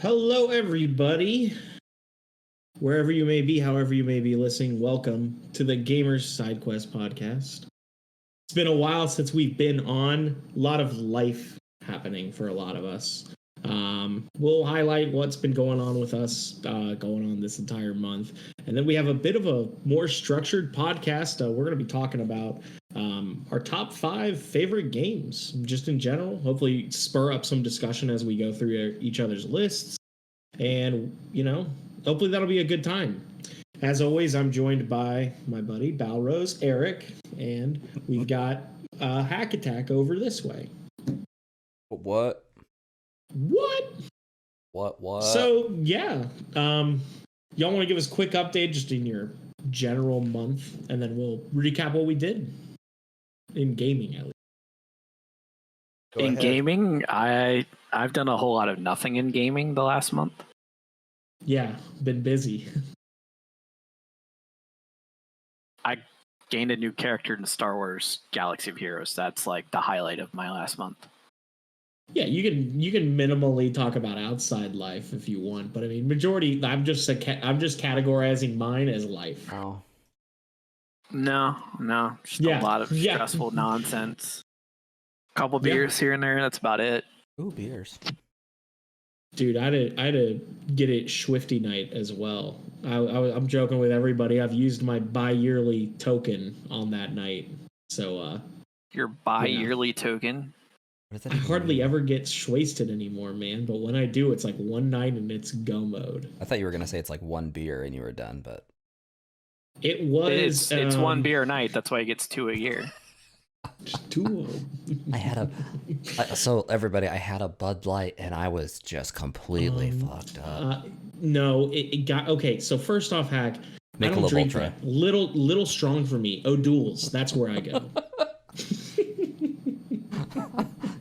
Hello, everybody. Wherever you may be, however you may be listening, welcome to the Gamers Side Quest podcast. It's been a while since we've been on. A lot of life happening for a lot of us. We'll highlight what's been going on with us going on this entire month. And then we have a bit of a more structured podcast. We're going to be talking about our top 5 favorite games, just in general. Hopefully spur up some discussion as we go through each other's lists. And, hopefully that'll be a good time. As always, I'm joined by my buddy Balrose, Eric, and we've got Hack Attack over this way. What? So, yeah. Y'all want to give us a quick update just in your general month, and then we'll recap what we did in gaming, at least. In gaming, I've done a whole lot of nothing in gaming the last month. Yeah, been busy. I gained a new character in Star Wars Galaxy of Heroes. That's like the highlight of my last month. Yeah, you can minimally talk about outside life if you want, but I mean, majority. I'm just categorizing mine as life. Oh. No, just a lot of stressful nonsense. Couple beers here and there. That's about it. Ooh, beers. Dude, I had to get it Swifty night as well. I'm joking with everybody. I've used my bi-yearly token on that night. So your bi-yearly token? I hardly ever get wasted anymore, man. But when I do, it's like one night and it's go mode. I thought you were gonna say it's like one beer and you were done, but it was. It's one beer a night. That's why it gets 2 a year. Just 2 of them. So everybody, I had a Bud Light and I was just completely fucked up. No, it got okay. So first off, Hack, Michelob I don't drink Ultra. that. Little strong for me. O'Doul's, that's where I go.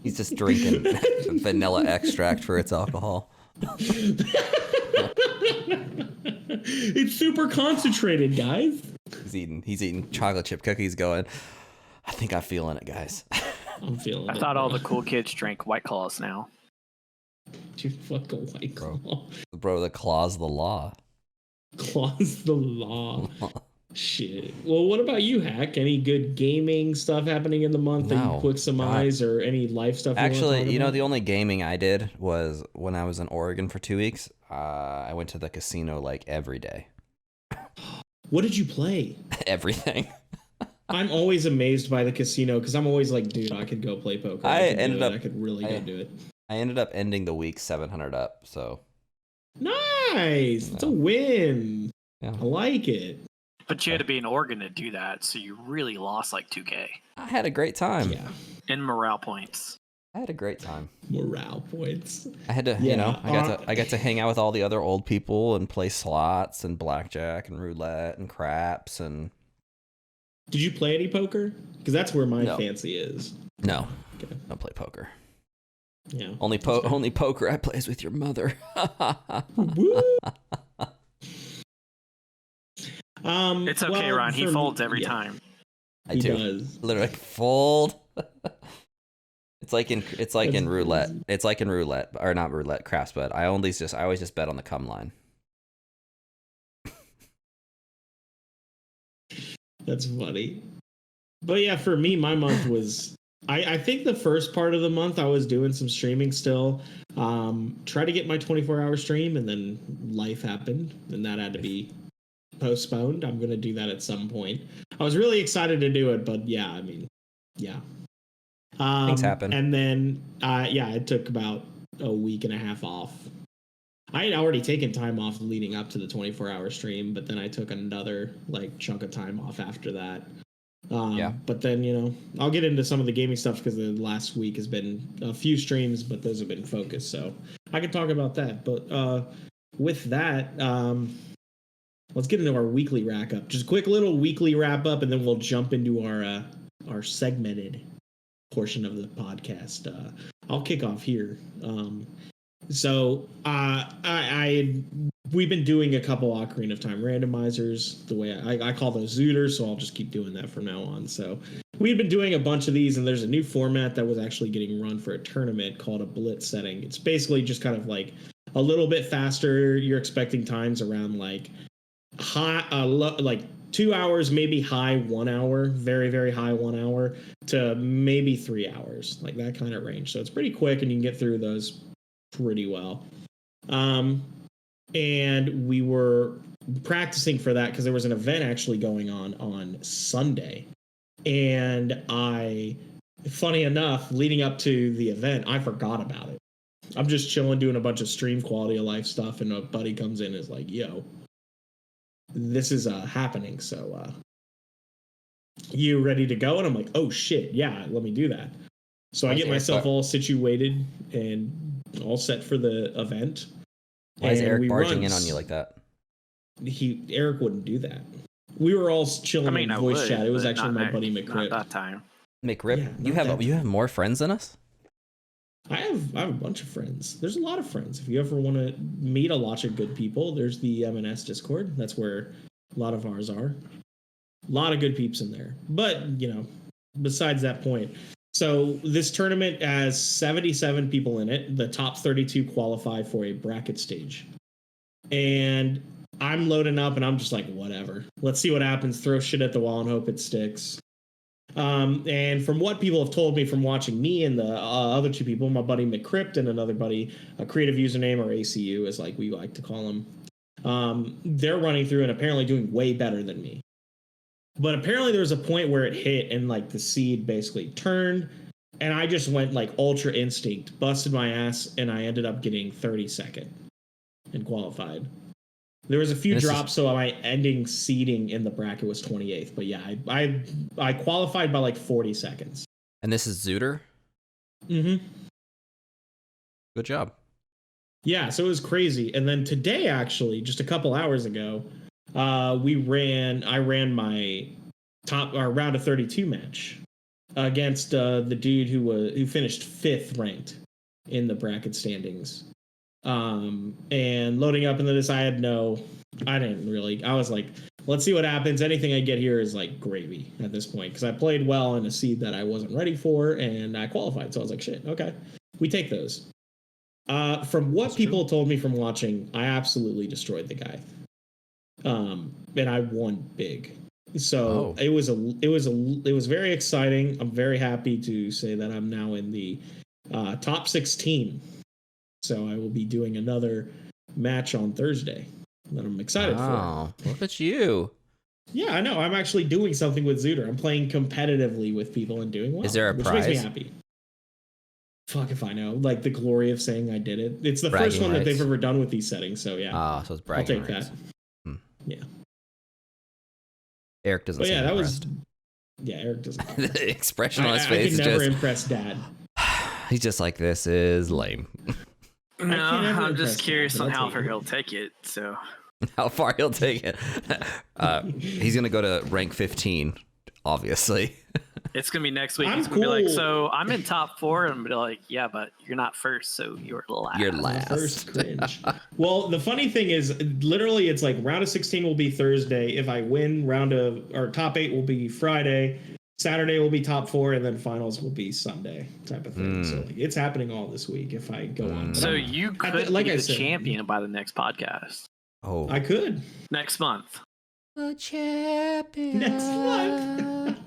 He's just drinking vanilla extract for its alcohol. It's super concentrated, guys. He's eating chocolate chip cookies going, I think I'm feeling it, guys. I'm feeling it. I thought all the cool kids drank White Claws now. Dude, fuck a White Claw. Bro, the claw's the law. Claw's the law. Shit. Well, what about you, Hack? Any good gaming stuff happening in the month that you quick surmise, or any life stuff? Actually, the only gaming I did was when I was in Oregon for 2 weeks. I went to the casino like every day. What did you play? Everything. I'm always amazed by the casino because I'm always like, dude, I could go play poker. I could really go do it. I ended up ending the week 700 up. So nice. It's a win. Yeah. I like it. But you had to be in Oregon to do that, so you really lost like 2K. I had a great time. Yeah. In morale points. I had a great time. Morale points. I had to, I got to hang out with all the other old people and play slots and blackjack and roulette and craps and. Did you play any poker? Because that's where my fancy is. No, don't play poker. Yeah. Only poker I play is with your mother. It's okay, Ron. He folds every time. He does. Literally fold. It's like in roulette. It's like in roulette, or not roulette, craps. But I always just bet on the come line. That's funny. But yeah, for me, my month was. I think the first part of the month I was doing some streaming still. Try to get my 24-hour stream, and then life happened, and that had to be postponed. I'm going to do that at some point. I was really excited to do it, but yeah. Things happen. And then, it took about a week and a half off. I had already taken time off leading up to the 24-hour stream, but then I took another chunk of time off after that. But then, I'll get into some of the gaming stuff because the last week has been a few streams, but those have been focused. So I can talk about that. But with that, let's get into our weekly wrap up. Just a quick little weekly wrap up, and then we'll jump into our segmented portion of the podcast. I'll kick off here. So we've been doing a couple Ocarina of Time randomizers. The way I call those zooters, so I'll just keep doing that from now on. So we've been doing a bunch of these, and there's a new format that was actually getting run for a tournament called a blitz setting. It's basically just kind of like a little bit faster. You're expecting times around like 2 hours, maybe high 1 hour, very, very high 1 hour to maybe 3 hours, like that kind of range. So it's pretty quick and you can get through those pretty well. And we were practicing for that because there was an event actually going on Sunday. And funny enough, leading up to the event, I forgot about it. I'm just chilling, doing a bunch of stream quality of life stuff, and a buddy comes in and is like, yo, this is happening. So you ready to go? And I'm like, oh shit, yeah, let me do that. So I get myself all situated and all set for the event. Why is Eric barging in on you like that? Eric wouldn't do that. We were all chilling in voice chat. It was actually my buddy McRip. Not that time. McRip, yeah, you have more friends than us? I have a bunch of friends. There's a lot of friends. If you ever want to meet a lot of good people, there's the M&S Discord. That's where a lot of ours are. A lot of good peeps in there. But, besides that point. So this tournament has 77 people in it. The top 32 qualify for a bracket stage. And I'm loading up and I'm just like, whatever. Let's see what happens. Throw shit at the wall and hope it sticks. And from what people have told me from watching me and the other two people, my buddy McCrypt and another buddy, a creative username, or ACU is like we like to call them, they're running through and apparently doing way better than me. But apparently there was a point where it hit and like the seed basically turned, and I just went like ultra instinct, busted my ass, and I ended up getting 32nd and qualified. There was a few drops, so my ending seeding in the bracket was 28th. But yeah, I qualified by like 40 seconds. And this is Zooter? Mm-hmm. Good job. Yeah, so it was crazy. And then today, actually, just a couple hours ago, I ran my round of 32 match against the dude who finished 5th ranked in the bracket standings. And loading up into this, I was like, let's see what happens. Anything I get here is like gravy at this point, because I played well in a seed that I wasn't ready for and I qualified. So I was like, shit, okay, we take those. From what people told me from watching, I absolutely destroyed the guy. And I won big. So it was very exciting. I'm very happy to say that I'm now in the top 16. So I will be doing another match on Thursday that I'm excited for. Oh, look at you. Yeah, I know. I'm actually doing something with Zooter. I'm playing competitively with people and doing well. Is there a prize? Which makes me happy. Fuck if I know. Like the glory of saying I did it. It's the bragging first one rights. that they've ever done with these settings. So yeah. Ah, so it's bragging I'll take rights. that. Yeah. Eric doesn't seem impressed. Eric doesn't. The expression on his face is I can never just... impress Dad. He's just like, this is lame. No, I'm just curious on how far he'll take it. So how far he'll take it. He's gonna go to rank 15, obviously. It's gonna be next week. He's gonna be like, so I'm in top 4, and be like, yeah, but you're not first, so you're last. You're last. First cringe. Well, the funny thing is, literally, it's like round of 16 will be Thursday. If I win, top 8 will be Friday. Saturday will be top 4, and then finals will be Sunday, type of thing. So like, it's happening all this week if I go on. So you could be the champion by the next podcast. Oh, I could next month. The champion. Next month.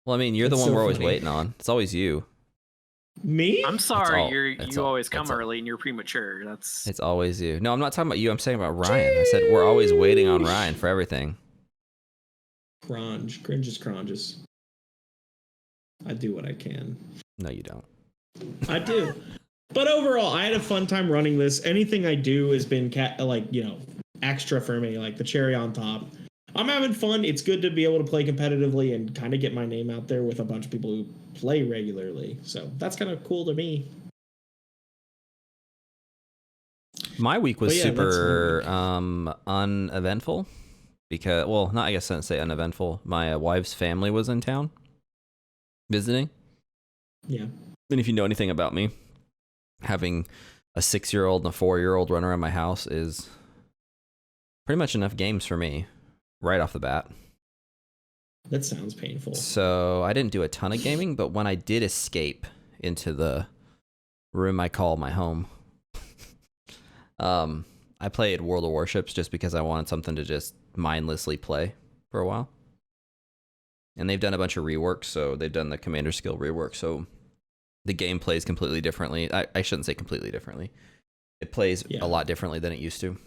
Well, I mean, you're the one we're always waiting on. It's always you. Me? I'm sorry, you always come early and you're premature. It's always you. No, I'm not talking about you. I'm saying about Ryan. I said we're always waiting on Ryan for everything. Cringes. I do what I can. No, you don't. I do. But overall, I had a fun time running this. Anything I do has been extra for me, like the cherry on top. I'm having fun. It's good to be able to play competitively and kind of get my name out there with a bunch of people who play regularly. So that's kind of cool to me. My week was super uneventful. Because, I guess I didn't say uneventful. My wife's family was in town visiting. Yeah. And if you know anything about me, having a 6-year-old and a 4-year-old run around my house is pretty much enough games for me right off the bat. That sounds painful. So I didn't do a ton of gaming, but when I did escape into the room I call my home, I played World of Warships just because I wanted something to just mindlessly play for a while. And they've done a bunch of reworks, so they've done the commander skill rework, so the game plays completely differently. I shouldn't say completely differently. It plays a lot differently than it used to.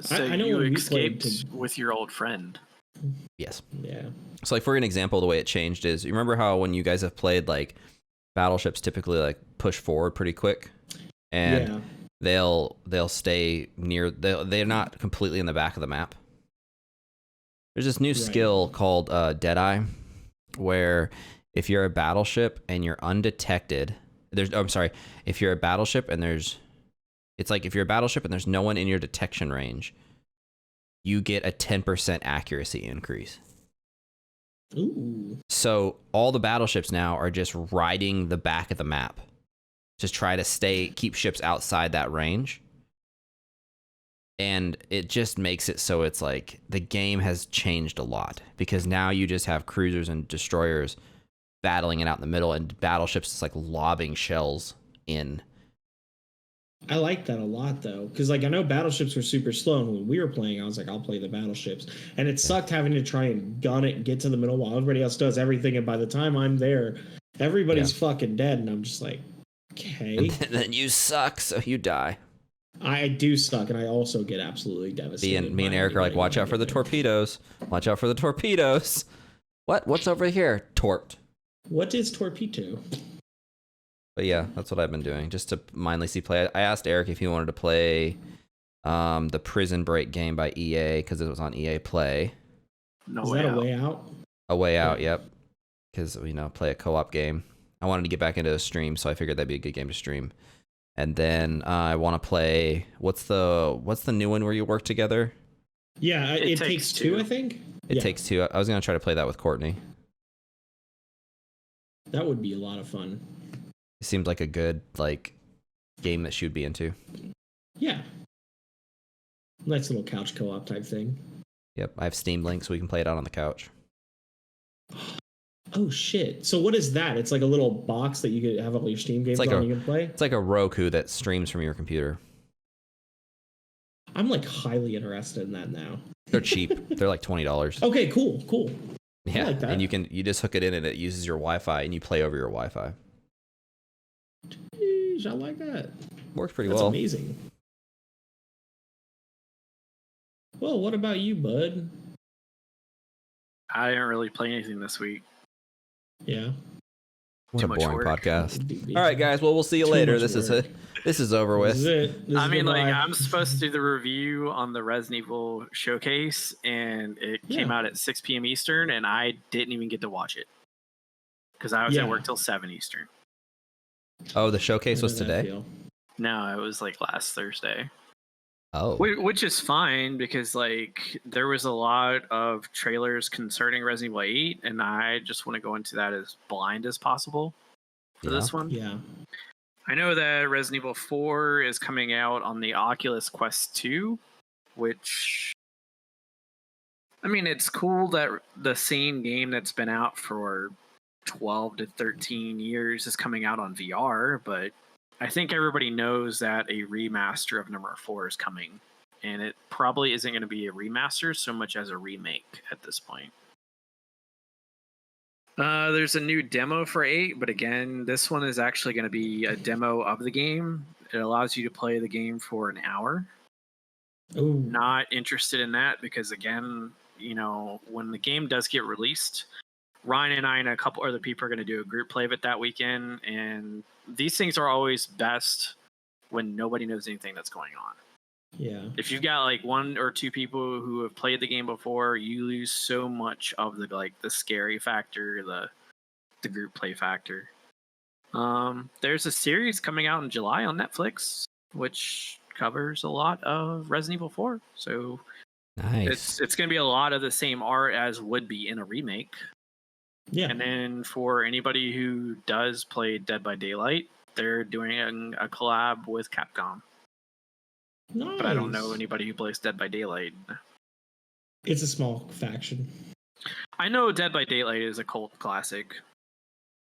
So I know you escaped with your old friend. Yes. Yeah. So like for an example, the way it changed is, you remember how when you guys have played, like battleships typically like push forward pretty quick, and they'll stay near, they're not completely in the back of the map. There's this new skill called Deadeye, where if you're a battleship and you're undetected, if you're a battleship and if you're a battleship and there's no one in your detection range, you get a 10% accuracy increase. Ooh. So all the battleships now are just riding the back of the map. Just try to keep ships outside that range. And it just makes it so it's like the game has changed a lot, because now you just have cruisers and destroyers battling it out in the middle, and battleships just like lobbing shells in. I like that a lot, though, because like I know battleships were super slow, and when we were playing, I was like, I'll play the battleships, and it sucked having to try and gun it and get to the middle while everybody else does everything, and by the time I'm there, everybody's fucking dead, and I'm just like, okay. And then you suck, so you die. I do suck, and I also get absolutely devastated. Me and Eric are like, watch out for the torpedoes. Watch out for the torpedoes. What's over here? Torped. What is torpedo? But yeah, that's what I've been doing, just to mindlessly play. I asked Eric if he wanted to play the Prison Break game by EA, because it was on EA Play. Is that A Way Out? A Way Out, yep. Because, play a co-op game. I wanted to get back into a stream, so I figured that'd be a good game to stream. And then I want to play, what's the new one where you work together? Yeah, It Takes Two, I think. It Takes Two. I was going to try to play that with Courtney. That would be a lot of fun. It seemed like a good game that she would be into. Yeah. Nice little couch co-op type thing. Yep, I have Steam Link, so we can play it out on the couch. Oh shit! So what is that? It's like a little box that you could have all your Steam games on. You can play. It's like a Roku that streams from your computer. I'm like highly interested in that now. They're cheap. They're like $20. Okay, cool. Yeah, I like that. And you just hook it in and it uses your Wi-Fi and you play over your Wi-Fi. Jeez, I like that. Works pretty well. That's amazing. Well, what about you, bud? I didn't really play anything this week. Yeah. What a boring podcast. All right, guys. Well, we'll see you later. This is over with. This is it. This is I'm supposed to do the review on the Resident Evil showcase, and it came out at 6 p.m. Eastern, and I didn't even get to watch it because I was at work till 7 Eastern. Oh, the showcase was today? No, it was like last Thursday. Oh. Which is fine, because there was a lot of trailers concerning Resident Evil 8, and I just want to go into that as blind as possible for this one. Yeah. I know that Resident Evil 4 is coming out on the Oculus Quest 2, which, I mean, it's cool that the same game that's been out for 12 to 13 years is coming out on VR, but I think everybody knows that a remaster of number 4 is coming, and it probably isn't going to be a remaster so much as a remake at this point. There's a new demo for 8, but again, this one is actually going to be a demo of the game. It allows you to play the game for an hour. Ooh. Not interested in that because, again, when the game does get released, Ryan and I and a couple other people are going to do a group play of it that weekend, and these things are always best when nobody knows anything that's going on. Yeah. If you've got one or two people who have played the game before, you lose so much of the scary factor, the group play factor. There's a series coming out in July on Netflix, which covers a lot of Resident Evil 4. So nice. It's going to be a lot of the same art as would be in a remake. Yeah. And then for anybody who does play Dead by Daylight, they're doing a collab with Capcom. Nice. But I don't know anybody who plays Dead by Daylight. It's a small faction. I know Dead by Daylight is a cult classic.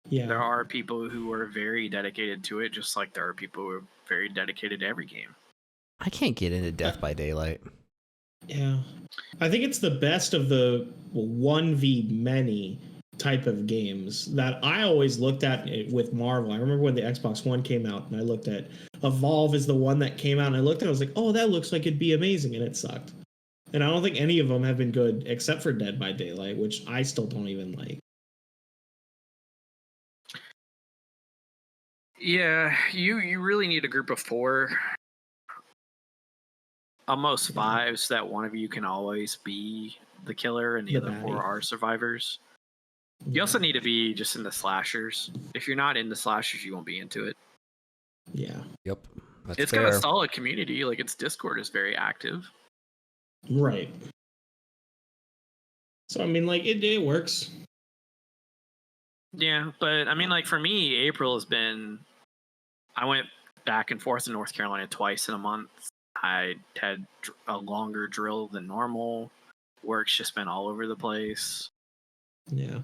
Yeah. There are people who are very dedicated to it, just like there are people who are very dedicated to every game. I can't get into Death by Daylight. Yeah. I think it's the best of the 1v many type of games that I always looked at it with Marvel. I remember when the Xbox One came out and I looked at Evolve is the one that came out and I looked at it, I was like, oh, that looks like it'd be amazing, and it sucked. And I don't think any of them have been good except for Dead by Daylight, which I still don't even like. Yeah, you really need a group of 4, almost 5, so that one of you can always be the killer and the other 4 are survivors. You also need to be just in the slashers. If you're not in the slashers, you won't be into it. Yeah. Yep. It's got a solid community. Like, its Discord is very active. Right. So I mean, like, it works. Yeah, but I mean, like, for me, April has been. I went back and forth to North Carolina twice in a month. I had a longer drill than normal. Work's just been all over the place. Yeah.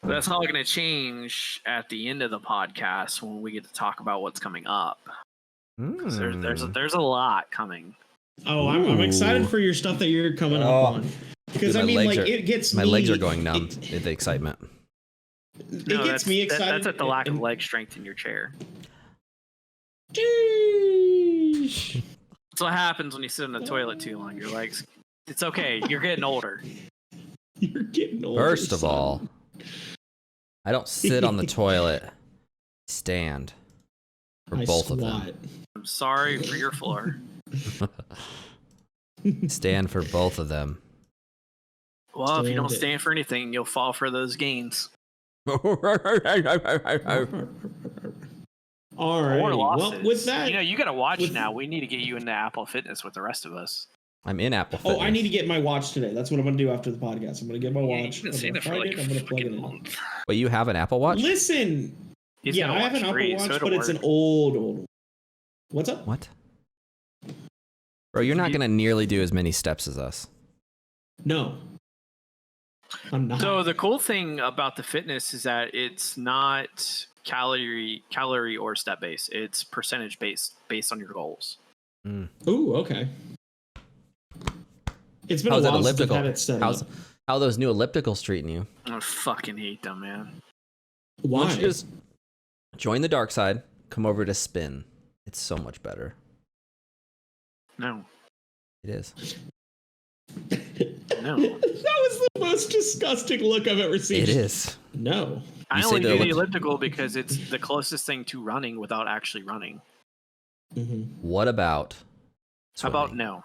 But that's all going to change at the end of the podcast when we get to talk about what's coming up. There's a lot coming. Oh, I'm excited for your stuff that you're coming up on. Because I mean, like, it gets my me, legs are going numb with the excitement. It gets me excited. That's at the lack of leg strength in your chair. Jeez. That's what happens when you sit in the toilet too long. Your legs. It's okay. You're getting older. You're getting older. First of all, I don't sit on the toilet. Stand for both of them. I'm sorry for your floor. Stand for both of them. Well, if you don't stand for anything, you'll fall for those gains. All right. Well, with that, you got to watch now. We need to get you into Apple Fitness with the rest of us. I'm in Apple Fitness. Oh, I need to get my watch today. That's what I'm going to do after the podcast. I'm going to get my watch. You've been saying it for like I'm going to plug it in. month. Wait, you have an Apple Watch? Listen. Yeah, I have an Apple Watch, but it's an old. What's up? What? Bro, you're not going to nearly do as many steps as us. No. I'm not. So the cool thing about the fitness is that it's not calorie or step based. It's percentage based on your goals. Ooh, okay. It's been a while since I've had it set up. How are those new ellipticals treating you? I fucking hate them, man. Why? Why don't you just join the dark side, come over to spin. It's so much better. No. It is. No. That was the most disgusting look I've ever seen. It is. No. I only do the elliptical because it's the closest thing to running without actually running. Mm-hmm. What about swimming? How about no?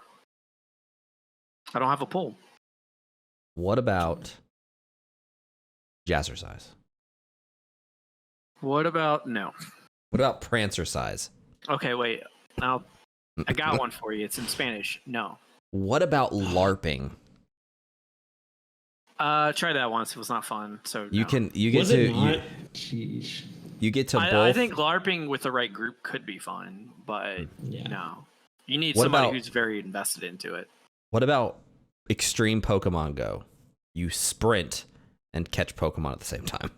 I don't have a pole. What about jazzercise? What about no? What about prancercise? Okay, wait. I got one for you. It's in Spanish. No. What about LARPing? Try that once. It was not fun. So you no. You get to both. I think LARPing with the right group could be fun, but no. You need somebody who's very invested into it. What about Extreme Pokemon Go? You sprint and catch Pokemon at the same time.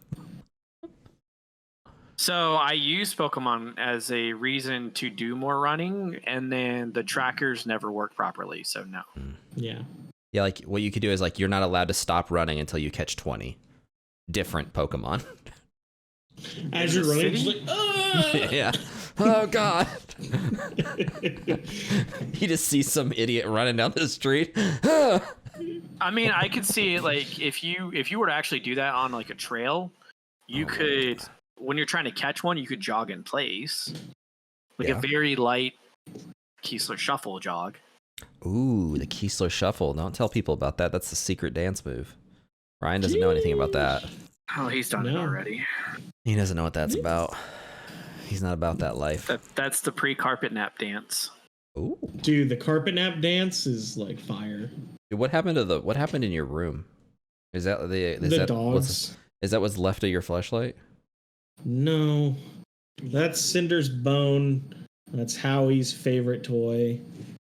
So I use Pokemon as a reason to do more running, and then the trackers never work properly, so no. Yeah. Yeah, like what you could do is like you're not allowed to stop running until you catch 20 different Pokemon. As you're running, just like, yeah. Oh god. You just see some idiot running down the street. I mean, I could see it like if you were to actually do that on like a trail, you could when you're trying to catch one, you could jog in place. Like a very light Keesler Shuffle jog. Ooh, the Keesler Shuffle. Don't tell people about that. That's the secret dance move. Ryan doesn't know anything about that. Oh, he's done it already. He doesn't know what that's about. He's not about that life. That's the pre-carpet nap dance. Ooh. Dude, the carpet nap dance is like fire. Dude, what happened in your room? Is that the dogs? Is that what's left of your fleshlight? No. That's Cinder's bone. That's Howie's favorite toy.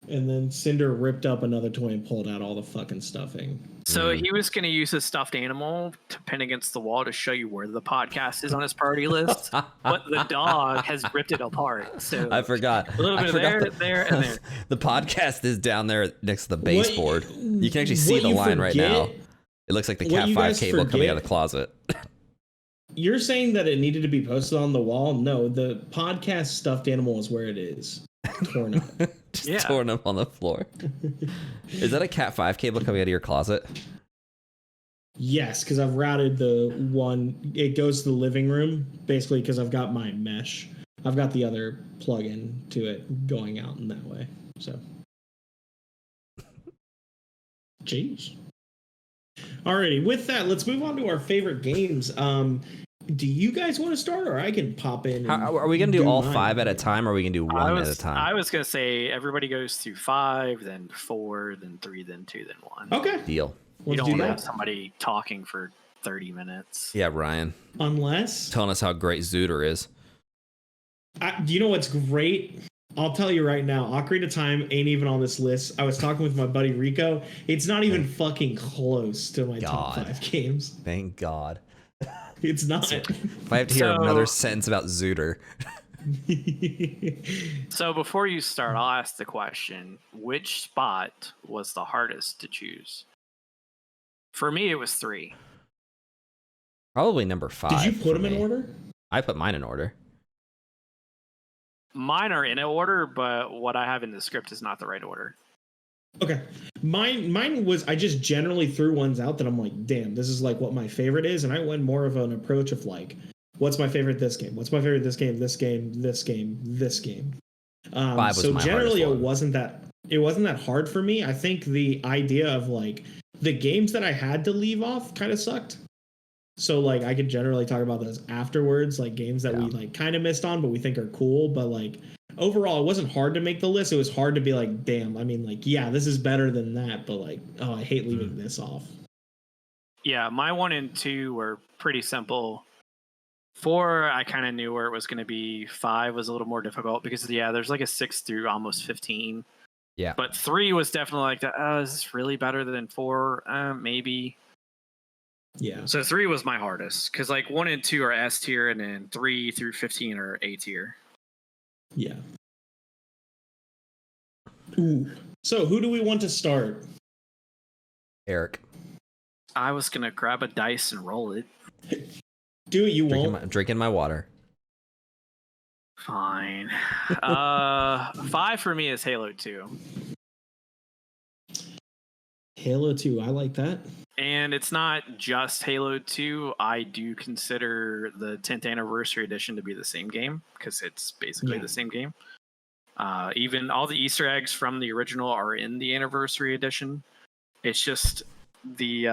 And then Cinder ripped up another toy and pulled out all the fucking stuffing. So he was going to use his stuffed animal to pin against the wall to show you where the podcast is on his priority list, but the dog has ripped it apart. So I forgot. A little bit there, and there. The podcast is down there next to the baseboard. You can actually see what the you line right forget- now. It looks like the what Cat you 5 guys cable coming forget- out of the closet. You're saying that it needed to be posted on the wall? No, the podcast stuffed animal is where it is. Torn up. Just torn up on the floor. Is that a Cat 5 cable coming out of your closet? Yes, because I've routed the one. It goes to the living room, basically, because I've got my mesh. I've got the other plug-in to it going out in that way. So, jeez. Alrighty, with that, let's move on to our favorite games. Do you guys want to start, or I can pop in? Are we going to do all mine? 5 at a time, or are we going to do one at a time? I was going to say everybody goes through 5, then 4, then 3, then 2, then 1. Okay. Deal. You Let's don't do want to that. have somebody talking for 30 minutes. Yeah, Ryan. Unless, Telling us how great Zooter is. do you know what's great? I'll tell you right now, Ocarina of Time ain't even on this list. I was talking with my buddy Rico. It's not even fucking close to my top 5 games. Thank God. It's not. If I have to hear another sentence about Zooter. So before you start, I'll ask the question, which spot was the hardest to choose? For me, it was 3. Probably number 5. Did you put for them in me. order? I put mine in order. Mine are in order, but what I have in the script is not the right order. Okay. Mine was, I just generally threw ones out that I'm like, damn, this is like what my favorite is. And I went more of an approach of like, what's my favorite this game? What's my favorite this game, this game, this game, this game? 5 was so my generally hardest one. it wasn't that hard for me. I think the idea of like the games that I had to leave off kind of sucked. So like I could generally talk about those afterwards, like games that we like kind of missed on, but we think are cool. But like overall, it wasn't hard to make the list. It was hard to be like, damn, I mean, like, yeah, this is better than that, but like, oh, I hate leaving this off. Yeah, my 1 and 2 were pretty simple. 4, I kind of knew where it was going to be. 5 was a little more difficult because, there's like a 6 through almost 15. Yeah. But 3 was definitely like, is this really better than 4? Maybe. Yeah. So 3 was my hardest because like 1 and 2 are S tier, and then 3 through 15 are A tier. Yeah. Ooh. So who do we want to start? Eric. I was going to grab a dice and roll it. Do it, you won't. Drinking my water. Fine. 5 for me is Halo 2. Halo 2, I like that. And it's not just Halo 2. I do consider the 10th anniversary edition to be the same game because it's basically the same game. Even all the Easter eggs from the original are in the anniversary edition. It's just the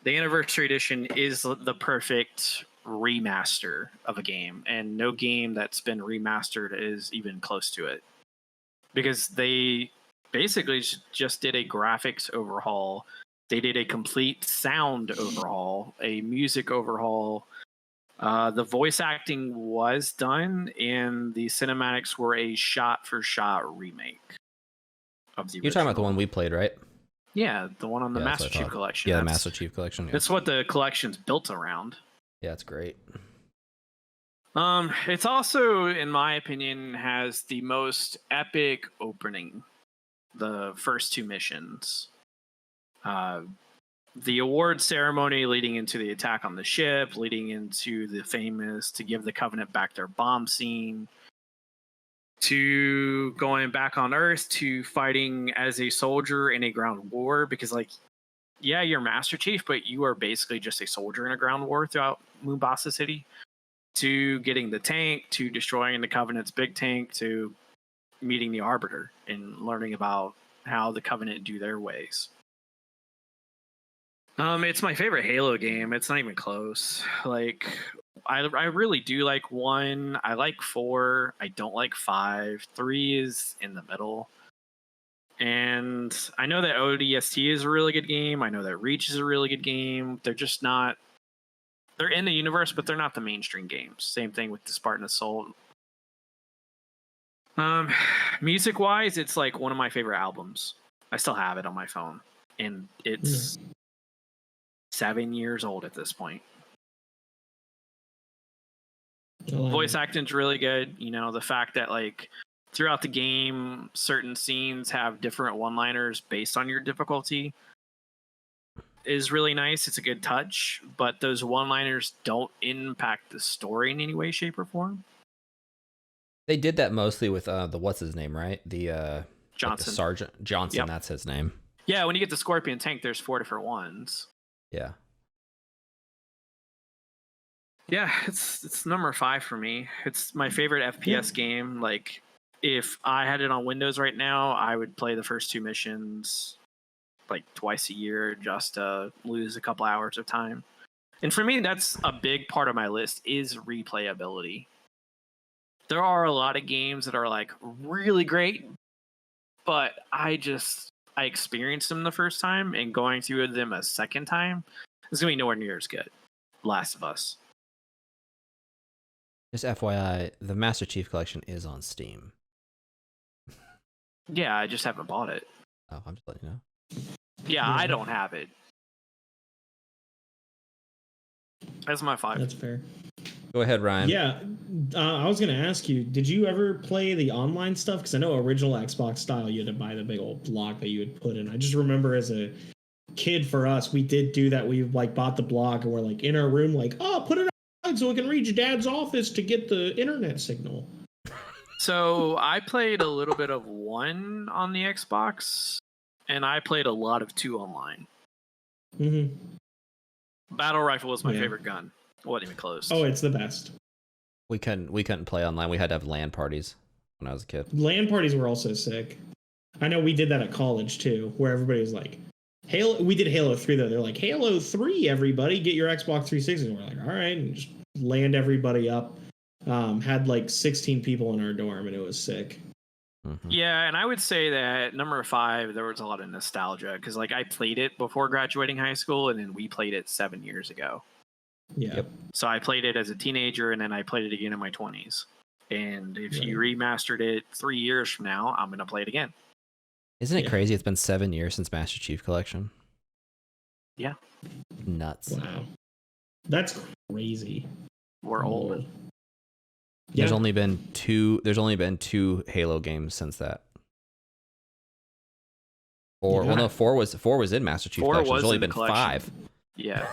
anniversary edition is the perfect remaster of a game, and no game that's been remastered is even close to it because they basically just did a graphics overhaul. They did a complete sound overhaul, a music overhaul. The voice acting was done, and the cinematics were a shot-for-shot remake of the original. You're talking about the one we played, right? Yeah, the one on the that's Master what I Chief thought. Collection. Yeah, the Master Chief Collection. Yeah. That's what the collection's built around. Yeah, it's great. It's also, in my opinion, has the most epic opening. The first 2 missions. The award ceremony leading into the attack on the ship, leading into the famous to give the Covenant back their bomb scene, to going back on Earth, to fighting as a soldier in a ground war, because like, yeah, you're Master Chief, but you are basically just a soldier in a ground war throughout Mombasa City, to getting the tank, to destroying the Covenant's big tank, to meeting the Arbiter and learning about how the Covenant do their ways. It's my favorite Halo game. It's not even close. Like, I really do like 1. I like 4. I don't like 5. 3 is in the middle. And I know that ODST is a really good game. I know that Reach is a really good game. They're just not... They're in the universe, but they're not the mainstream games. Same thing with the Spartan Assault. Music wise, it's like one of my favorite albums. I still have it on my phone, and it's 7 years old at this point. Voice acting's really good. You know, the fact that like throughout the game, certain scenes have different one-liners based on your difficulty is really nice. It's a good touch, but those one-liners don't impact the story in any way, shape, or form. They did that mostly with the what's his name, right? The Johnson. like the Sergeant Johnson, Yep. That's his name. Yeah, when you get the Scorpion tank, there's 4 different ones. Yeah. Yeah, it's number 5 for me. It's my favorite FPS game. Like, if I had it on Windows right now, I would play the first 2 missions like twice a year just to lose a couple hours of time. And for me, that's a big part of my list is replayability. There are a lot of games that are like really great, but I experienced them the first time, and going through them a second time is going to be nowhere near as good. Last of Us. Just FYI, the Master Chief Collection is on Steam. Yeah, I just haven't bought it. Oh, I'm just letting you know. Yeah, I don't have it. That's my 5. That's fair. Go ahead, Ryan. Yeah, I was going to ask you, did you ever play the online stuff? Because I know original Xbox style, you had to buy the big old block that you would put in. I just remember as a kid, for us, we did do that. We like bought the block and we're like in our room, like, oh, put it outside so we can reach dad's office to get the internet signal. So I played a little bit of 1 on the Xbox, and I played a lot of 2 online. Mm-hmm. Battle Rifle was my favorite gun. It wasn't even close. Oh, it's the best. We couldn't play online. We had to have LAN parties when I was a kid. LAN parties were also sick. I know we did that at college too, where everybody was like, Halo. We did Halo 3 though. They're like, Halo 3, everybody, get your Xbox 360. And we're like, all right, and just land everybody up. Had like 16 people in our dorm, and it was sick. Mm-hmm. Yeah, and I would say that number 5, there was a lot of nostalgia because like I played it before graduating high school, and then we played it 7 years ago. Yeah. Yep. So I played it as a teenager, and then I played it again in my 20s. And if you remastered it 3 years from now, I'm going to play it again. Isn't it crazy? It's been 7 years since Master Chief Collection. Yeah. Nuts. Wow. That's crazy. We're old. There's only been two Halo games since that. Well, no, 4 was in Master Chief Collection. There's only been 5. Yeah.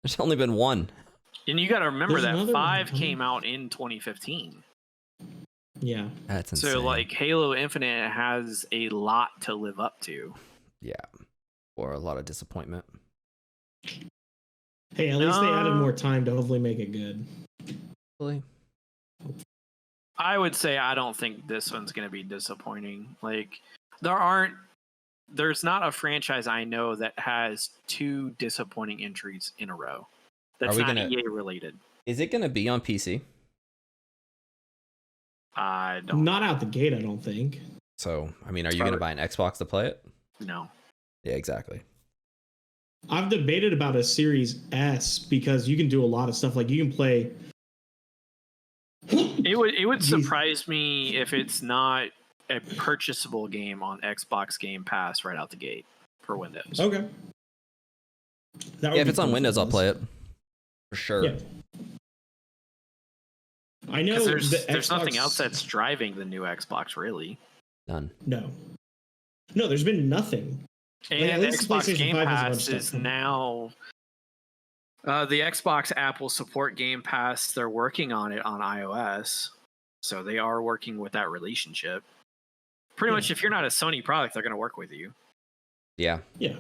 There's only been 1. And you got to remember There's that 5 one. came out in 2015. Yeah. That's insane. So like Halo Infinite has a lot to live up to. Yeah. Or a lot of disappointment. Hey, at least they added more time to hopefully make it good. Really? I would say I don't think this one's going to be disappointing. Like there's not a franchise I know that has 2 disappointing entries in a row. That's not EA related. Is it going to be on PC? I don't. Not out the gate, I don't think. So, I mean, are you going to buy an Xbox to play it? No. Yeah, exactly. I've debated about a Series S because you can do a lot of stuff. Like you can play. It would surprise me if it's not a purchasable game on Xbox Game Pass right out the gate for Windows. Okay. Yeah, if it's on Windows, I'll play it. For sure. Yeah. I know there's nothing else that's driving the new Xbox, really. None. No, there's been nothing. And like, Xbox Game Pass is now the Xbox app will support Game Pass. They're working on it on iOS, so they are working with that relationship. Pretty much, if you're not a Sony product, they're going to work with you. Yeah. Yeah.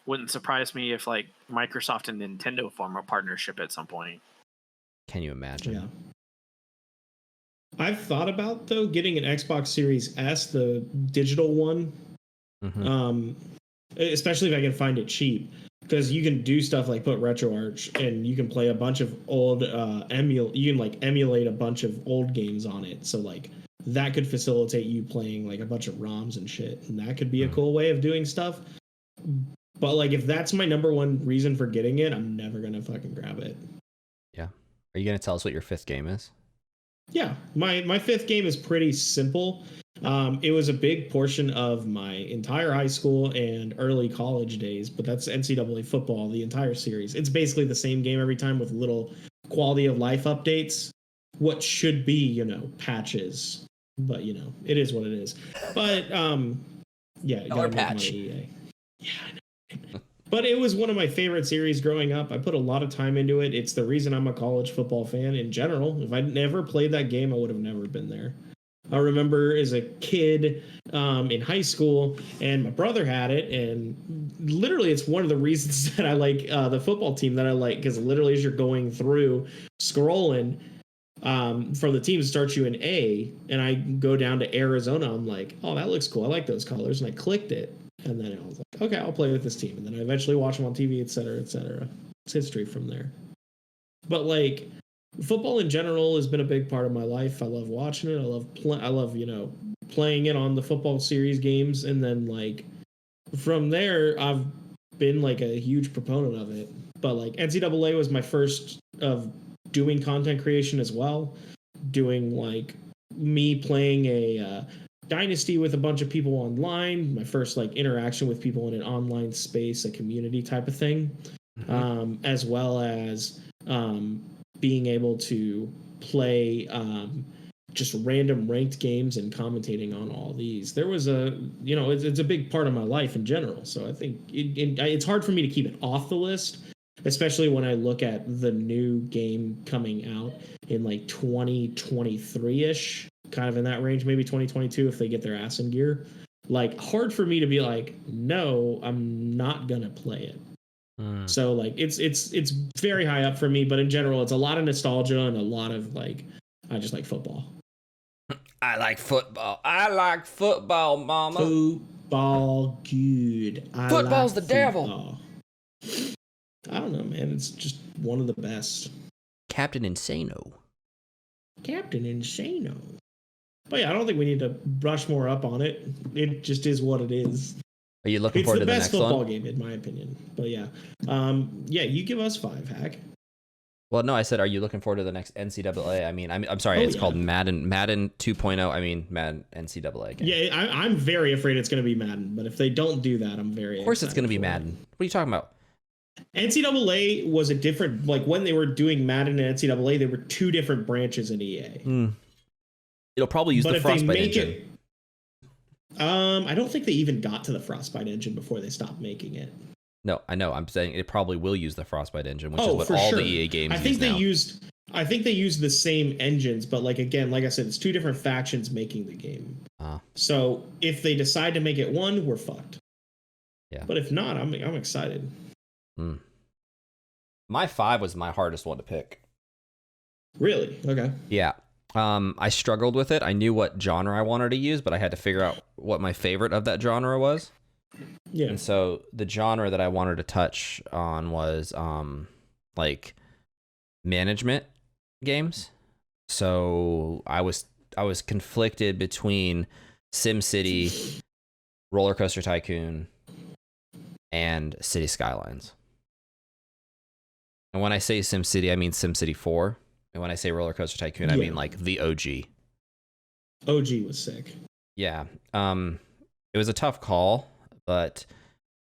Wouldn't surprise me if like Microsoft and Nintendo form a partnership at some point. Can you imagine? Yeah. I've thought about though getting an Xbox Series S, the digital one. Mm-hmm. Especially if I can find it cheap, because you can do stuff like put RetroArch and you can play a bunch of old you can like emulate a bunch of old games on it. So like that could facilitate you playing like a bunch of ROMs and shit, and that could be a cool way of doing stuff. But like if that's my number one reason for getting it, I'm never gonna fucking grab it. Yeah. Are you gonna tell us what your 5th game is? Yeah, my fifth game is pretty simple. It was a big portion of my entire high school and early college days, but that's NCAA football, the entire series. It's basically the same game every time with little quality of life updates. What should be, patches, but it is what it is. But yeah, Dollar gotta make patch. money, EA. Yeah, I know. But it was one of my favorite series growing up. I put a lot of time into it. It's the reason I'm a college football fan in general. If I'd never played that game, I would have never been there. I remember as a kid in high school, and my brother had it, and literally, it's one of the reasons that I like the football team that I like, because literally, as you're going through scrolling from the team, starts you in A, and I go down to Arizona. I'm like, oh, that looks cool. I like those colors, and I clicked it, and then I was like, okay, I'll play with this team, and then I eventually watch them on TV, etc., etc. It's history from there. But like, football in general has been a big part of my life. I love watching it. I love playing it on the football series games, and then like from there I've been like a huge proponent of it. But like NCAA was my first of doing content creation as well, doing like me playing a dynasty with a bunch of people online, my first like interaction with people in an online space, a community type of thing. As well as being able to play just random ranked games and commentating on all these. There was it's a big part of my life in general. So I think it's hard for me to keep it off the list, especially when I look at the new game coming out in like 2023-ish, kind of in that range, maybe 2022 if they get their ass in gear. Like, hard for me to be like, no, I'm not gonna play it. So like it's very high up for me, but in general, it's a lot of nostalgia and a lot of like, I just like football. I like football. I like football, mama. Football, good. Football's the devil. I don't know, man. It's just one of the best. Captain Insano. But yeah, I don't think we need to brush more up on it. It just is what it is. Are you looking forward to the next one? It's the best football game, in my opinion. But yeah. Yeah, you give us 5, Hack. Well, no, I said, are you looking forward to the next NCAA? I mean, I'm sorry, it's called Madden 2.0. I mean, Madden NCAA game. Yeah, I'm very afraid it's going to be Madden, but if they don't do that, I'm very. Of course, it's going to be Madden. What are you talking about? NCAA was a different, like when they were doing Madden and NCAA, there were two different branches in EA. It'll probably use the Frostbite engine. I don't think they even got to the Frostbite engine before they stopped making it. No, I know. I'm saying it probably will use the Frostbite engine, which is what all the EA games use now. I think they used the same engines, but like again, like I said, it's two different factions making the game. So if they decide to make it one, we're fucked. Yeah. But if not, I'm excited. My 5 was my hardest one to pick. Really? Okay. Yeah. I struggled with it. I knew what genre I wanted to use, but I had to figure out what my favorite of that genre was. Yeah. And so the genre that I wanted to touch on was like management games. So I was conflicted between SimCity, Roller Coaster Tycoon, and City Skylines. And when I say SimCity, I mean SimCity 4. And when I say Roller Coaster Tycoon, I mean like the OG. OG was sick. Yeah. It was a tough call, but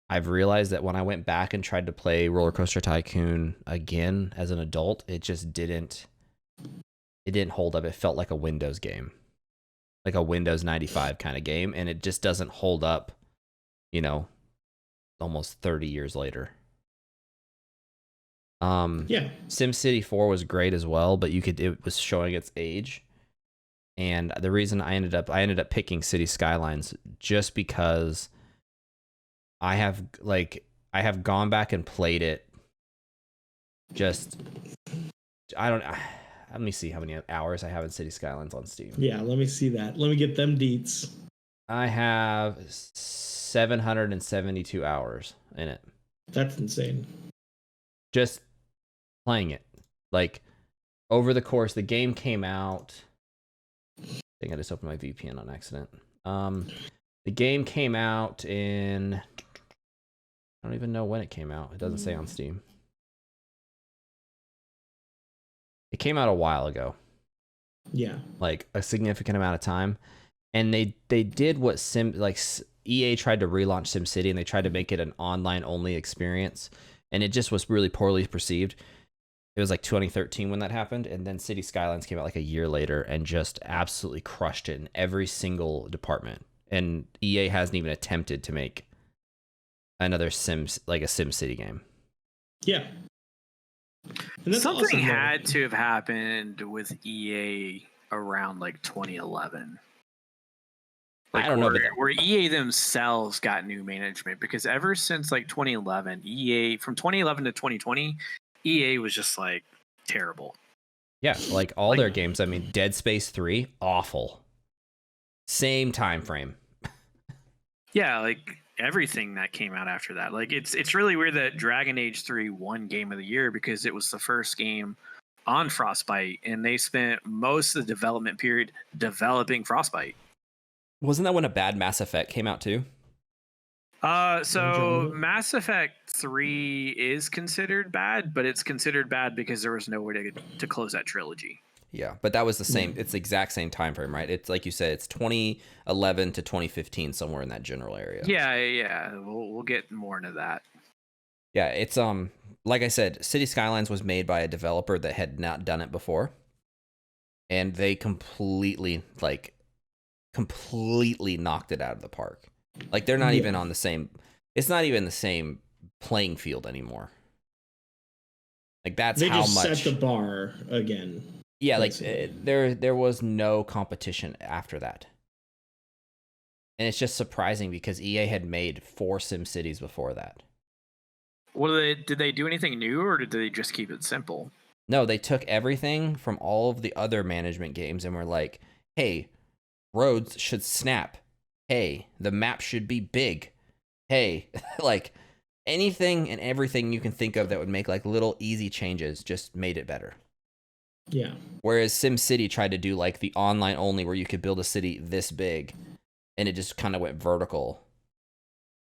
I've realized that when I went back and tried to play Roller Coaster Tycoon again as an adult, it just didn't hold up. It felt like a Windows game, like a Windows 95 kind of game, and it just doesn't hold up, almost 30 years later. SimCity 4 was great as well, but it was showing its age. And the reason I ended up picking City Skylines just because I have gone back and played it. Let me see how many hours I have in City Skylines on Steam. Yeah, let me see that. Let me get them deets. I have 772 hours in it. That's insane. Just playing it. Like, over the course, the game came out. I think I just opened my VPN on accident. The game came out in... I don't even know when it came out. It doesn't say on Steam. It came out a while ago. Yeah. like a significant amount of time. And they did what EA tried to relaunch SimCity, and they tried to make it an online only experience, and it just was really poorly perceived. It was like 2013 when that happened, and then City Skylines came out like a year later and just absolutely crushed it in every single department. And EA hasn't even attempted to make another SimCity game. Yeah. And something awesome, had to have happened with EA around like 2011. Like I don't know, where EA themselves got new management, because ever since like 2011, from 2011 to 2020, EA was just like terrible. Yeah, like all their games. I mean, Dead Space 3, awful. Same time frame. Yeah, like everything that came out after that. Like it's really weird that Dragon Age 3 won Game of the Year, because it was the first game on Frostbite, and they spent most of the development period developing Frostbite. Wasn't that when a bad Mass Effect came out too? So Mass Effect 3 is considered bad, but it's considered bad because there was no way to close that trilogy. Yeah, but that was the same. It's the exact same time frame, right? It's like you said, it's 2011 to 2015, somewhere in that general area. Yeah. We'll get more into that. Yeah, it's like I said, City Skylines was made by a developer that had not done it before, and they completely knocked it out of the park. Like they're not even on the same. It's not even the same playing field anymore. Like that's how much they just set the bar again. Yeah, like there was no competition after that, and it's just surprising because EA had made 4 SimCities before that. Did they do anything new, or did they just keep it simple? No, they took everything from all of the other management games and were like, "Hey, roads should snap. Hey, the map should be big. Hey," like anything and everything you can think of that would make like little easy changes just made it better. Yeah. Whereas SimCity tried to do like the online only, where you could build a city this big, and it just kind of went vertical.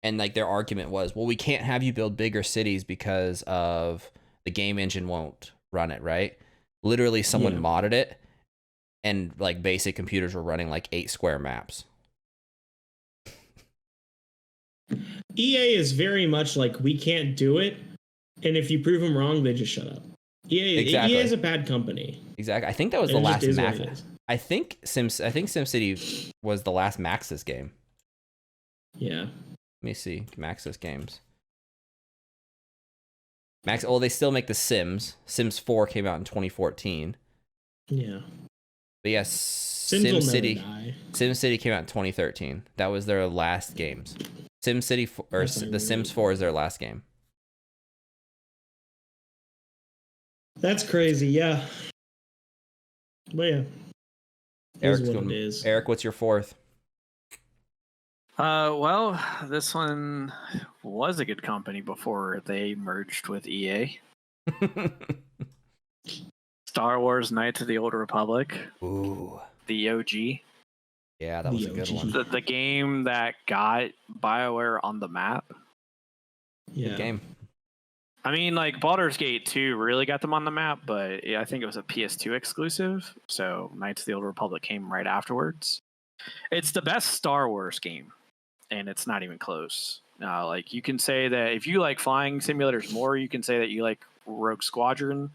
And like their argument was, well, we can't have you build bigger cities because of the game engine won't run it, right? Literally someone modded it, and like basic computers were running like 8 square maps. EA is very much like, we can't do it, and if you prove them wrong, they just shut up. EA is a bad company. Exactly. I think that was the last Max. I think SimCity was the last Maxis game. Yeah. Let me see. Maxis games. They still make the Sims. Sims 4 came out in 2014. Yeah. But yes, SimCity came out in 2013. That was their last games. SimCity or The Sims 4 is their last game. That's crazy, yeah. But yeah. Eric, what's your 4th? Well, this one was a good company before they merged with EA. Star Wars Knights of the Old Republic. Ooh. The OG. Yeah, that was a good one. The game that got BioWare on the map. Yeah. Good game. I mean, like, Baldur's Gate 2 really got them on the map, but I think it was a PS2 exclusive, so Knights of the Old Republic came right afterwards. It's the best Star Wars game, and it's not even close. Like, you can say that if you like flying simulators more, you can say that you like Rogue Squadron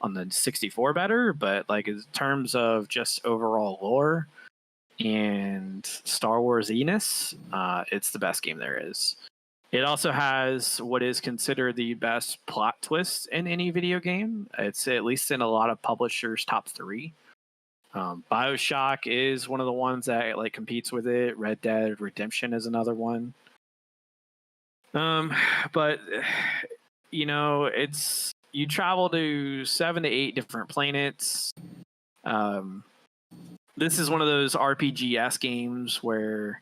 on the 64 better, but like in terms of just overall lore and Star Wars-iness, it's the best game there is. It also has what is considered the best plot twist in any video game. It's at least in a lot of publishers' top 3. BioShock is one of the ones that like competes with it. Red Dead Redemption is another one. But you know, it's you travel to 7 to 8 different planets. This is one of those RPG-esque games where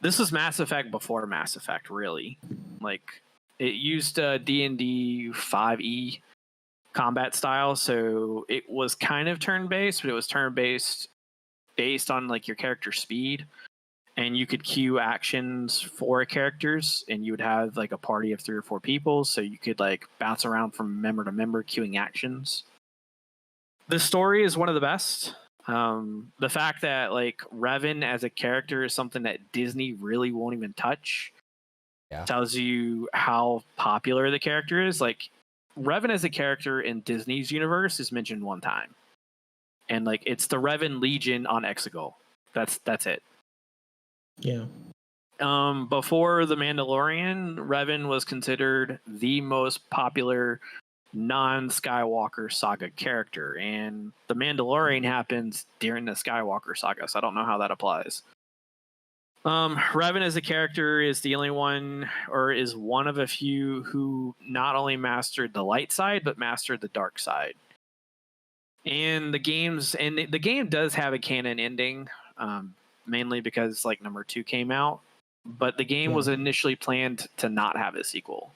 this was Mass Effect before Mass Effect, really. Like, it used D&D 5e combat style, so it was kind of turn-based, but it was turn-based based on, like, your character's speed. And you could queue actions for characters, and you would have, like, a party of 3 or 4 people, so you could, like, bounce around from member to member queuing actions. The story is one of the best. The fact that like Revan as a character is something that Disney really won't even touch tells you how popular the character is. Like Revan as a character in Disney's universe is mentioned one time, and like it's the Revan Legion on Exegol. That's it. Yeah. Before The Mandalorian, Revan was considered the most popular non-Skywalker saga character, and The Mandalorian happens during the Skywalker saga, so I don't know how that applies. Revan as a character is the only one, or is one of a few, who not only mastered the light side but mastered the dark side. And the game does have a canon ending, mainly because like number 2 came out, but the game was initially planned to not have a sequel.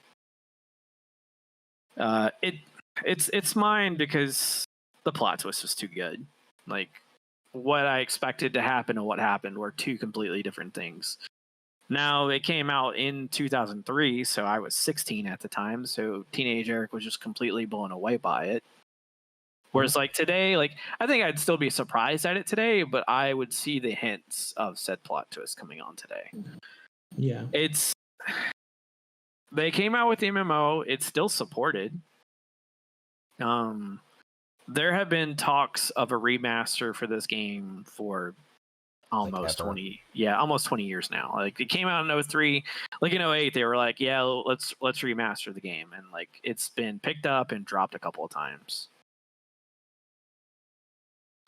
It's mine because the plot twist was too good. Like what I expected to happen and what happened were two completely different things. Now it came out in 2003, so I was 16 at the time, so teenage Eric was just completely blown away by it. Whereas like today, like I think I'd still be surprised at it today, but I would see the hints of said plot twist coming on today. Yeah. They came out with the MMO, it's still supported. There have been talks of a remaster for this game for almost 20 years now. Like it came out in 03, like in 08 they were like, yeah, let's remaster the game, and like it's been picked up and dropped a couple of times.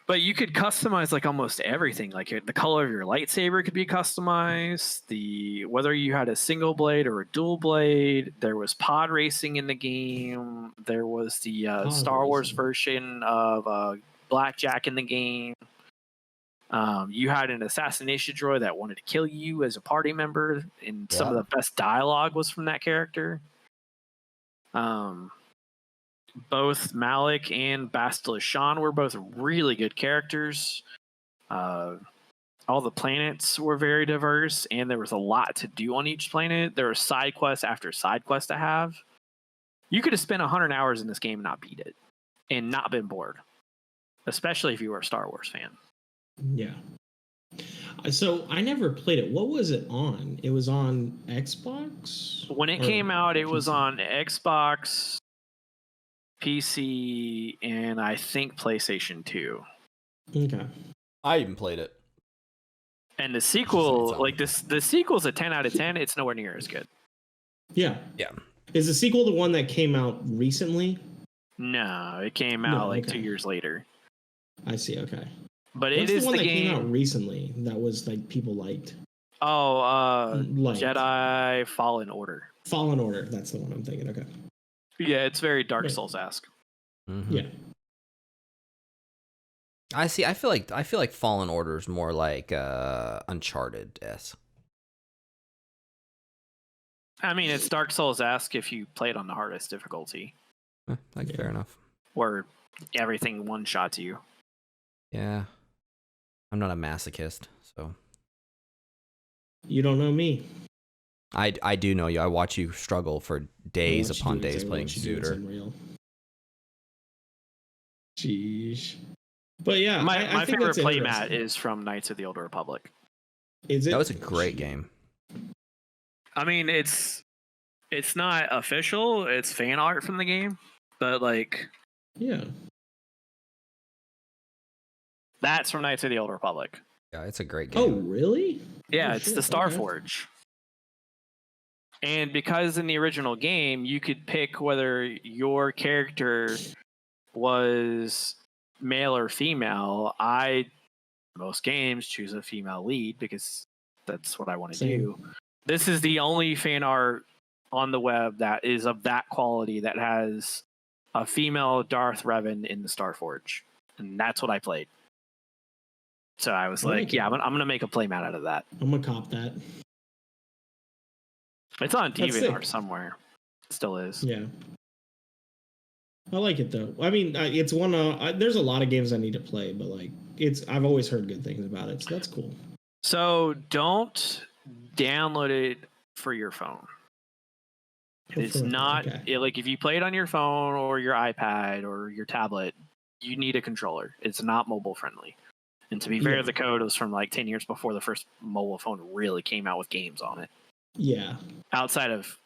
But you could customize like almost everything. Like the color of your lightsaber could be customized. Whether you had a single blade or a dual blade. There was pod racing in the game. There was the Star Wars version of Blackjack in the game. You had an assassination droid that wanted to kill you as a party member, and some of the best dialogue was from that character. Both Malik and Bastila Shan were both really good characters. All the planets were very diverse, and there was a lot to do on each planet. There were side quests after side quests to have. You could have spent 100 hours in this game and not beat it, and not been bored, especially if you were a Star Wars fan. Yeah. So I never played it. What was it on? It was on Xbox? When it came out, it was on Xbox, PC, and I think PlayStation 2. Okay. I even played it. And the sequel, like the sequel's a 10 out of 10. It's nowhere near as good. Yeah. Yeah. Is the sequel the one that came out recently? No, it came out 2 years later. I see. Okay. But What's it is the one the that game came out recently that was like people liked. Jedi Fallen Order. Fallen Order. That's the one I'm thinking. Okay. Yeah, it's very Dark Souls-esque. Mm-hmm. Yeah. I see. I feel like Fallen Order is more like Uncharted-esque. I mean, it's Dark Souls-esque if you play it on the hardest difficulty. Fair enough. Where everything one-shots you. Yeah. I'm not a masochist, so. You don't know me. I do know you. I watch you struggle for days upon days playing Zooter. Jeez. But yeah, my favorite playmat is from Knights of the Old Republic. Is it? That was a great game. I mean, it's not official. It's fan art from the game, but like, yeah, that's from Knights of the Old Republic. Yeah, it's a great game. Oh, really? Yeah, it's the Starforge. And because in the original game, you could pick whether your character was male or female. Most games choose a female lead because that's what I want to do. This is the only fan art on the web that is of that quality that has a female Darth Revan in the Starforge. And that's what I played. So I was I'm going to make a playmat out of that. I'm going to cop that. It's on DeviantArt somewhere. It still is. Yeah. I like it though. I mean, it's one. There's a lot of games I need to play, but like, I've always heard good things about it, so that's cool. So don't download it for your phone. It's not like if you play it on your phone or your iPad or your tablet, you need a controller. It's not mobile friendly. And to be fair, the code was from like 10 years before the first mobile phone really came out with games on it. Yeah. Outside of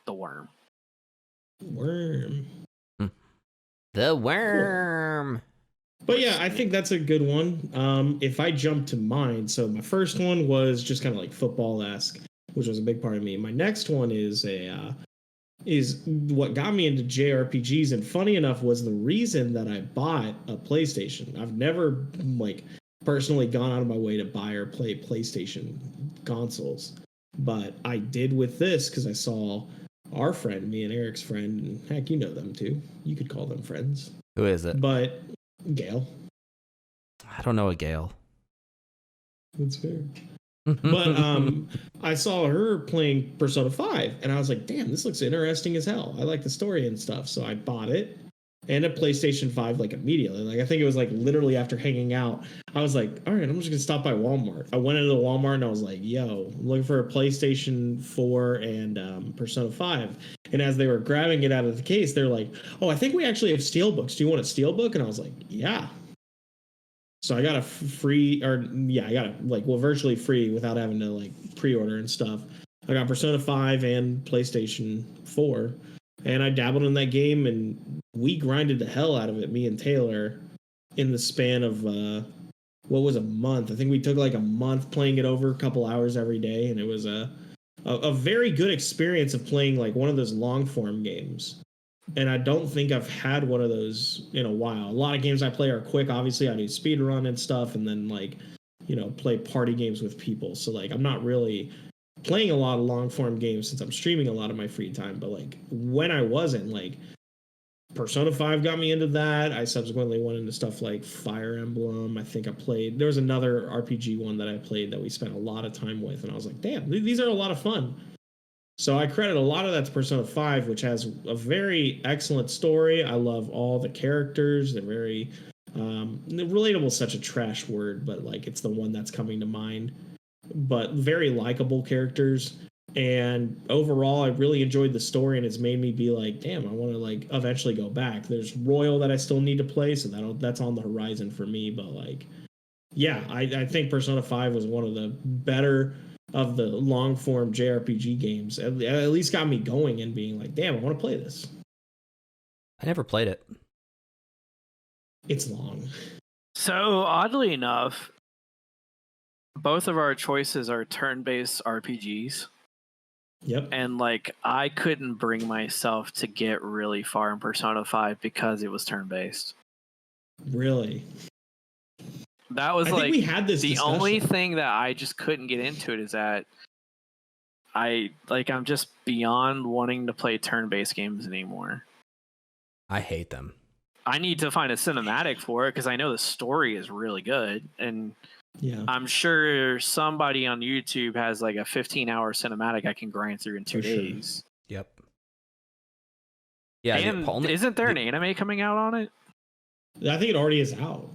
the Worm. The Worm. But yeah, I think that's a good one. If I jump to mine, so my first one was just kind of like football-esque, which was a big part of me. My next one is what got me into JRPGs, and funny enough was the reason that I bought a PlayStation. I've never like personally gone out of my way to buy or play PlayStation consoles, but I did with this because I saw our friend, me and Eric's friend, and heck, you know them too. You could call them friends. Who is it? But Gail. I don't know a Gail. That's fair. But I saw her playing Persona 5, and I was like, damn, this looks interesting as hell. I like the story and stuff. So I bought it and a PlayStation 5 like immediately. Like I think it was like literally after hanging out, I was like, all right, I'm just gonna stop by Walmart. I went into the Walmart and I was like, yo, I'm looking for a PlayStation 4 and Persona 5. And as they were grabbing it out of the case, they're like, oh, I think we actually have Steelbooks. Do you want a Steelbook? And I was like, yeah. So I got a free, or yeah, I got it like, well, virtually free without having to like pre-order and stuff. I got Persona 5 and PlayStation 4, and I dabbled in that game, and we grinded the hell out of it, me and Taylor, in the span of, what was a month? I think we took like a month playing it over, a couple hours every day, and it was a very good experience of playing like one of those long form games. And I don't think I've had one of those in a while. A lot of games I play are quick. Obviously, I do speed run and stuff, and then like, you know, play party games with people. So like, I'm not really playing a lot of long form games since I'm streaming a lot of my free time. But like, when I wasn't, like, Persona 5 got me into that. I subsequently went into stuff like Fire Emblem. I think I played. There was another RPG one that I played that we spent a lot of time with, and I was like, damn, these are a lot of fun. So I credit a lot of that to Persona 5, which has a very excellent story. I love all the characters. They're very relatable is such a trash word, but like it's the one that's coming to mind. But very likable characters. And overall, I really enjoyed the story, and it's made me be like, damn, I want to like eventually go back. There's Royal that I still need to play, so that's on the horizon for me. But like, yeah, I think Persona 5 was one of the better of the long form JRPG games. At least got me going and being like, damn, I want to play this. I never played it. It's long. So oddly enough, both of our choices are turn-based RPGs. Yep. And like, I couldn't bring myself to get really far in Persona 5 because it was turn-based. Really? That was I like think we had this the discussion. only thing that I just couldn't get into it is that I'm just beyond wanting to play turn-based games anymore. I hate them. I need to find a cinematic for it because I know the story is really good, and yeah, I'm sure somebody on YouTube has like a 15-hour cinematic I can grind through in 2 days. Sure. Yep. Yeah, and isn't there an anime coming out on it? I think it already is out.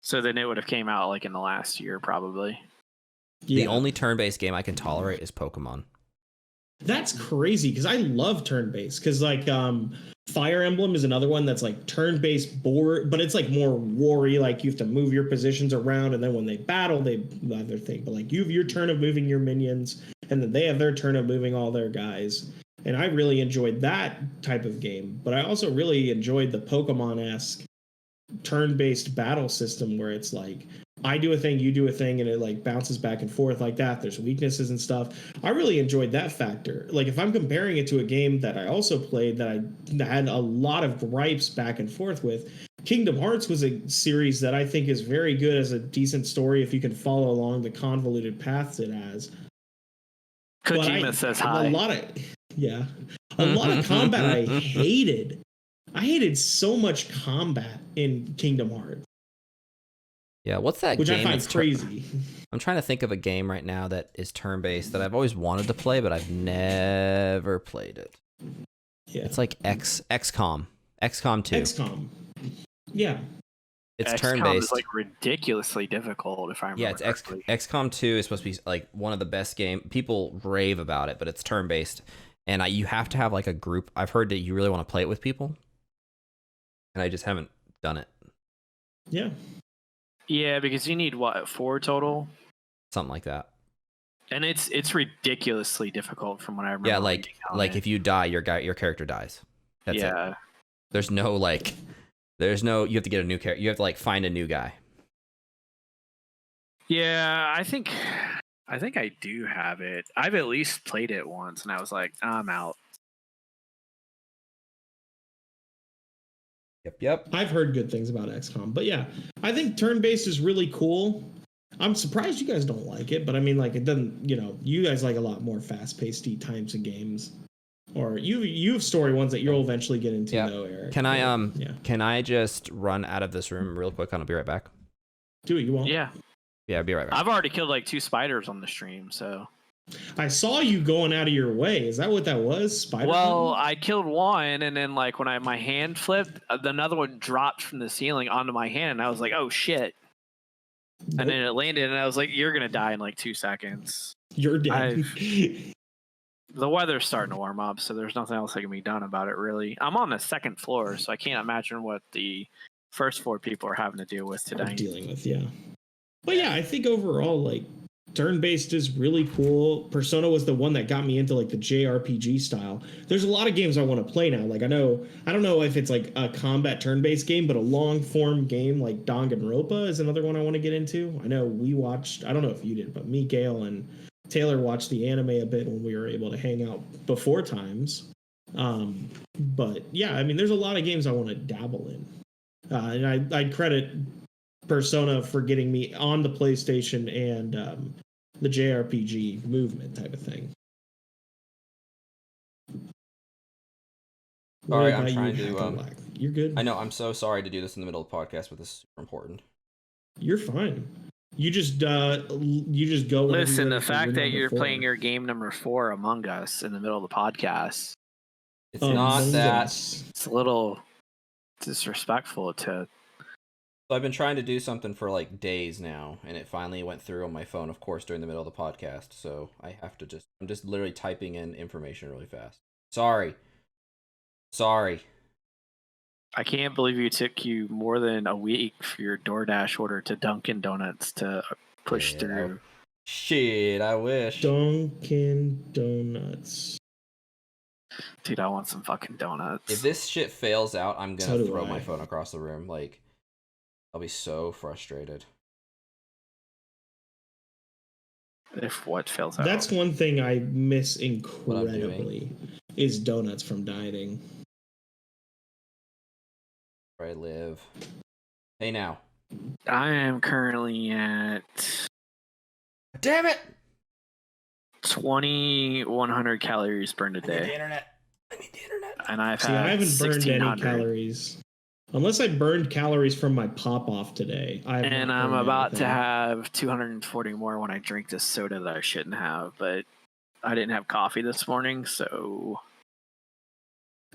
So then it would have came out like in the last year, probably. Yeah. The only turn-based game I can tolerate is Pokemon. That's crazy because I love turn-based. Because like Fire Emblem is another one that's like turn-based board, but it's like more war-y. Like you have to move your positions around, and then when they battle, they have their thing. But like you have your turn of moving your minions, and then they have their turn of moving all their guys. And I really enjoyed that type of game. But I also really enjoyed the Pokemon-esque turn-based battle system where it's like I do a thing, you do a thing, and it like bounces back and forth like that. There's weaknesses and stuff. I really enjoyed that factor. Like if I'm comparing it to a game that I also played that I had a lot of gripes back and forth with, Kingdom Hearts was a series that I think is very good as a decent story if you can follow along the convoluted paths it has. Kojima says hi. A lot of combat I hated. I hated so much combat in Kingdom Hearts. Yeah, what's that Which game? I find crazy. I'm trying to think of a game right now that is turn-based that I've always wanted to play, but I've never played it. Yeah. It's like XCOM. XCOM 2. XCOM. Yeah. It's XCOM turn-based. is like ridiculously difficult, if I remember. Yeah, it's XCOM 2 is supposed to be like one of the best games. People rave about it, but it's turn-based. And you have to have like a group. I've heard that you really want to play it with people. And I just haven't done it. Yeah. Yeah, because you need what, 4 total? Something like that. And it's ridiculously difficult from what I remember. Yeah, like if you die, your character dies. That's yeah. it. There's no you have to get a new character. You have to like find a new guy. Yeah, I think I do have it. I've at least played it once and I was like, I'm out. Yep. I've heard good things about XCOM, but yeah, I think turn-based is really cool. I'm surprised you guys don't like it, but I mean, like, it doesn't, you guys like a lot more fast-paced types of games. Or you have story ones that you'll eventually get into, though, Eric. Can I just run out of this room real quick? I'll be right back. Do it, you won't? Yeah. Yeah, I'll be right back. I've already killed like 2 spiders on the stream, so. I saw you going out of your way. Is that what that was? Spider? Well, I killed one, and then like when my hand flipped, another one dropped from the ceiling onto my hand, and I was like, oh shit. Nope. And then it landed, and I was like, you're going to die in like 2 seconds. You're dead. The weather's starting to warm up, so there's nothing else that can be done about it, really. I'm on the 2nd floor, so I can't imagine what the first 4 people are having to deal with today. Dealing with, yeah. But yeah, I think overall, like, turn-based is really cool. Persona was the one that got me into like the JRPG style. There's a lot of games I want to play now. Like I don't know if it's like a combat turn-based game, but a long-form game like Danganronpa is another one I want to get into. I know we watched, I don't know if you did, but me, Gail, and Taylor watched the anime a bit when we were able to hang out before times. But yeah, I mean, there's a lot of games I want to dabble in. And I'd credit Persona for getting me on the PlayStation and the JRPG movement type of thing. Sorry, I'm trying to. You're good. I know. I'm so sorry to do this in the middle of the podcast, but this is super important. You're fine. You just go. Listen, the fact that you're playing your game number 4, Among Us, in the middle of the podcast. It's not that. It's a little disrespectful to. So I've been trying to do something for like days now, and it finally went through on my phone, of course, during the middle of the podcast. So I have to I'm just literally typing in information really fast. Sorry. I can't believe it took you more than a week for your DoorDash order to Dunkin' Donuts to push through. Shit, I wish. Dunkin' Donuts. Dude, I want some fucking donuts. If this shit fails out, I'm gonna throw my phone across the room. Like, I'll be so frustrated. If what fails out? That's one thing I miss incredibly is donuts from dieting. Where I live. Hey now. I am currently at. Damn it! 2,100 calories burned a day. I need the internet. And I haven't burned any calories. Unless I burned calories from my pop-off today. And I'm about to have 240 more when I drink this soda that I shouldn't have, but I didn't have coffee this morning, so...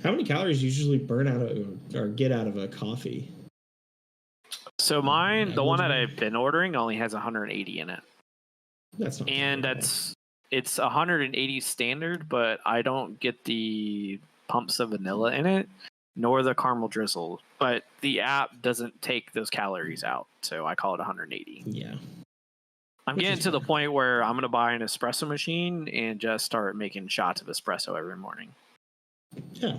How many calories do you usually burn out of or get out of a coffee? So mine, the one that I've been ordering, only has 180 in it. That's not and it's 180 standard, but I don't get the pumps of vanilla in it, nor the caramel drizzle. But the app doesn't take those calories out, so I call it 180. Yeah. I'm getting to the point where I'm going to buy an espresso machine and just start making shots of espresso every morning. Yeah.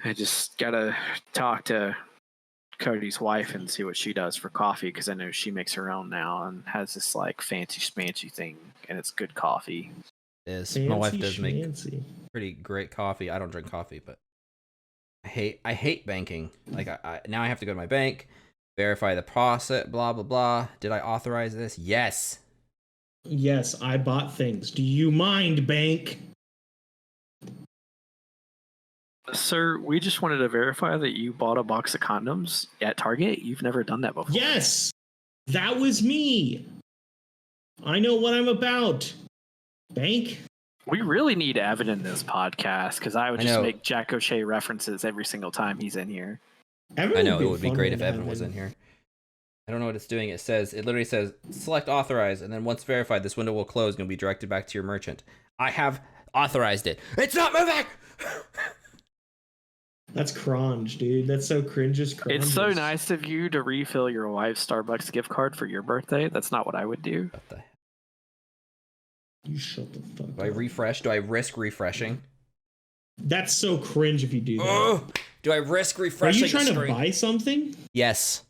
I just got to talk to Cody's wife and see what she does for coffee, because I know she makes her own now and has this like fancy schmancy thing, and it's good coffee. It is. My wife does make pretty great coffee. I don't drink coffee, but I hate banking. Like I now I have to go to my bank, verify the process, blah blah blah. Did I authorize this? Yes. Yes, I bought things. Do you mind, bank? Sir, we just wanted to verify that you bought a box of condoms at Target. You've never done that before. Yes, that was me. I know what I'm about. Bank? We really need Evan in this podcast, because I would just make Jack O'Shea references every single time he's in here. I know, it would be great if Evan was in here. I don't know what it's doing. It literally says, select authorize, and then once verified, this window will close and you'll be directed back to your merchant. I have authorized it. It's not moving! That's cringe, dude. That's so cringe. It's so nice of you to refill your wife's Starbucks gift card for your birthday. That's not what I would do. What the? You shut the fuck up. Do I refresh? Do I risk refreshing? That's so cringe if you do that. Oh, do I risk refreshing? Are you trying to buy something? Yes.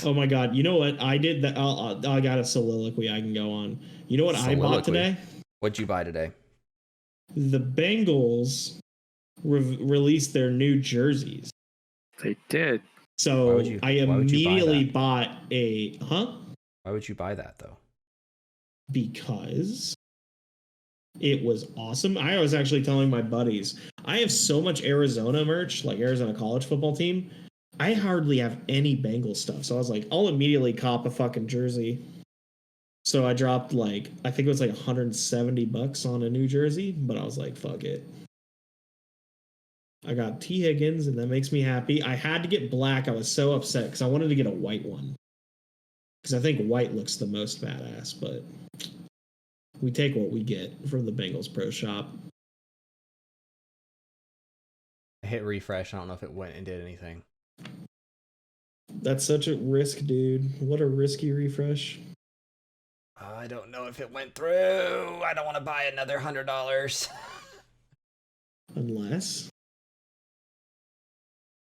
Oh my god! You know what I did? That I got a soliloquy I can go on. You know what I bought today? What'd you buy today? The Bengals released their new jerseys. They did. So I immediately bought a Why would you buy that though? Because it was awesome. I was actually telling my buddies, I have so much Arizona merch, like Arizona college football team. I hardly have any Bengal stuff. So I was like, I'll immediately cop a fucking jersey. So I dropped I think it was like $170 on a new jersey, but I was like, fuck it. I got T. Higgins, and that makes me happy. I had to get black. I was so upset because I wanted to get a white one. Because I think white looks the most badass, but we take what we get from the Bengals Pro Shop. I hit refresh. I don't know if it went and did anything. That's such a risk, dude. What a risky refresh. I don't know if it went through. I don't want to buy another $100. Unless.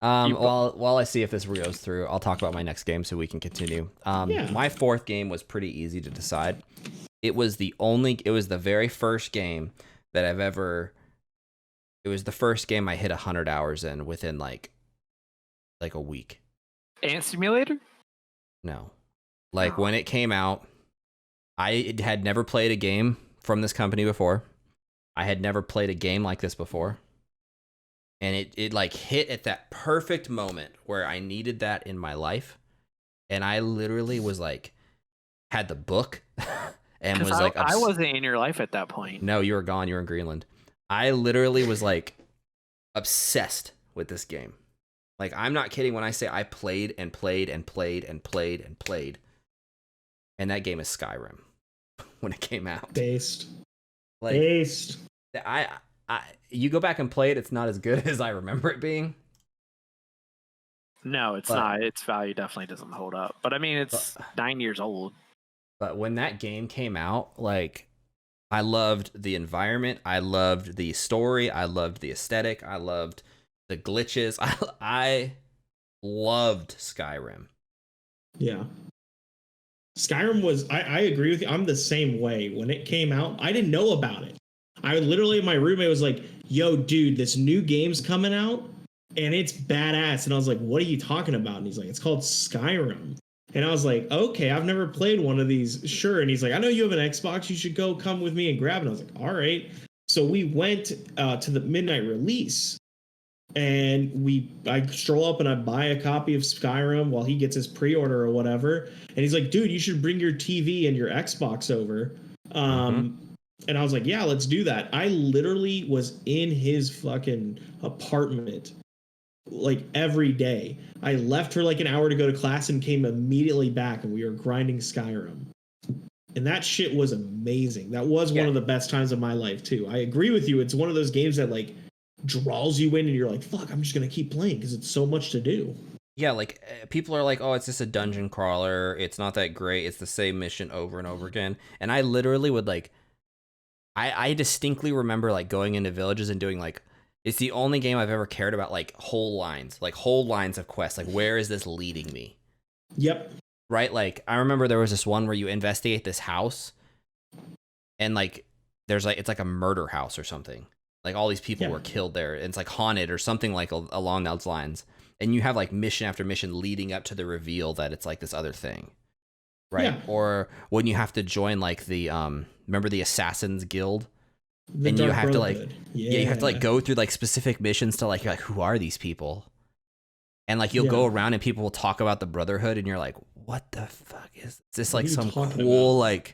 While I see if this goes through, I'll talk about my next game so we can continue. My fourth game was pretty easy to decide. It was the very first game that it was the first game I hit 100 hours in within like a week. Ant Simulator? No. When it came out, I had never played a game from this company before. I had never played a game like this before. And it hit at that perfect moment where I needed that in my life. And I literally was had the book and was I wasn't in your life at that point. No, you were gone. You were in Greenland. I literally was obsessed with this game. I'm not kidding when I say I played and played and played and played and played. And that game is Skyrim when it came out. Based. You go back and play it, it's not as good as I remember it being. No, it's not. Its value definitely doesn't hold up. But I mean, it's 9 years old. But when that game came out, I loved the environment. I loved the story. I loved the aesthetic. I loved the glitches. I loved Skyrim. Yeah. Skyrim was, I agree with you. I'm the same way. When it came out, I didn't know about it. My roommate was like, yo, dude, this new game's coming out and it's badass. And I was like, what are you talking about? And he's like, it's called Skyrim. And I was like, okay, I've never played one of these. Sure. And he's like, I know you have an Xbox. You should come with me and grab it. And I was like, all right. So we went to the midnight release and I stroll up and I buy a copy of Skyrim while he gets his pre-order or whatever. And he's like, dude, you should bring your TV and your Xbox over. And I was like, yeah, let's do that. I literally was in his fucking apartment every day. I left for an hour to go to class and came immediately back, and we were grinding Skyrim. And that shit was amazing. That was one of the best times of my life too. I agree with you. It's one of those games that draws you in and you're like, fuck, I'm just going to keep playing because it's so much to do. Yeah, people are like, oh, it's just a dungeon crawler. It's not that great. It's the same mission over and over again. And I literally would I distinctly remember going into villages and doing it's the only game I've ever cared about whole lines of quests. Where is this leading me? Yep. Right? I remember there was this one where you investigate this house and there's it's a murder house or something. All these people were killed there and it's haunted or something along those lines. And you have mission after mission leading up to the reveal that it's this other thing. Right? Yeah. Or when you have to join the remember the Assassin's Guild? And you have to you have to go through specific missions to you're who are these people? And you'll go around and people will talk about the Brotherhood and you're like, what the fuck is this? Some cool about?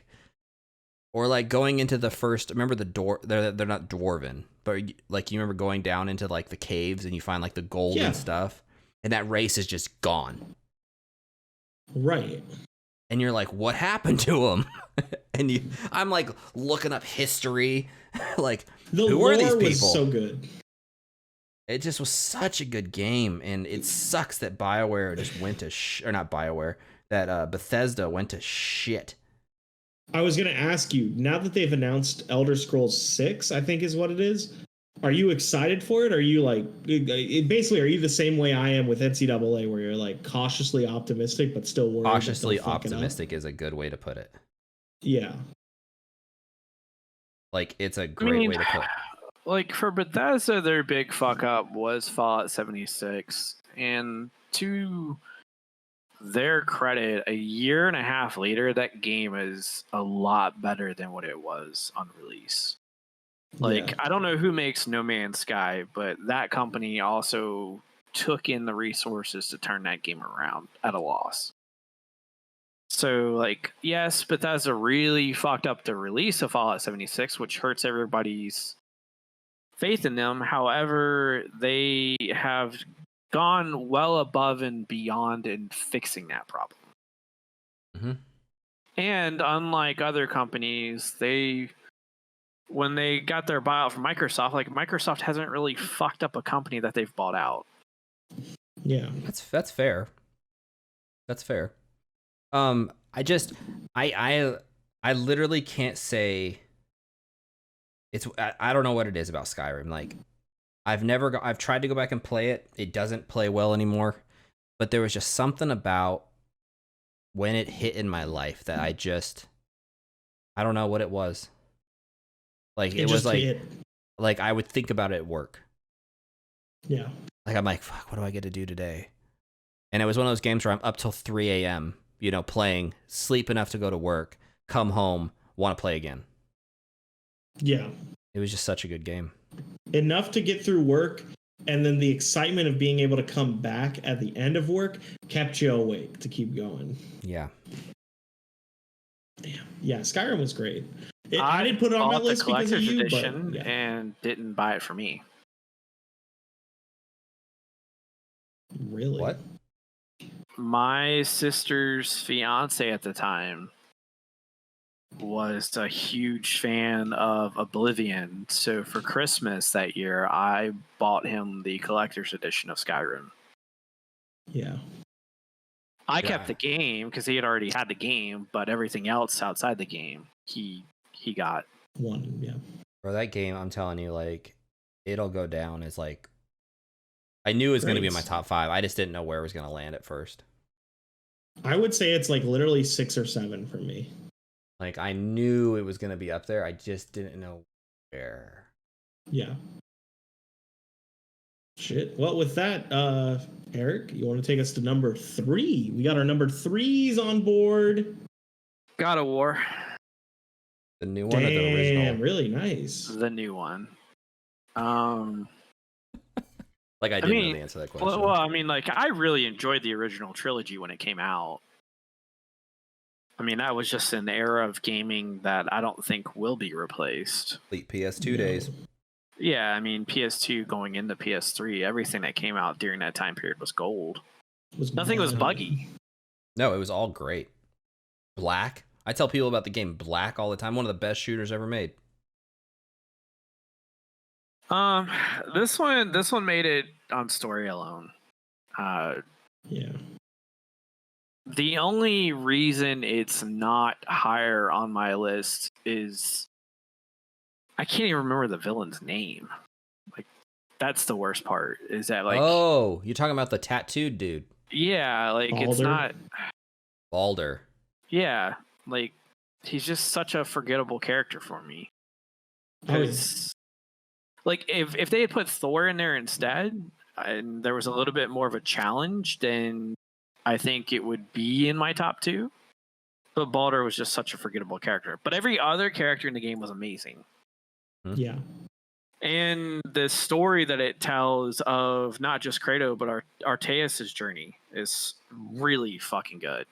Or going into the first, remember they're not dwarven, but you remember going down into the caves and you find the gold and stuff, and that race is just gone. Right. And you're like, what happened to them? And I'm looking up history, who are these people? Was so good. It just was such a good game, and it sucks that BioWare just went to or not BioWare, that Bethesda went to shit. I was going to ask you, now that they've announced Elder Scrolls 6, I think is what it is, are you excited for it? Are you like, basically, are you the same way I am with NCAA, where you're like cautiously optimistic, but still worried? Cautiously optimistic is a good way to put it. Yeah. Like, it's a great way to put it. Like, for Bethesda, their big fuck up was Fallout 76. And to their credit, a year and a half later, that game is a lot better than what it was on release. Like, yeah. I don't know who makes No Man's Sky, but that company also took in the resources to turn that game around at a loss. So, like, yes, Bethesda really fucked up the release of Fallout 76, which hurts everybody's faith in them. However, they have gone well above and beyond in fixing that problem. Mm-hmm. And unlike other companies, when they got their buyout from Microsoft, like, Microsoft hasn't really fucked up a company that they've bought out. Yeah, that's fair. That's fair. I literally can't say. I don't know what it is about Skyrim. Like, I've tried to go back and play it. It doesn't play well anymore. But there was just something about when it hit in my life that I don't know what it was. Like, it was like I would think about it at work. Yeah. Like, I'm like, fuck, what do I get to do today? And it was one of those games where I'm up till 3 a.m., playing, sleep enough to go to work, come home, want to play again. Yeah. It was just such a good game. Enough to get through work, and then the excitement of being able to come back at the end of work kept you awake to keep going. Yeah. Damn. Yeah, Skyrim was great. I didn't put it on my list because of you, but yeah. And didn't buy it for me. Really? What? My sister's fiance at the time was a huge fan of Oblivion, so for Christmas that year, I bought him the collector's edition of Skyrim. Yeah. I kept the game because he had already had the game, but everything else outside the game, he got. One, yeah. Bro, that game, I'm telling you, like, it'll go down as, like, I knew it was going to be in my top 5. I just didn't know where it was going to land at first. I would say it's like literally 6 or 7 for me. Like, I knew it was going to be up there. I just didn't know where. Yeah. Shit. Well, with that, Eric, you want to take us to number 3? We got our number 3s on board. God of War. The new one or the original? Really nice. The new one. Like, I didn't know the answer to that question. Well, I mean, like, I really enjoyed the original trilogy when it came out. I mean, that was just an era of gaming that I don't think will be replaced. Late PS2 days. Yeah, I mean, PS2 going into PS3, everything that came out during that time period was gold. Nothing was buggy. No, it was all great. Black. I tell people about the game Black all the time. One of the best shooters ever made. This one made it on story alone. Yeah. The only reason it's not higher on my list is I can't even remember the villain's name. Like, that's the worst part. Is that, like, oh, you're talking about the tattooed dude? Yeah, like, Baldur? It's not Baldur. Yeah, like, he's just such a forgettable character for me. Because, like, if they had put Thor in there instead, and there was a little bit more of a challenge, then I think it would be in my top 2. But Baldur was just such a forgettable character. But every other character in the game was amazing. Yeah. And the story that it tells of not just Kratos, but Artaeus' journey is really fucking good.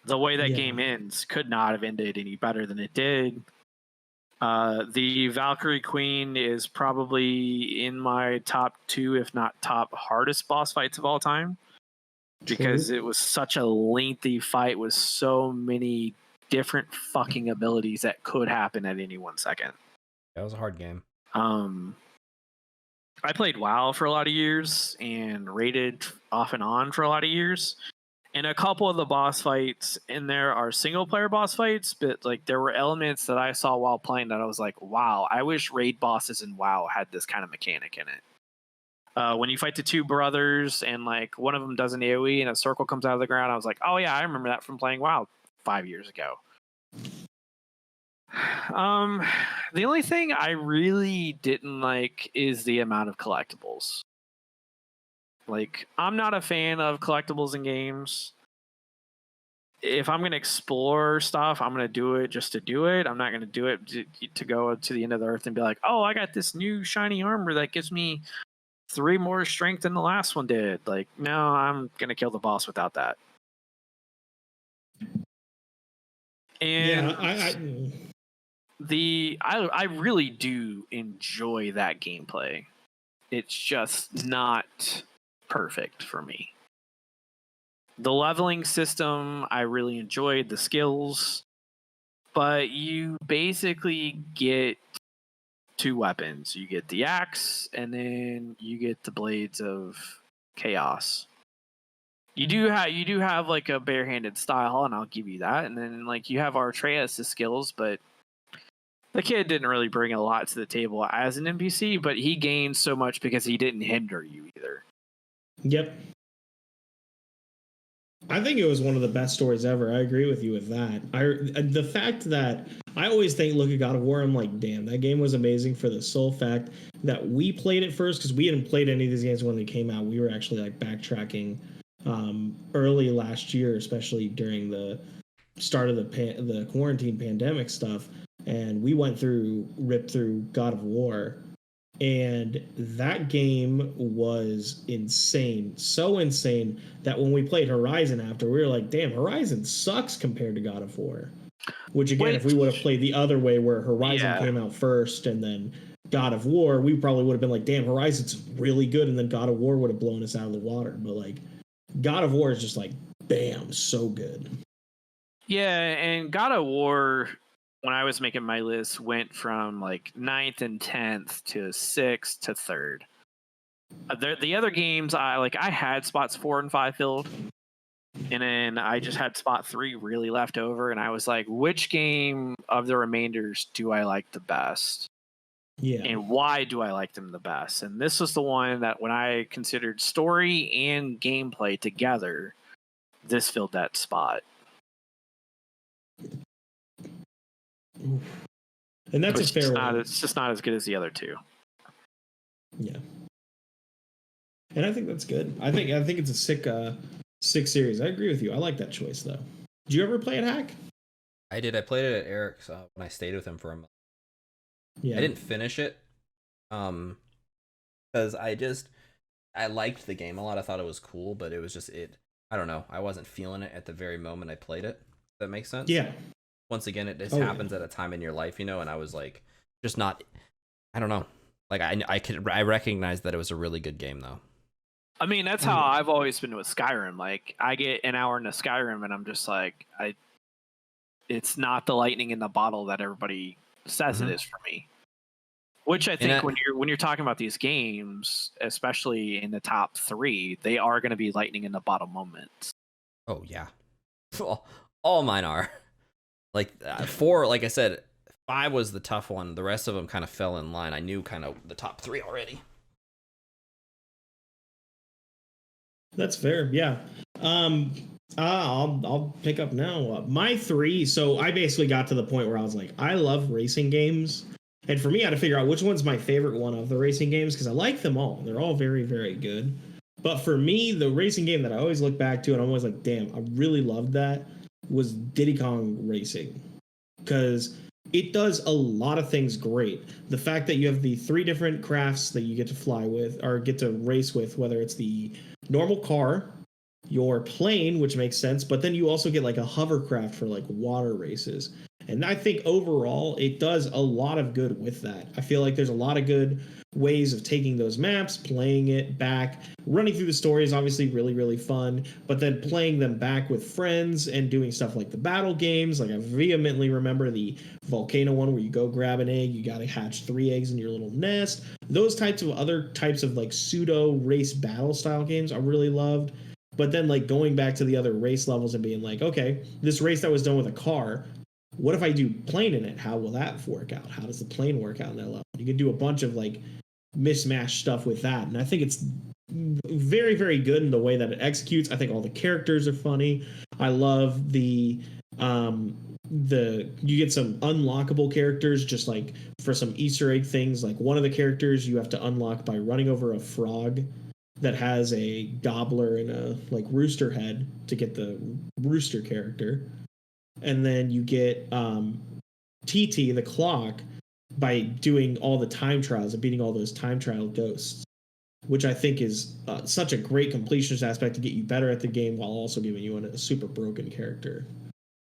The way that game ends could not have ended any better than it did. The Valkyrie Queen is probably in my top 2, if not top hardest boss fights of all time. Because it was such a lengthy fight with so many different fucking abilities that could happen at any 1 second. That was a hard game. I played WoW for a lot of years and raided off and on for a lot of years. And a couple of the boss fights in there are single player boss fights, but like there were elements that I saw while playing that I was like, wow, I wish raid bosses in WoW had this kind of mechanic in it. When you fight the two brothers and like one of them does an AoE and a circle comes out of the ground, I was like, oh yeah, I remember that from playing WoW 5 years ago. The only thing I really didn't like is the amount of collectibles. Like, I'm not a fan of collectibles in games. If I'm going to explore stuff, I'm going to do it just to do it. I'm not going to do it to go to the end of the earth and be like, oh, I got this new shiny armor that gives me 3 more strength than the last one did. Like, no, I'm going to kill the boss without that. And I really do enjoy that gameplay. It's just not perfect for me. The leveling system, I really enjoyed the skills, but you basically get 2 weapons. You get the axe, and then you get the blades of chaos. You do have like a barehanded style, and I'll give you that. And then like you have Atreus' skills, but the kid didn't really bring a lot to the table as an NPC, but he gained so much because he didn't hinder you either. Yep. I think it was one of the best stories ever. I agree with you with that. The fact that I always look at God of War, I'm like, damn, that game was amazing for the sole fact that we played it first, because we hadn't played any of these games when they came out. We were actually like backtracking early last year, especially during the start of the quarantine pandemic stuff, and we ripped through God of War. And that game was insane. So insane that when we played Horizon after, we were like, damn, Horizon sucks compared to God of War. Which, again, if we would have played the other way where Horizon came out first and then God of War, we probably would have been like, damn, Horizon's really good. And then God of War would have blown us out of the water. But, like, God of War is just like, bam, so good. Yeah, and God of War, when I was making my list, went from like 9th and 10th to 6th to 3rd. The other games, I had spots 4 and 5 filled, and then I just had spot 3 really left over, and I was like, which game of the remainders do I like the best? Yeah. And why do I like them the best? And this was the one that when I considered story and gameplay together, this filled that spot. And that's a fair one. It's just not as good as the other 2. Yeah. And I think that's good. I think it's a sick series. I agree with you. I like that choice though. Did you ever play it, Hack? I did. I played it at Eric's when I stayed with him for a month. Yeah. I didn't finish it. Because I liked the game a lot. I thought it was cool, but it was just I don't know. I wasn't feeling it at the very moment I played it. If that makes sense? Yeah. Once again, it just happens at a time in your life, and I was like, just not, I don't know. Like I recognized that it was a really good game though. I mean, that's how I've always been with Skyrim. Like, I get an hour into Skyrim, and I'm just like, it's not the lightning in the bottle that everybody says it is for me. Which I think when you're talking about these games, especially in the top 3, they are going to be lightning in the bottle moments. Oh yeah, all mine are. Like 4, like I said, 5 was the tough one. The rest of them kind of fell in line. I knew kind of the top 3 already. That's fair. Yeah. I'll pick up now. My 3. So I basically got to the point where I was like, I love racing games. And for me, I had to figure out which one's my favorite one of the racing games, because I like them all. They're all very, very good. But for me, the racing game that I always look back to and I'm always like, damn, I really loved that, was Diddy Kong Racing. Because it does a lot of things great. The fact that you have the 3 different crafts that you get to fly with or get to race with, whether it's the normal car, your plane, which makes sense, but then you also get like a hovercraft for like water races. And I think overall it does a lot of good with that. I feel like there's a lot of good ways of taking those maps, playing it back. Running through the story is obviously really, really fun, but then playing them back with friends and doing stuff like the battle games. Like I vehemently remember the volcano one where you go grab an egg, you got to hatch 3 eggs in your little nest. Those types of other types of like pseudo race battle style games I really loved. But then like going back to the other race levels and being like, okay, this race that was done with a car, what if I do plane in it? How will that work out? How does the plane work out in that level? You can do a bunch of like mismatched stuff with that. And I think it's very, very good in the way that it executes. I think all the characters are funny. I love the you get some unlockable characters just like for some Easter egg things. Like one of the characters you have to unlock by running over a frog that has a gobbler and a like rooster head to get the rooster character. And then you get TT, the clock, by doing all the time trials and beating all those time trial ghosts, which I think is such a great completionist aspect to get you better at the game while also giving you a super broken character.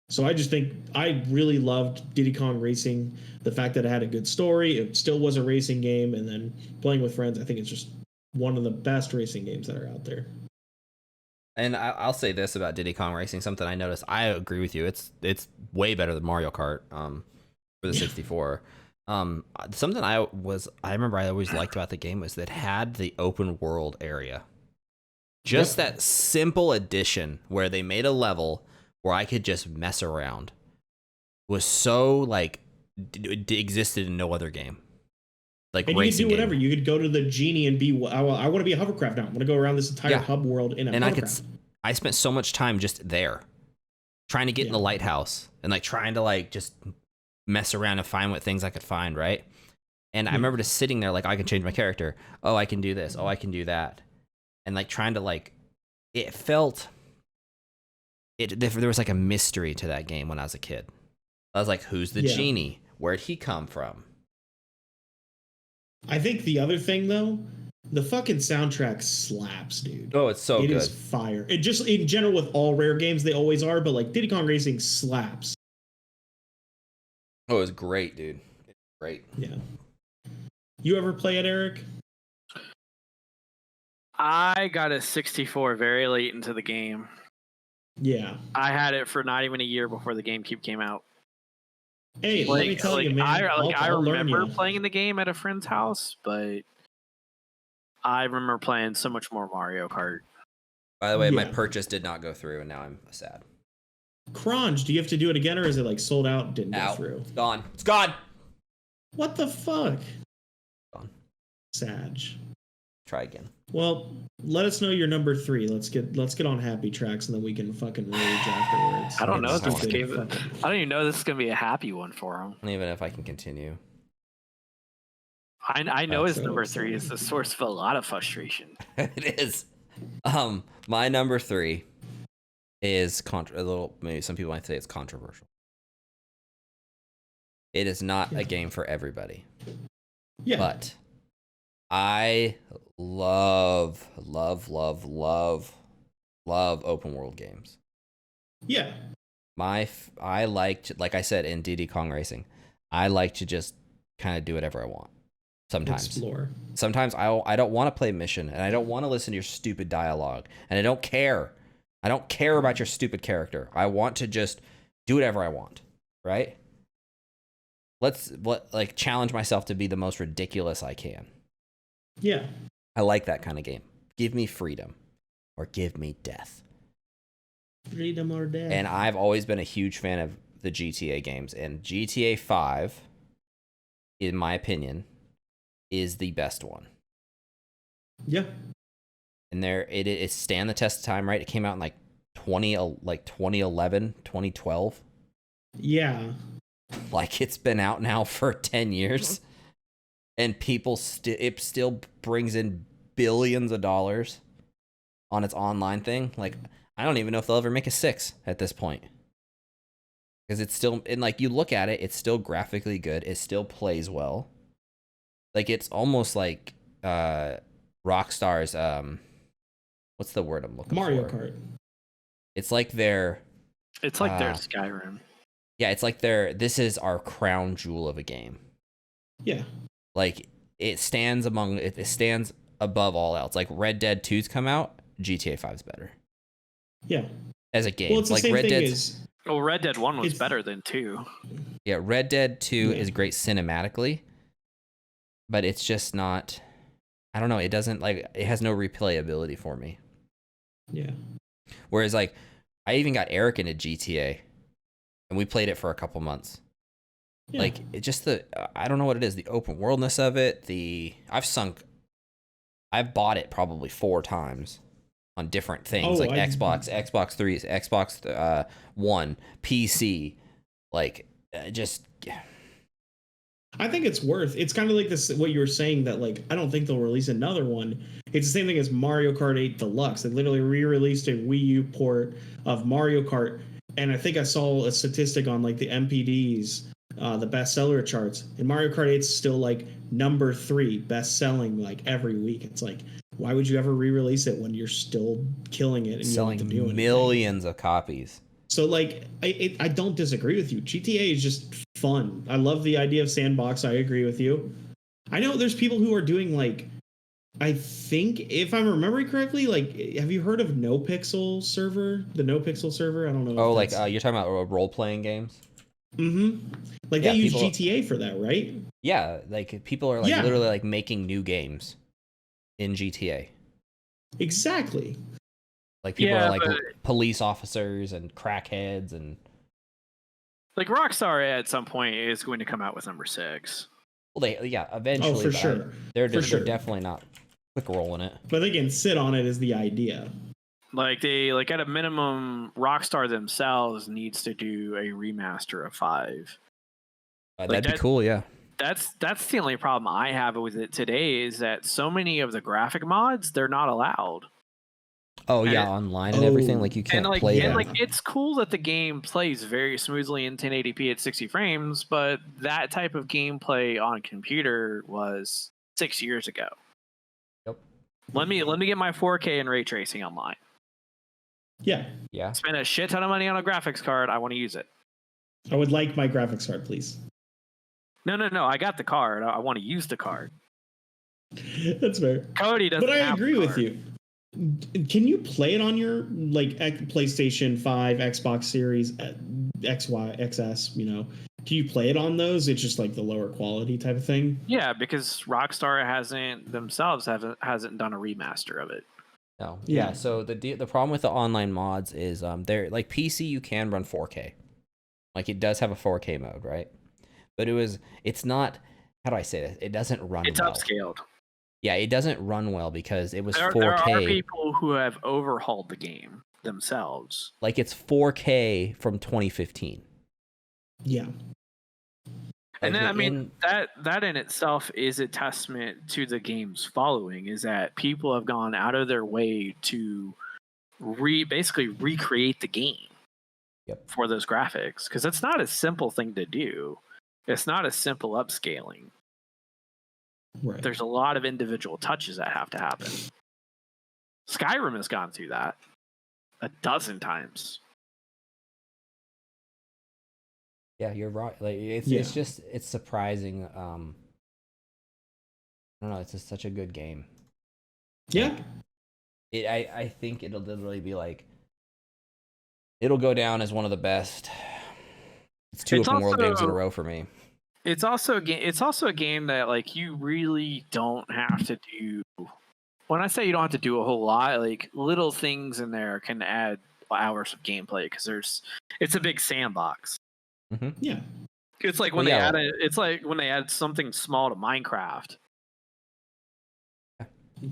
So I just think I really loved Diddy Kong Racing. The fact that it had a good story, it still was a racing game, and then playing with friends, I think it's just one of the best racing games that are out there. And I'll say this about Diddy Kong Racing, something I noticed. I agree with you. It's way better than Mario Kart for the 64. Something I remember I always liked about the game was that it had the open world area. Just that simple addition where they made a level where I could just mess around was so like it existed in no other game. Like and you could do whatever. You could go to the genie and be, I want to be a hovercraft now. I want to go around this entire hub world in a hovercraft. I spent so much time just there, trying to get in the lighthouse and like trying to like just mess around and find what things I could find, right? And I remember just sitting there like, I can change my character. Oh, I can do this. Oh, I can do that. And like trying to like, it felt, there was like a mystery to that game when I was a kid. I was like, who's the genie? Where'd he come from? I think the other thing though, the fucking soundtrack slaps, dude. Oh, it's so good. It is fire. It just in general with all Rare games, they always are, but like Diddy Kong Racing slaps. Oh, it was great, dude. It's great. Yeah. You ever play it, Eric? I got a 64 very late into the game. Yeah. I had it for not even a year before the GameCube came out. Hey, let me tell you, man. I remember playing the game at a friend's house, but I remember playing so much more Mario Kart. By the way, my purchase did not go through, and now I'm sad. Cronge, do you have to do it again, or is it like sold out and didn't go through? It's gone. It's gone. What the fuck? Gone. Sag. Try again. Well, let us know your number 3. Let's get on happy tracks, and then we can fucking rage afterwards. I don't know if this game. I don't even know this is gonna be a happy one for him. Even if I can continue. I know his number 3 is the source of a lot of frustration. It is. My number 3 is a little. Maybe some people might say it's controversial. It is not a game for everybody. Yeah. But I love open world games. Yeah. I liked, like I said in Diddy Kong Racing, I like to just kind of do whatever I want. Sometimes. Explore. Sometimes I don't want to play mission, and I don't want to listen to your stupid dialogue, and I don't care. I don't care about your stupid character. I want to just do whatever I want, right? Let's challenge myself to be the most ridiculous I can. Yeah. I like that kind of game. Give me freedom or give me death. Freedom or death. And I've always been a huge fan of the GTA games, and GTA 5, in my opinion, is the best one. Yeah. And it stand the test of time, right? It came out in like 2011, 2012. Yeah. Like it's been out now for 10 years. And people it still brings in billions of dollars on its online thing. Like I don't even know if they'll ever make a 6 at this point. Because it's still, and like you look at it, it's still graphically good. It still plays well. Like it's almost like Rockstar's what's the word I'm looking for? Mario Kart. It's like their It's like their Skyrim. Yeah, it's like this is our crown jewel of a game. Yeah. Like it stands above all else. Like Red Dead 2's come out, GTA 5's better. Yeah. As a game. Well, it's the like same Red thing Dead as Well, Red Dead 1 was better than 2. Yeah, Red Dead 2 Yeah. is great cinematically, but it's just not, I don't know, it has no replayability for me. Yeah. Whereas like I even got Eric into GTA and we played it for a couple months. Yeah. Like it just I don't know what it is, the open worldness of it, I've bought it probably 4 times on different things Xbox 3, Xbox One, PC, like just. I think it's kind of like this, what you were saying, that like, I don't think they'll release another one. It's the same thing as Mario Kart 8 Deluxe. They literally re-released a Wii U port of Mario Kart. And I think I saw a statistic on like the MPDs, the bestseller charts, and Mario Kart 8 is still like number 3 best selling like every week. It's like, why would you ever re-release it when you're still killing it and selling you don't have to do millions of copies? So like, I don't disagree with you. GTA is just fun. I love the idea of sandbox. I agree with you. I know there's people who are doing like, I think if I'm remembering correctly, like, have you heard of NoPixel server? The NoPixel server? I don't know. Oh, like you're talking about role-playing games? Mm-hmm. Like they use GTA for that, right? Yeah, like people are like literally like making new games in GTA. Exactly. Like people are like police officers and crackheads and like Rockstar at some point is going to come out with number 6. Well, eventually. Oh, for sure. They're definitely not quick rolling it. But they can sit on it is the idea. Like at a minimum, Rockstar themselves needs to do a remaster of 5. That'd be cool, yeah. That's the only problem I have with it today is that so many of the graphic mods, they're not allowed. Oh yeah, online and everything. Like you can't play that. And like it's cool that the game plays very smoothly in 1080p at 60 frames, but that type of gameplay on computer was 6 years ago. Yep. Let me get my 4K and ray tracing online. Yeah. Yeah. Spend a shit ton of money on a graphics card. I want to use it. I would like my graphics card, please. No. I got the card. I want to use the card. That's fair. Cody doesn't. But I agree with you. Can you play it on your like PlayStation 5, Xbox Series XY, XS? You know, can you play it on those? It's just like the lower quality type of thing. Yeah, because Rockstar hasn't done a remaster of it. No. Yeah. So the problem with the online mods is they're like PC. You can run 4K. Like it does have a 4K mode, right? But it's not. How do I say this? It doesn't run. It's upscaled. Yeah, it doesn't run well because it was 4K. There are people who have overhauled the game themselves. Like it's 4K from 2015. Yeah. And then I mean that in itself is a testament to the game's following, is that people have gone out of their way to basically recreate the game. Yep. For those graphics, because it's not a simple thing to do. It's not a simple upscaling. Right. There's a lot of individual touches that have to happen. Skyrim has gone through that 12 times. Yeah, you're right. Like it's surprising. I don't know. It's just such a good game. Yeah. I think it'll literally be like. It'll go down as one of the best. It's two open world games in a row for me. It's also a game that like you really don't have to do. When I say you don't have to do a whole lot, like little things in there can add hours of gameplay because it's a big sandbox. Mm-hmm. Yeah, it's like when they add something small to Minecraft.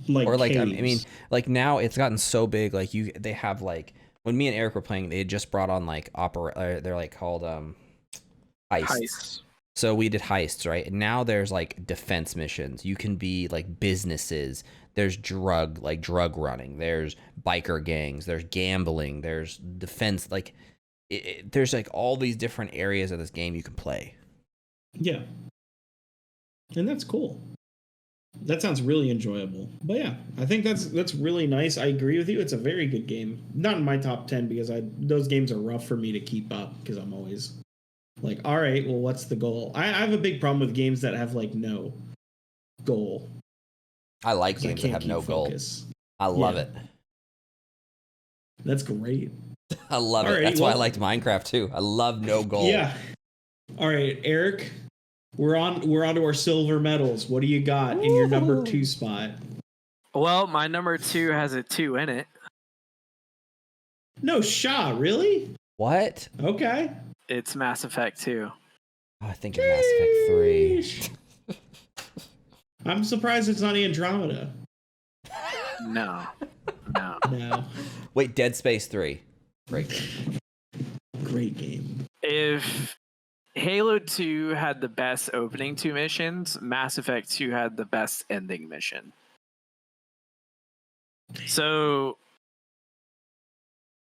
Caves. I mean, like now it's gotten so big. Like they have like when me and Eric were playing, they had just brought on like they're like called heists. So we did heists, right? And now there's like defense missions. You can be like businesses. There's drug running. There's biker gangs. There's gambling. There's defense. Like there's like all these different areas of this game you can play. Yeah. And that's cool. That sounds really enjoyable. But yeah, I think that's really nice. I agree with you. It's a very good game. Not in my top 10 because those games are rough for me to keep up because I'm always Like, all right, well, what's the goal? I have a big problem with games that have like no goal. I like games that have no focus. Goal. I love it. That's great. I love it. That's why I liked Minecraft too. I love no goal. Yeah. All right, Eric, we're on to our silver medals. What do you got in your number 2 spot? Well, my number 2 has a 2 in it. No shot, really? What? Okay. It's Mass Effect 2. Oh, I think of Mass Effect 3. I'm surprised it's not Andromeda. No. Wait, Dead Space 3. Great game. Great game. If Halo 2 had the best opening 2 missions, Mass Effect 2 had the best ending mission. So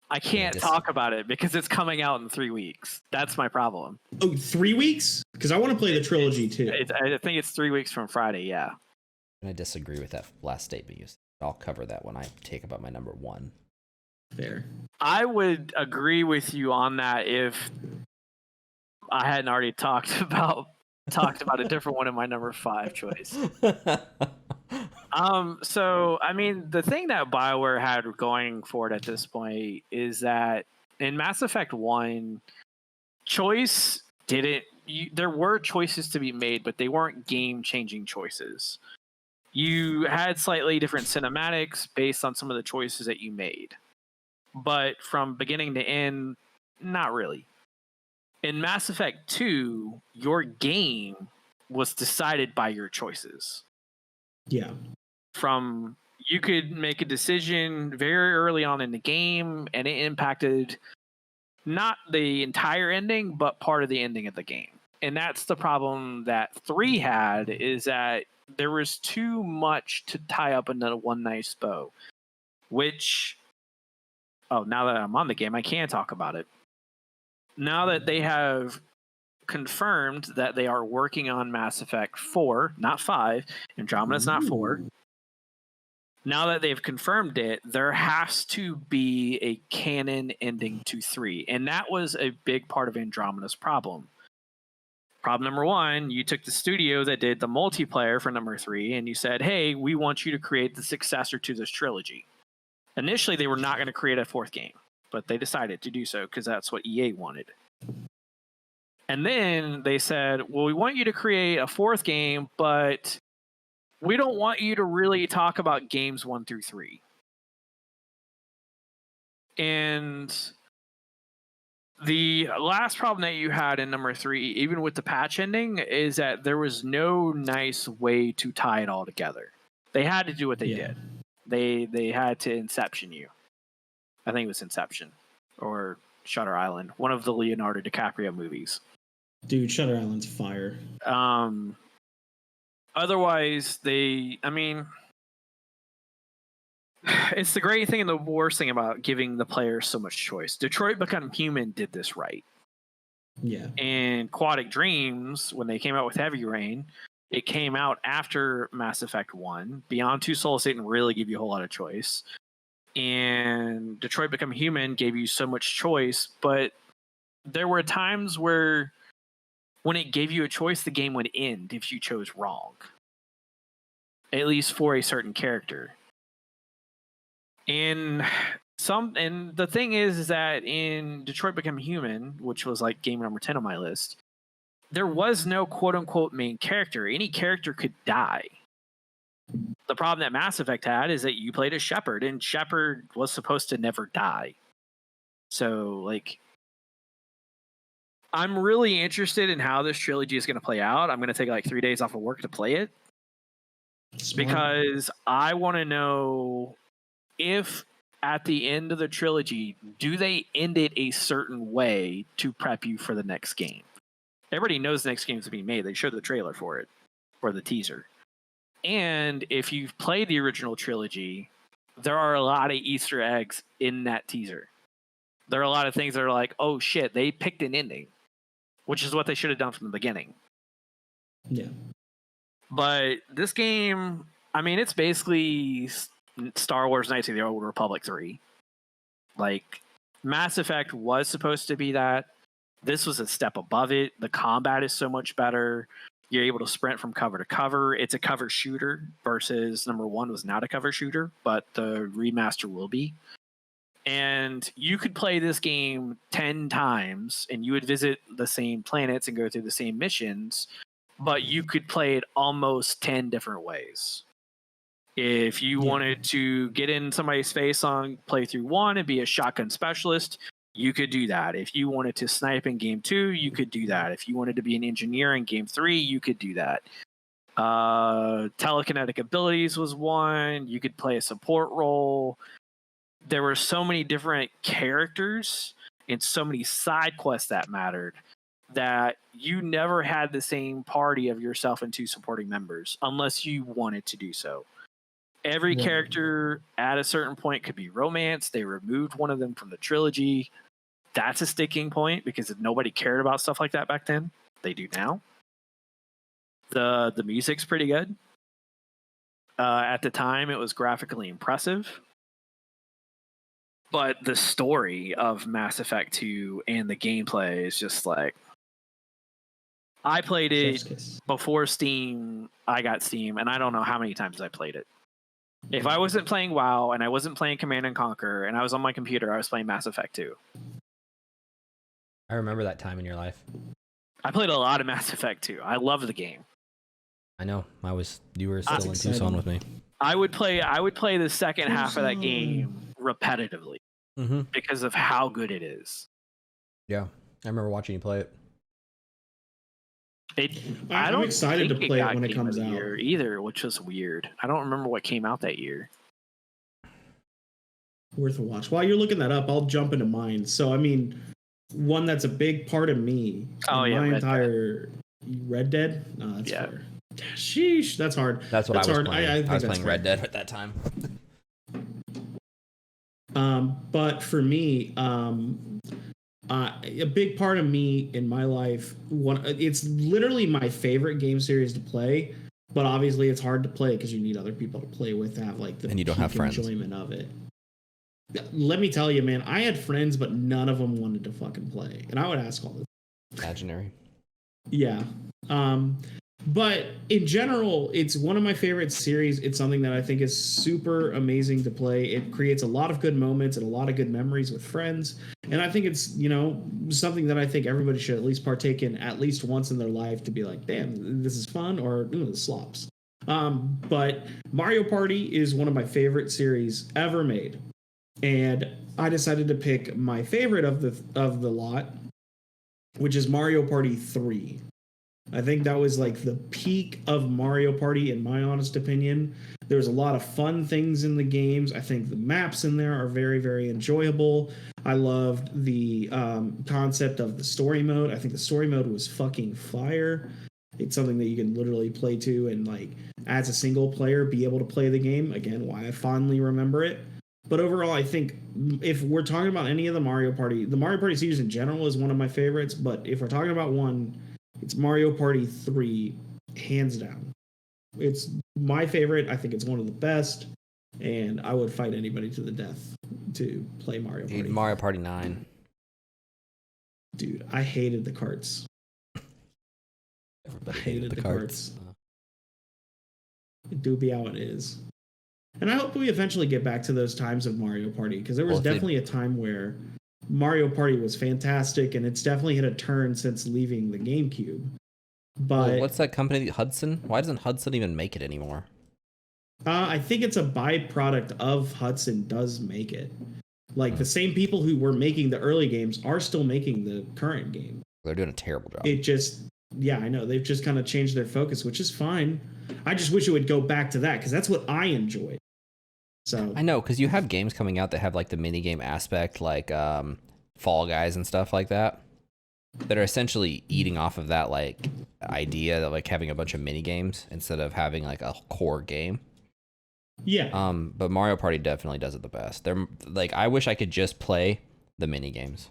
I can't talk about it because it's coming out in 3 weeks. That's my problem. Oh, 3 weeks? Because I want to play the trilogy too. I think it's 3 weeks from Friday, yeah. I disagree with that last statement you said. I'll cover that when I take about my number 1. Fair. I would agree with you on that if I hadn't already talked about a different one in my number 5 choice. So I mean, the thing that BioWare had going for it at this point is that in Mass Effect 1, there were choices to be made, but they weren't game-changing choices. You had slightly different cinematics based on some of the choices that you made. But from beginning to end, not really. In Mass Effect 2, your game was decided by your choices. Yeah. You could make a decision very early on in the game, and it impacted not the entire ending, but part of the ending of the game. And that's the problem that 3 had, is that there was too much to tie up in one nice bow. Which, now that I'm on the game, I can talk about it. Now that they have confirmed that they are working on Mass Effect 4, not 5, Andromeda's not 4. Now that they've confirmed it, there has to be a canon ending to 3. And that was a big part of Andromeda's problem. Problem number 1, you took the studio that did the multiplayer for number 3 and you said, hey, we want you to create the successor to this trilogy. Initially, they were not going to create a 4th game, but they decided to do so because that's what EA wanted. And then they said, well, we want you to create a 4th game, but we don't want you to really talk about games 1 through 3. And the last problem that you had in number 3, even with the patch ending, is that there was no nice way to tie it all together. They had to do what they did. They had to Inception you. I think it was Inception or Shutter Island, one of the Leonardo DiCaprio movies. Dude, Shutter Island's fire. Otherwise, it's the great thing and the worst thing about giving the players so much choice. Detroit Become Human did this right. Yeah. And Quantic Dreams, when they came out with Heavy Rain, it came out after Mass Effect 1. Beyond Two Souls didn't really give you a whole lot of choice. And Detroit Become Human gave you so much choice, but there were times where when it gave you a choice, the game would end if you chose wrong. At least for a certain character. And the thing is that in Detroit Become Human, which was like game number 10 on my list, there was no quote unquote main character. Any character could die. The problem that Mass Effect had is that you played as Shepard, and Shepard was supposed to never die. So, I'm really interested in how this trilogy is going to play out. I'm going to take 3 days off of work to play it. Smart. Because I want to know if at the end of the trilogy, do they end it a certain way to prep you for the next game? Everybody knows the next game is being made. They showed the trailer for it, or the teaser. And if you've played the original trilogy, there are a lot of Easter eggs in that teaser. There are a lot of things that are like, oh shit, they picked an ending, which is what they should have done from the beginning. Yeah. But this game, it's basically Star Wars Knights of the Old Republic 3. Mass Effect was supposed to be that. This was a step above it. The combat is so much better. You're able to sprint from cover to cover. It's a cover shooter versus number 1 was not a cover shooter, but the remaster will be. And you could play this game 10 times and you would visit the same planets and go through the same missions, but you could play it almost 10 different ways. If you wanted to get in somebody's face on playthrough 1 and be a shotgun specialist, you could do that. If you wanted to snipe in game 2, you could do that. If you wanted to be an engineer in game 3, you could do that. Telekinetic abilities was one. You could play a support role. There were so many different characters and so many side quests that mattered that you never had the same party of yourself and 2 supporting members unless you wanted to do so. Every character at a certain point could be romance. They removed one of them from the trilogy. That's a sticking point because nobody cared about stuff like that back then. They do now. The music's pretty good. At the time, it was graphically impressive. But the story of Mass Effect 2 and the gameplay is just like... I played it before Steam. I got Steam, and I don't know how many times I played it. If I wasn't playing WoW and I wasn't playing Command and Conquer and I was on my computer, I was playing Mass Effect 2. I remember that time in your life. I played a lot of Mass Effect 2. I love the game. I know. You were still in Tucson with me. I would play the second half of that game repetitively because of how good it is. Yeah, I remember watching you play it. I'm excited to play it when it comes out. Either, which was weird. I don't remember what came out that year. Worth a watch. While you're looking that up, I'll jump into mine. So, I mean, one that's a big part of me. Oh, yeah. Red Dead? No, that's fair. Sheesh, that's hard. That's what I was playing. I was playing Red Dead at that time. But for me, a big part of me in my life, it's literally my favorite game series to play, but obviously it's hard to play because you need other people to play with to have like the and you don't have friends. Enjoyment of it. Let me tell you, man, I had friends, but none of them wanted to fucking play, and I would ask all the imaginary. Yeah. But in general, it's one of my favorite series. It's something that I think is super amazing to play. It creates a lot of good moments and a lot of good memories with friends. And I think it's, something that I think everybody should at least partake in at least once in their life to be like, damn, this is fun, or this slops. But Mario Party is one of my favorite series ever made. And I decided to pick my favorite of the lot, which is Mario Party 3. I think that was like the peak of Mario Party, in my honest opinion. There's a lot of fun things in the games. I think the maps in there are very, very enjoyable. I loved the concept of the story mode. I think the story mode was fucking fire. It's something that you can literally play to and, like, as a single player, be able to play the game. Again, why I fondly remember it. But overall, I think if we're talking about any of the Mario Party series in general is one of my favorites. But if we're talking about one, it's Mario Party 3, hands down. It's my favorite. I think it's one of the best, and I would fight anybody to the death to play Mario Party. Mario Party 9. Dude, I hated the carts. Everybody hated the carts. It do be how it is. And I hope we eventually get back to those times of Mario Party, because there was definitely a time where Mario Party was fantastic, and it's definitely hit a turn since leaving the GameCube. But what's that company, Hudson? Why doesn't Hudson even make it anymore? I think it's a byproduct of Hudson does make it. Like, the same people who were making the early games are still making the current game. They're doing a terrible job. It just, yeah, I know. They've just kind of changed their focus, which is fine. I just wish it would go back to that, because that's what I enjoy. So I know, because you have games coming out that have like the minigame aspect, like Fall Guys and stuff like that are essentially eating off of that like idea of like having a bunch of minigames instead of having like a core game. Yeah. But Mario Party definitely does it the best. They're like, I wish I could just play the minigames.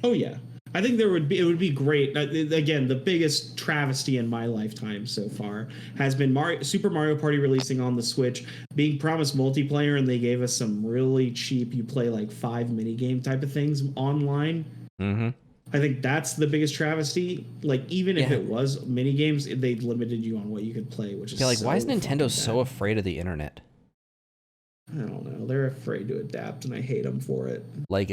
Oh yeah. I think it would be great. Again, the biggest travesty in my lifetime so far has been Super Mario Party releasing on the Switch, being promised multiplayer, and they gave us some really cheap, you play like 5 minigame type of things online. Mm-hmm. I think that's the biggest travesty. Like, even if Yeah. it was mini games, they limited you on what you could play, which is Yeah, like so why is Nintendo fucking so bad. afraid of the internet? I don't know. They're afraid to adapt, and I hate them for it. Like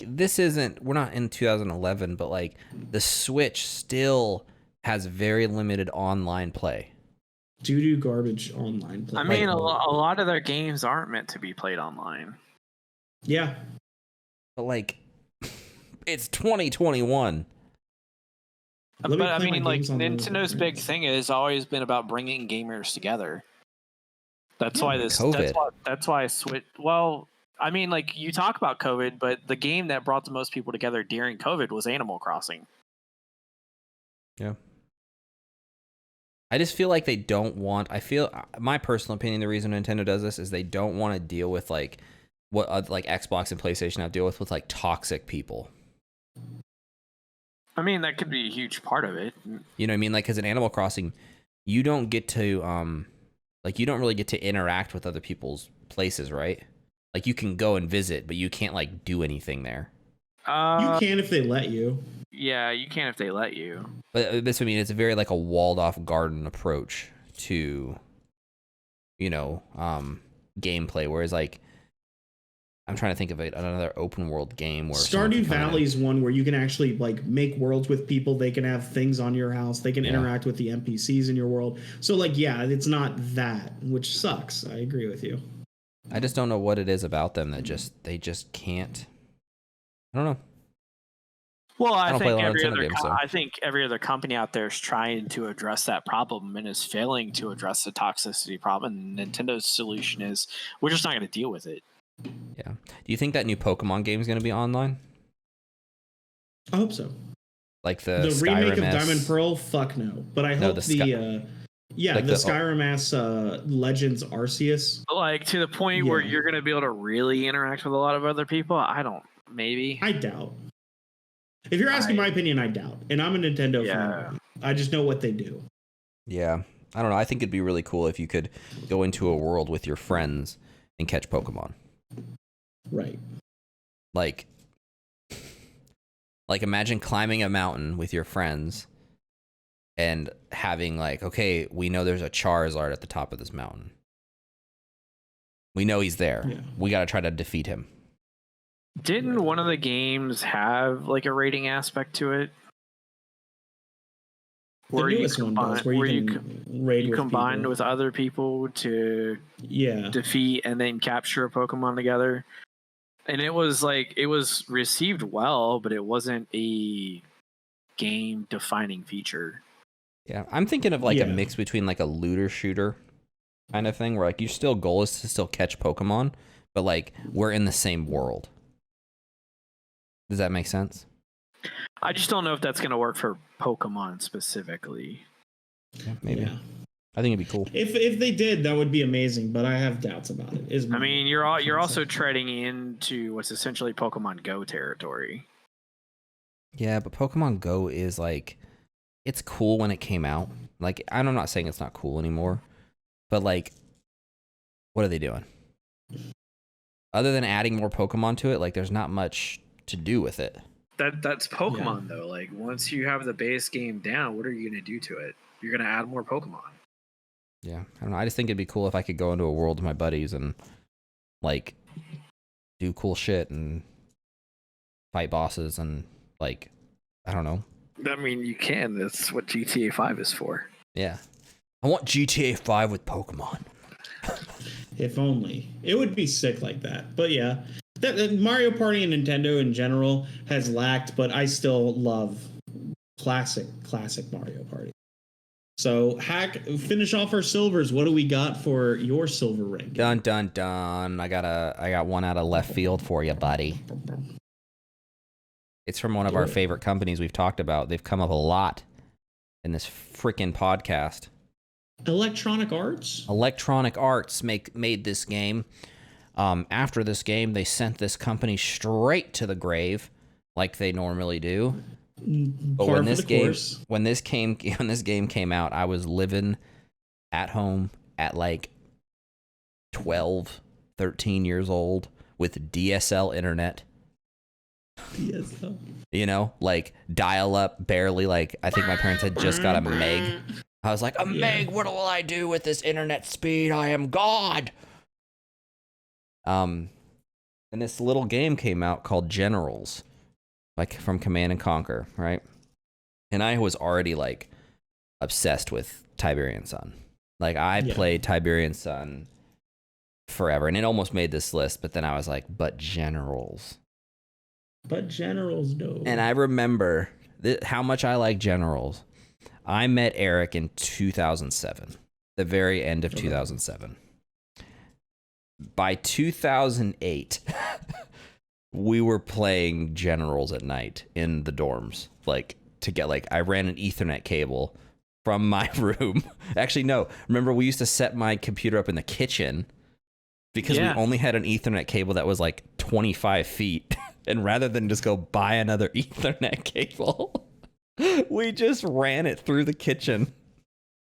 this isn't. We're not in 2011, but like the Switch still has very limited online play. Doo-doo garbage online play. I mean, a lot of their games aren't meant to be played online. Yeah. But like, it's 2021. Let me But I play my mean, like games online with my Nintendo's big friends. thing has always been about bringing gamers together. That's why this. COVID. That's why Switch. Well, I mean, like you talk about COVID, but the game that brought the most people together during COVID was Animal Crossing. Yeah. I just feel like they don't want. I feel my personal opinion. The reason Nintendo does this is they don't want to deal with like what like Xbox and PlayStation have to deal with like toxic people. I mean, that could be a huge part of it. You know what I mean? Like, because in Animal Crossing, you don't get to like you don't really get to interact with other people's places, right? Like you can go and visit, but you can't like do anything there. You can if they let you. Yeah, you can if they let you. But this, I mean, it's a very like a walled off garden approach to, you know, gameplay. Whereas like, I'm trying to think of another open world game where Stardew Valley is one where you can actually like make worlds with people. They can have things on your house. They can interact with the NPCs in your world. So like, yeah, it's not that, which sucks. I agree with you. I just don't know what it is about them that they just can't. I don't know. Well, I don't play a think lot of every Nintendo other games, so. I think every other company out there is trying to address that problem and is failing to address the toxicity problem. And Nintendo's solution is we're just not going to deal with it. Yeah. Do you think that new Pokemon game is going to be online? I hope so. Like the remake Skyrim of Diamond Pearl? Fuck no. But I hope the the Skyrim ass Legends Arceus. Like to the point where you're going to be able to really interact with a lot of other people. I don't. Maybe. I doubt. If you're asking my opinion, I doubt. And I'm a Nintendo fan. I just know what they do. Yeah. I don't know. I think it'd be really cool if you could go into a world with your friends and catch Pokemon. Right. Like imagine climbing a mountain with your friends and having like, okay, we know there's a Charizard at the top of this mountain. We know he's there. Yeah. We got to try to defeat him. Didn't one of the games have like a rating aspect to it? Where you combined with other people to defeat and then capture a Pokemon together. And it was received well, but it wasn't a game defining feature. Yeah, I'm thinking of like a mix between like a looter shooter kind of thing where like your still goal is to still catch Pokemon, but like we're in the same world. Does that make sense? I just don't know if that's going to work for Pokemon specifically. Yeah, maybe. Yeah. I think it'd be cool. If they did, that would be amazing, but I have doubts about it. I mean, you're also treading into what's essentially Pokemon Go territory. Yeah, but Pokemon Go is like, it's cool when it came out. Like, I'm not saying it's not cool anymore, but like, what are they doing? Other than adding more Pokemon to it, like, there's not much to do with it. That's Pokemon though. Like, once you have the base game down, what are you gonna do to it? You're gonna add more Pokemon. Yeah, I don't know. I just think it'd be cool if I could go into a world with my buddies and like do cool shit and fight bosses and like, I don't know. I mean, you can. That's what GTA 5 is for. Yeah, I want GTA 5 with Pokemon. If only. It would be sick like that. But yeah, Mario Party and Nintendo in general has lacked, but I still love classic Mario Party. So, Hack, finish off our silvers. What do we got for your silver ring? Dun dun dun! I got one out of left field for you, buddy. It's from one of our favorite companies we've talked about. They've come up a lot in this freaking podcast. Electronic Arts? Electronic Arts made this game. After this game, they sent this company straight to the grave, like they normally do. But when this game came out, I was living at home at like 12, 13 years old with DSL internet. DSL. You know, like dial up barely. Like I think my parents had just got a meg. I was like, a meg, what will I do with this internet speed? I am God. And this little game came out called Generals, like from Command and Conquer, right? And I was already like obsessed with Tiberian Sun. Like I played Tiberian Sun forever, and it almost made this list, but then I was like, but Generals. But Generals, no. And I remember how much I like Generals. I met Eric in 2007, the very end of 2007. By 2008, we were playing Generals at night in the dorms. Like, to get, like, I ran an Ethernet cable from my room. Actually, no. Remember, we used to set my computer up in the kitchen because we only had an Ethernet cable that was, like, 25 feet. And rather than just go buy another Ethernet cable, we just ran it through the kitchen.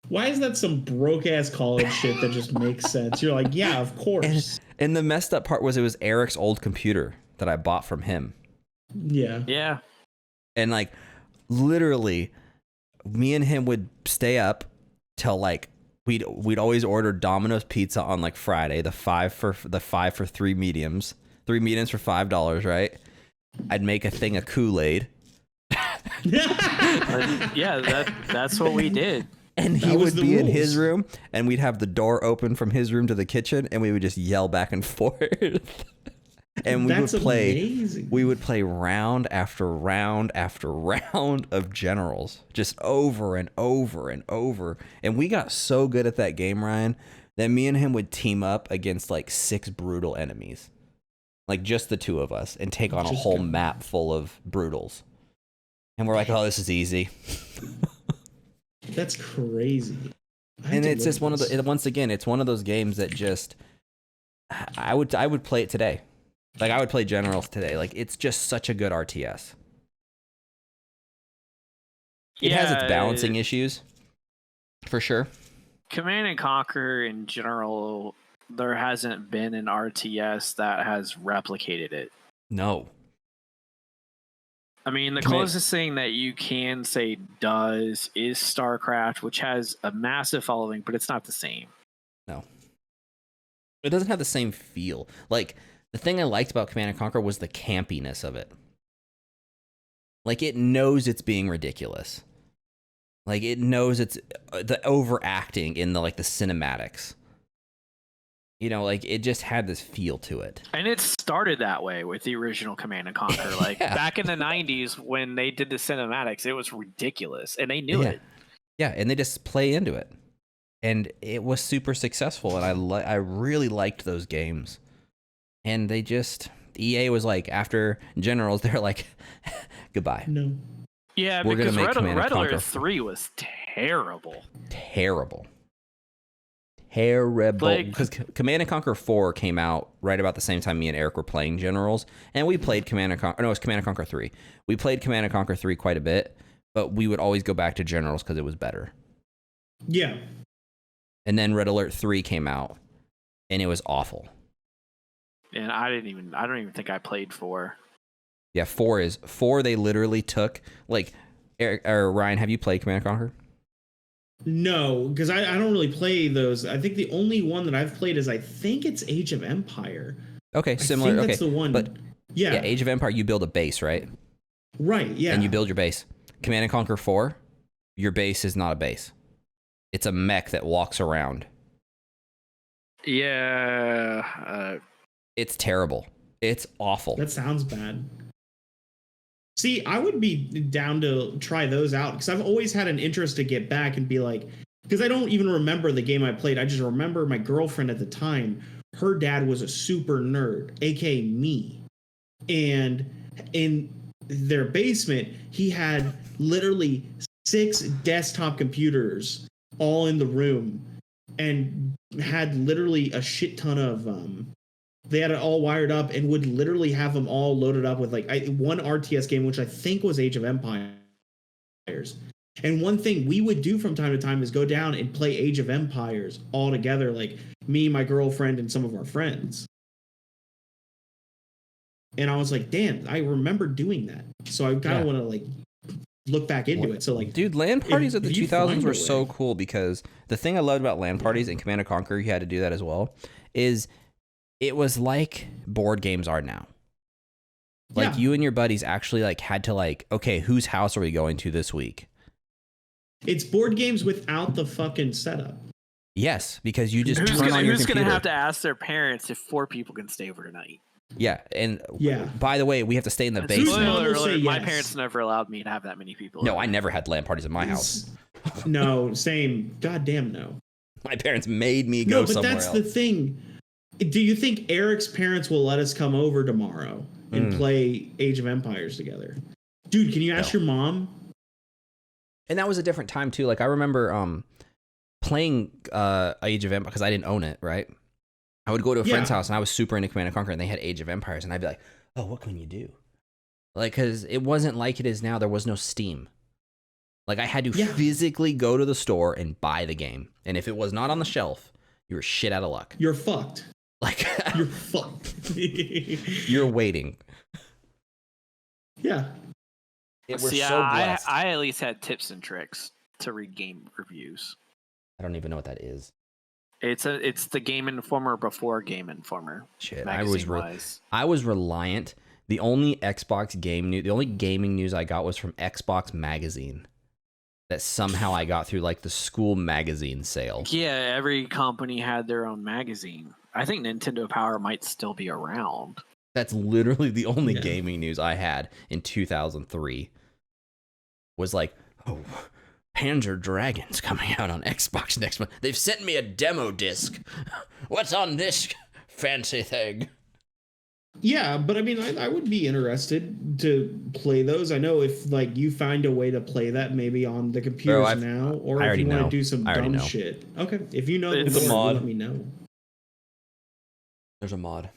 Why is that some broke-ass college shit that just makes sense? You're like, yeah, of course. And the messed up part was it was Eric's old computer that I bought from him. Yeah. Yeah. And, like, literally, me and him would stay up till, like, we'd always order Domino's pizza on, like, Friday, the 5 for 3 mediums. 3 mediums for $5, right? I'd make a thing of Kool-Aid. Yeah, that's what we did. And he would be in his room, and we'd have the door open from his room to the kitchen, and we would just yell back and forth. And we would play round after round after round of Generals, just over and over and over. And we got so good at that game, Ryan, that me and him would team up against like 6 brutal enemies. Like just the two of us, and take on a whole map full of brutals. And we're like, oh, this is easy. That's crazy. And it's just one of the, once again, it's one of those games that just, I would play it today. Like I would play Generals today. Like it's just such a good RTS. It has its balancing issues, for sure. Command and Conquer in general, there hasn't been an RTS that has replicated it. No. I mean, the closest thing that you can say does is StarCraft, which has a massive following, but it's not the same. No. It doesn't have the same feel. Like, the thing I liked about Command & Conquer was the campiness of it. Like, it knows it's being ridiculous. Like, it knows it's the overacting in the, like, the cinematics. You know, like, it just had this feel to it. And it started that way with the original Command & Conquer. Like, back in the 90s, when they did the cinematics, it was ridiculous. And they knew it. Yeah, and they just play into it. And it was super successful, and I really liked those games. And they just... EA was like, after Generals, they're like, goodbye. No. Yeah, because Red Alert 3 was terrible. Terrible. Because Command & Conquer 4 came out right about the same time me and Eric were playing Generals, and we played Command & Conquer. No, it was Command & Conquer 3. We played Command & Conquer 3 quite a bit, but we would always go back to Generals because it was better. Yeah. And then Red Alert 3 came out, and it was awful. And I don't even think I played 4. Yeah, 4 they literally took, like, Eric, or Ryan, have you played Command & Conquer? No, because I don't really play those. I think the only one that I've played is, I think it's Age of Empire. Okay, similar. I think that's the one. But yeah, Age of Empire, you build a base, right? Right, yeah. And you build your base. Command & Conquer 4, your base is not a base. It's a mech that walks around. Yeah. It's terrible. It's awful. That sounds bad. See, I would be down to try those out because I've always had an interest to get back and be like, because I don't even remember the game I played. I just remember my girlfriend at the time, her dad was a super nerd, aka me. And in their basement, he had literally 6 desktop computers all in the room and had literally a shit ton of they had it all wired up and would literally have them all loaded up with like one RTS game, which I think was Age of Empires. And one thing we would do from time to time is go down and play Age of Empires all together, like me, my girlfriend, and some of our friends. and I was like, damn, I remember doing that. So I kind of want to like look back into it. So like, dude, LAN parties of the 2000s were way. so cool because the thing I loved about LAN parties in Command & Conquer, you had to do that as well, is it was like board games are now. Like you and your buddies actually like had to like, okay, whose house are we going to this week? It's board games without the fucking setup. Yes, because you just turn on your who's computer. gonna have to ask their parents if 4 people can stay over tonight? Yeah, and yeah. By the way, we have to stay in the basement. Spoiler alert, my parents never allowed me to have that many people. No, I never had LAN parties in my house. No, same. Goddamn no. My parents made me go somewhere else. No, but that's the thing. Do you think Eric's parents will let us come over tomorrow and play Age of Empires together? Dude, can you ask your mom? And that was a different time too. Like I remember playing Age of Empires because I didn't own it, right? I would go to a friend's house and I was super into Command & Conquer and they had Age of Empires and I'd be like, oh, what can you do? Like, because it wasn't like it is now. There was no Steam. Like I had to physically go to the store and buy the game. And if it was not on the shelf, you were shit out of luck. You're fucked. Like you're fucked. You're waiting. Yeah. I at least had tips and tricks to read game reviews. I don't even know what that is. It's the Game Informer before Game Informer. Shit, I was reliant. The only the only gaming news I got was from Xbox Magazine. That somehow I got through like the school magazine sale. Yeah, every company had their own magazine. I think Nintendo Power might still be around. That's literally the only gaming news I had in 2003. Was like, oh, Panzer Dragon's coming out on Xbox next month. They've sent me a demo disc. What's on this fancy thing? Yeah, but I mean, I would be interested to play those. I know if like you find a way to play that maybe on the computers now, or if you want to do some dumb shit. Okay, if you know it's a mod, let me know. There's a mod.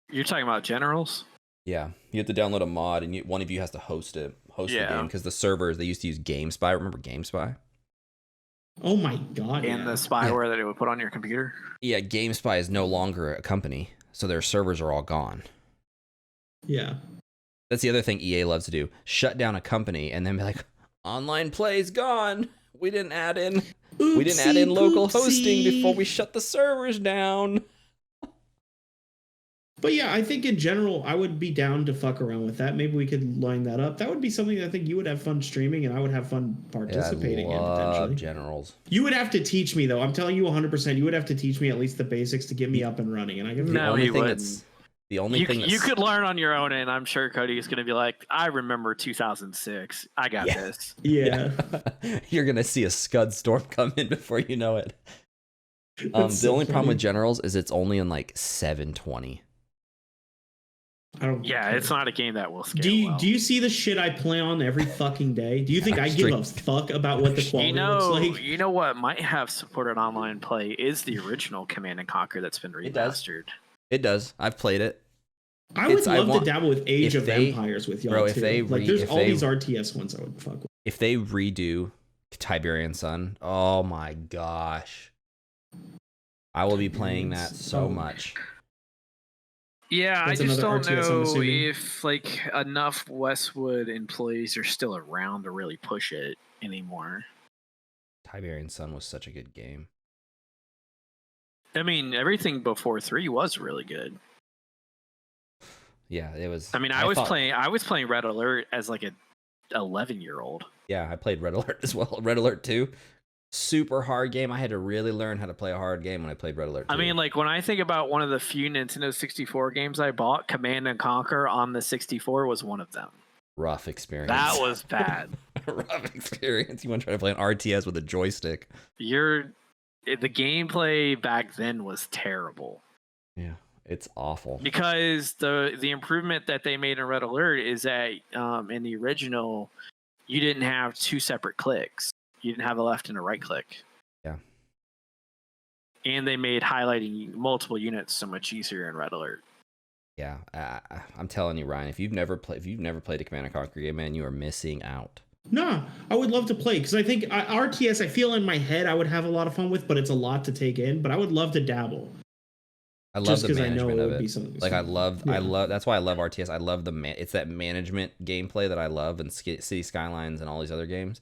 You're talking about Generals? Yeah, you have to download a mod, and one of you has to host the game because the servers they used to use GameSpy. Remember GameSpy? Oh my god! And the spyware that it would put on your computer. Yeah, GameSpy is no longer a company, so their servers are all gone. Yeah, that's the other thing EA loves to do: shut down a company and then be like, "Online play's gone. We didn't add in local hosting before we shut the servers down." But yeah, I think in general, I would be down to fuck around with that. Maybe we could line that up. That would be something that I think you would have fun streaming, and I would have fun participating in potentially. Generals. You would have to teach me though. I'm telling you 100%. You would have to teach me at least the basics to get me up and running. And I can. The only thing you could learn on your own, and I'm sure Cody is going to be like, "I remember 2006. I got this." Yeah. You're gonna see a Scud storm come in before you know it. The only problem with Generals is it's only in like 720. It's not a game that will scale. Do you see the shit I play on every fucking day? Do you think I give a fuck about what the quality looks like? You know what might have supported online play is the original Command & Conquer that's been remastered. It does. I've played it. I would love to dabble with Age of Empires with y'all too. There's all these RTS ones I would fuck with. If they redo Tiberian Sun, oh my gosh. I will be playing that so much. Yeah, I just don't know if like enough Westwood employees are still around to really push it anymore. Tiberian Sun was such a good game. I mean, everything before 3 was really good. Yeah, it was. I mean, I was playing Red Alert as like a 11-year-old. Yeah, I played Red Alert as well. Red Alert 2. Super hard game. I had to really learn how to play a hard game when I played Red Alert 2. I mean, like when I think about one of the few Nintendo 64 games I bought, Command & Conquer on the 64 was one of them. Rough experience. That was bad. Rough experience. You want to try to play an RTS with a joystick. The gameplay back then was terrible. Yeah, it's awful. Because the improvement that they made in Red Alert is that in the original, you didn't have 2 separate clicks. You didn't have a left and a right click. Yeah. And they made highlighting multiple units so much easier in Red Alert. Yeah, I'm telling you, Ryan, if you've never played a Command & Conquer game, man, you are missing out. No, I would love to play because I think RTS, I feel in my head I would have a lot of fun with, but it's a lot to take in. But I would love to dabble. I love just the because I know management it of would be it. something. Like I Yeah. love. That's why I love RTS. I love it's that management gameplay that I love, and City Skylines and all these other games.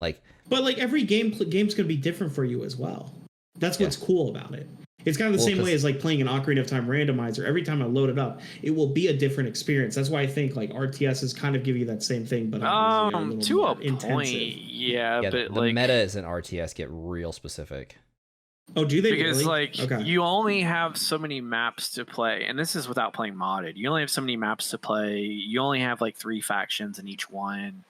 Like, But like every game's gonna be different for you as well. That's what's cool about it. It's kind of the Well, same way as like playing an Ocarina of Time randomizer. Every time I load it up, it will be a different experience. That's why I think like RTS is kind of give you that same thing, but obviously to more a point, yeah, yeah, but the like metas in RTS get real specific. Oh, do they? because really? like Okay. you only have so many maps to play, and this is without playing modded. You only have so many maps to play. You only have like 3 factions in each one.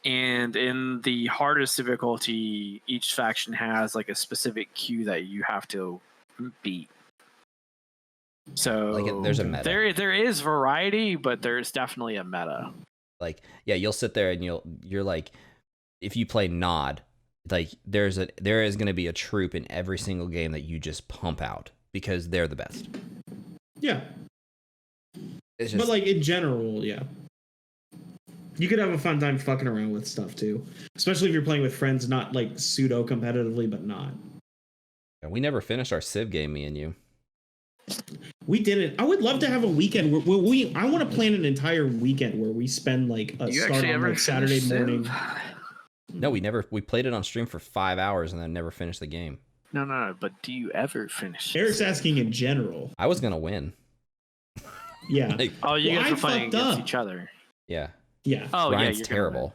And in the hardest difficulty, each faction has like a specific queue that you have to beat. So Like there's a meta. There is variety, but there's definitely a meta. Like, yeah, you'll sit there and you're like, if you play Nod, like there is going to be a troop in every single game that you just pump out because they're the best. Yeah. It's just, But like in general, yeah. You could have a fun time fucking around with stuff too, especially if you're playing with friends, not like pseudo competitively, but not. we never finished our Civ game, me and you. We didn't. I would love to have a weekend where I want to plan an entire weekend where we spend like a You start actually on ever like Saturday finished Civ? morning. No, we played it on stream for 5 hours and then never finished the game. No. But do you ever finish? Eric's asking in general. I was gonna win. Yeah. Like, Oh, you Well, guys I were playing fucked against up. each other. yeah. Yeah. Oh, Ryan's yeah, terrible.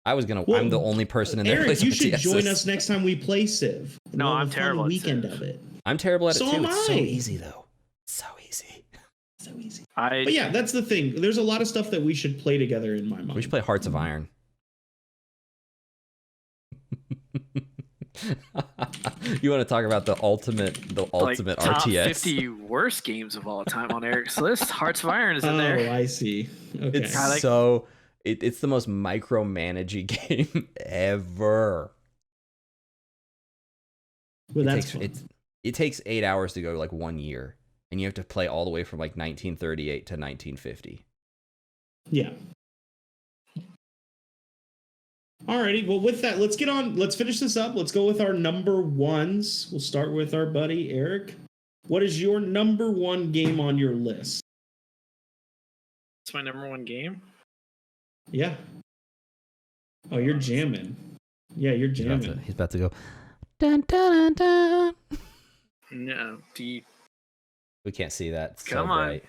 I was gonna. Well, I'm the only person in there. Eric, you should RTS. join us next time we play Civ. No, We'll have I'm a fun terrible at weekend Civ. of it. I'm terrible at So it too. am It's so I. easy though. So easy. So easy. I But yeah, that's the thing. There's a lot of stuff that we should play together in my mind. We should play Hearts of Iron. You want to talk about the ultimate like top RTS? 50 worst games of all time on Eric's list. Hearts of Iron is in Oh, there. I see. Okay. It's I like- so. It's the most micromanaging game ever. Well, It that's takes, fun. it takes 8 hours to go like 1 year, and you have to play all the way from like 1938 to 1950. Yeah. Alrighty. Well, with that, let's get on. Let's finish this up. Let's go with our number ones. We'll start with our buddy Eric. What is your number one game on your list? It's my number one game. Yeah. Oh, you're jamming. Yeah, you're jamming. He's about to go. Dun, dun, dun, dun. No, We can't see that. It's Come so on. bright.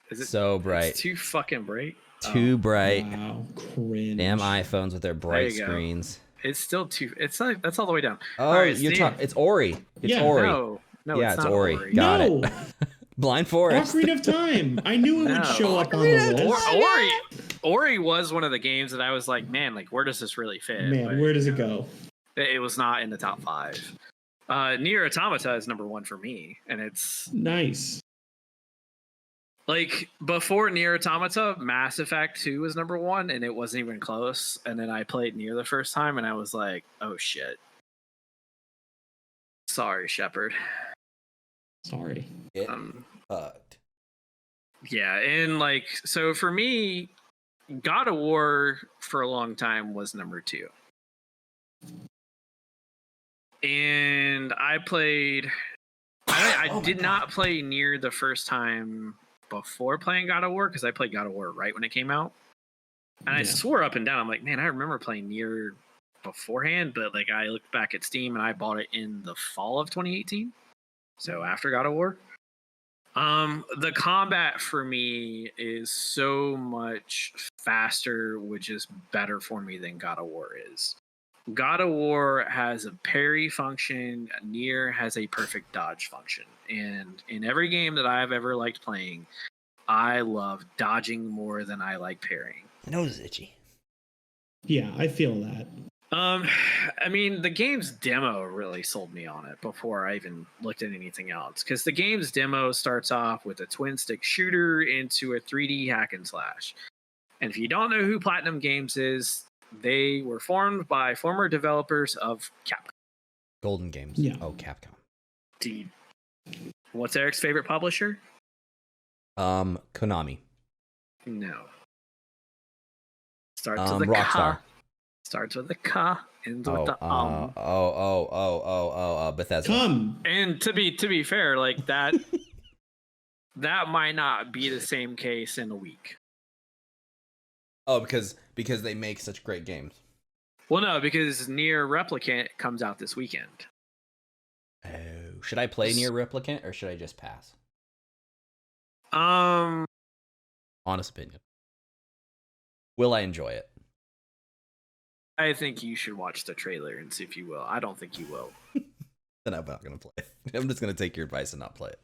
is it So bright. It's too fucking bright. Too bright. Wow, cringe. Damn iPhones with their bright you go. screens. It's still too. It's like that's all the way down. Oh, All right, you're Steve. talking. It's Ori. It's Yeah, Ori. No, Yeah, it's it's not Ori. Got No, it. Blind Forest. Ocarina of Time. I knew it No. would show up on the list. Ori was one of the games that I was like, man, like where does this really fit? Man, But where does it go? it was not in the top 5. Nier Automata is number 1 for me, and it's Nice. like before Nier Automata, Mass Effect 2 was number 1, and it wasn't even close. And then I played Nier the first time, and I was like, oh shit. Sorry, Shepard. Sorry. Get Um, fucked. Yeah, and like so for me, God of War for a long time was number 2. And I played I did not play Nier the first time before playing God of War because I played God of War right when it came out. And I Yeah. swore up and down, I'm like, man, I remember playing Nier beforehand, but like I looked back at Steam and I bought it in the fall of 2018. So after God of War. The combat for me is so much faster, which is better for me than God of War is. God of War has a parry function, Nier has a perfect dodge function. And in every game that I've ever liked playing, I love dodging more than I like parrying. My nose is itchy. Yeah, I feel that. I mean, the game's demo really sold me on it before I even looked at anything else. Because the game's demo starts off with a twin stick shooter into a 3D hack and slash. And if you don't know who Platinum Games is, they were formed by former developers of Capcom. Golden Games. Yeah. Oh, Capcom. Dude, what's Eric's favorite publisher? Konami. No. Starts with a Rockstar. K. Starts with a K. Ends with the Bethesda. Come. And to be fair, like that that might not be the same case in a week. Oh, because they make such great games. Well, no, because Nier Replicant comes out this weekend. Oh, should I play Nier Replicant or should I just pass? Honest opinion. Will I enjoy it? I think you should watch the trailer and see if you will. I don't think you will. Then I'm not gonna play it. I'm just gonna take your advice and not play it.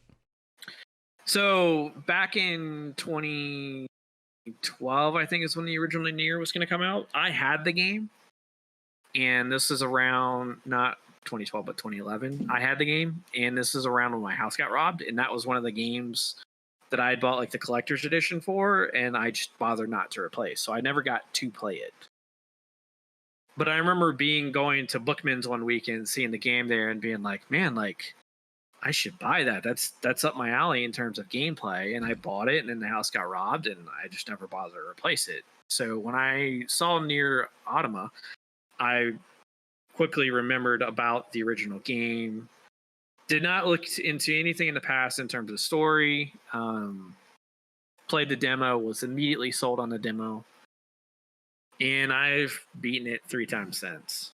So back in 2012, I think is when the original Nier was going to come out. I had the game, and this is around not 2012 but 2011. I had the game, and this is around when my house got robbed, and that was one of the games that I had bought like the collector's edition for, and I just bothered not to replace. So I never got to play it. But I remember going to Bookman's one weekend, seeing the game there, and being like, man, like, I should buy that. That's up my alley in terms of gameplay. And I bought it, and then the house got robbed, and I just never bothered to replace it. So when I saw Nier Automata, I quickly remembered about the original game. Did not look into anything in the past in terms of story. Played the demo, was immediately sold on the demo. And I've beaten it 3 times since.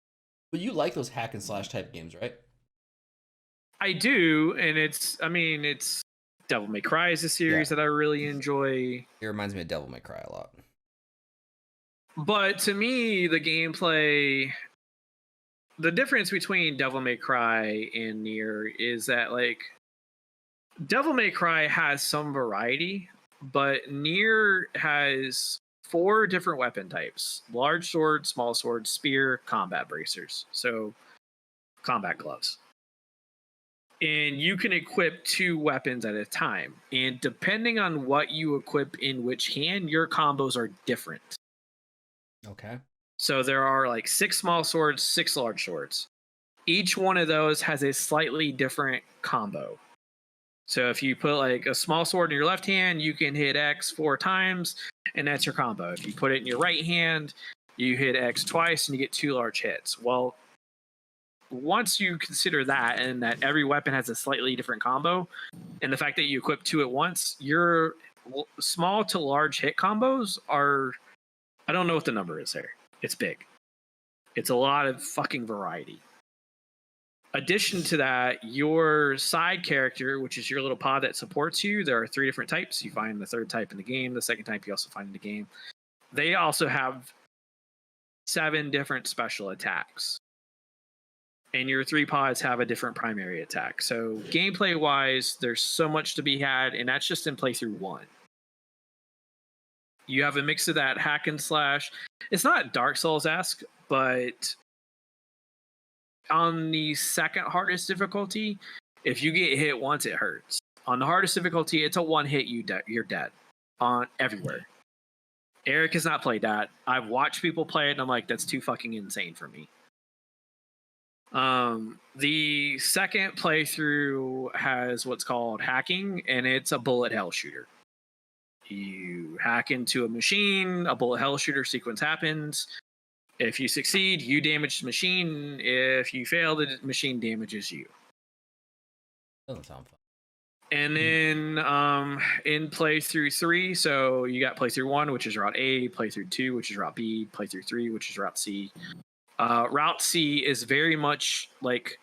But you like those hack and slash type games, right? I do, and it's Devil May Cry is a series that I really enjoy. It reminds me of Devil May Cry a lot. But to me, the gameplay, the difference between Devil May Cry and Nier is that, like, Devil May Cry has some variety, but Nier has 4 different weapon types: large sword, small sword, spear, combat bracers. So combat gloves. And you can equip 2 weapons at a time. And depending on what you equip in which hand, your combos are different. Okay. So there are like 6 small swords, 6 large swords. Each one of those has a slightly different combo. So if you put like a small sword in your left hand, you can hit X 4 times, and that's your combo. If you put it in your right hand, you hit X twice, and you get 2 large hits. Well, once you consider that, and that every weapon has a slightly different combo, and the fact that you equip 2 at once, your small to large hit combos are, I don't know what the number is there. It's big. It's a lot of fucking variety. Addition to that, your side character, which is your little pod that supports you, there are 3 different types. You find the 3rd type in the game. The 2nd type you also find in the game. They also have 7 different special attacks. And your 3 pods have a different primary attack. So gameplay-wise, there's so much to be had, and that's just in playthrough 1. You have a mix of that hack and slash. It's not Dark Souls-esque, but on the 2nd hardest difficulty, if you get hit once, it hurts. On the hardest difficulty, it's a 1 hit, you're dead on everywhere. Eric has not played that. I've watched people play it, and I'm like, that's too fucking insane for me. The 2nd playthrough has what's called hacking, and it's a bullet hell shooter. You hack into a machine, a bullet hell shooter sequence happens. If you succeed, you damage the machine. If you fail, the machine damages you. Doesn't sound fun. And then in playthrough 3, so you got playthrough 1, which is Route A, playthrough 2, which is Route B, playthrough 3, which is Route C. Route C is very much like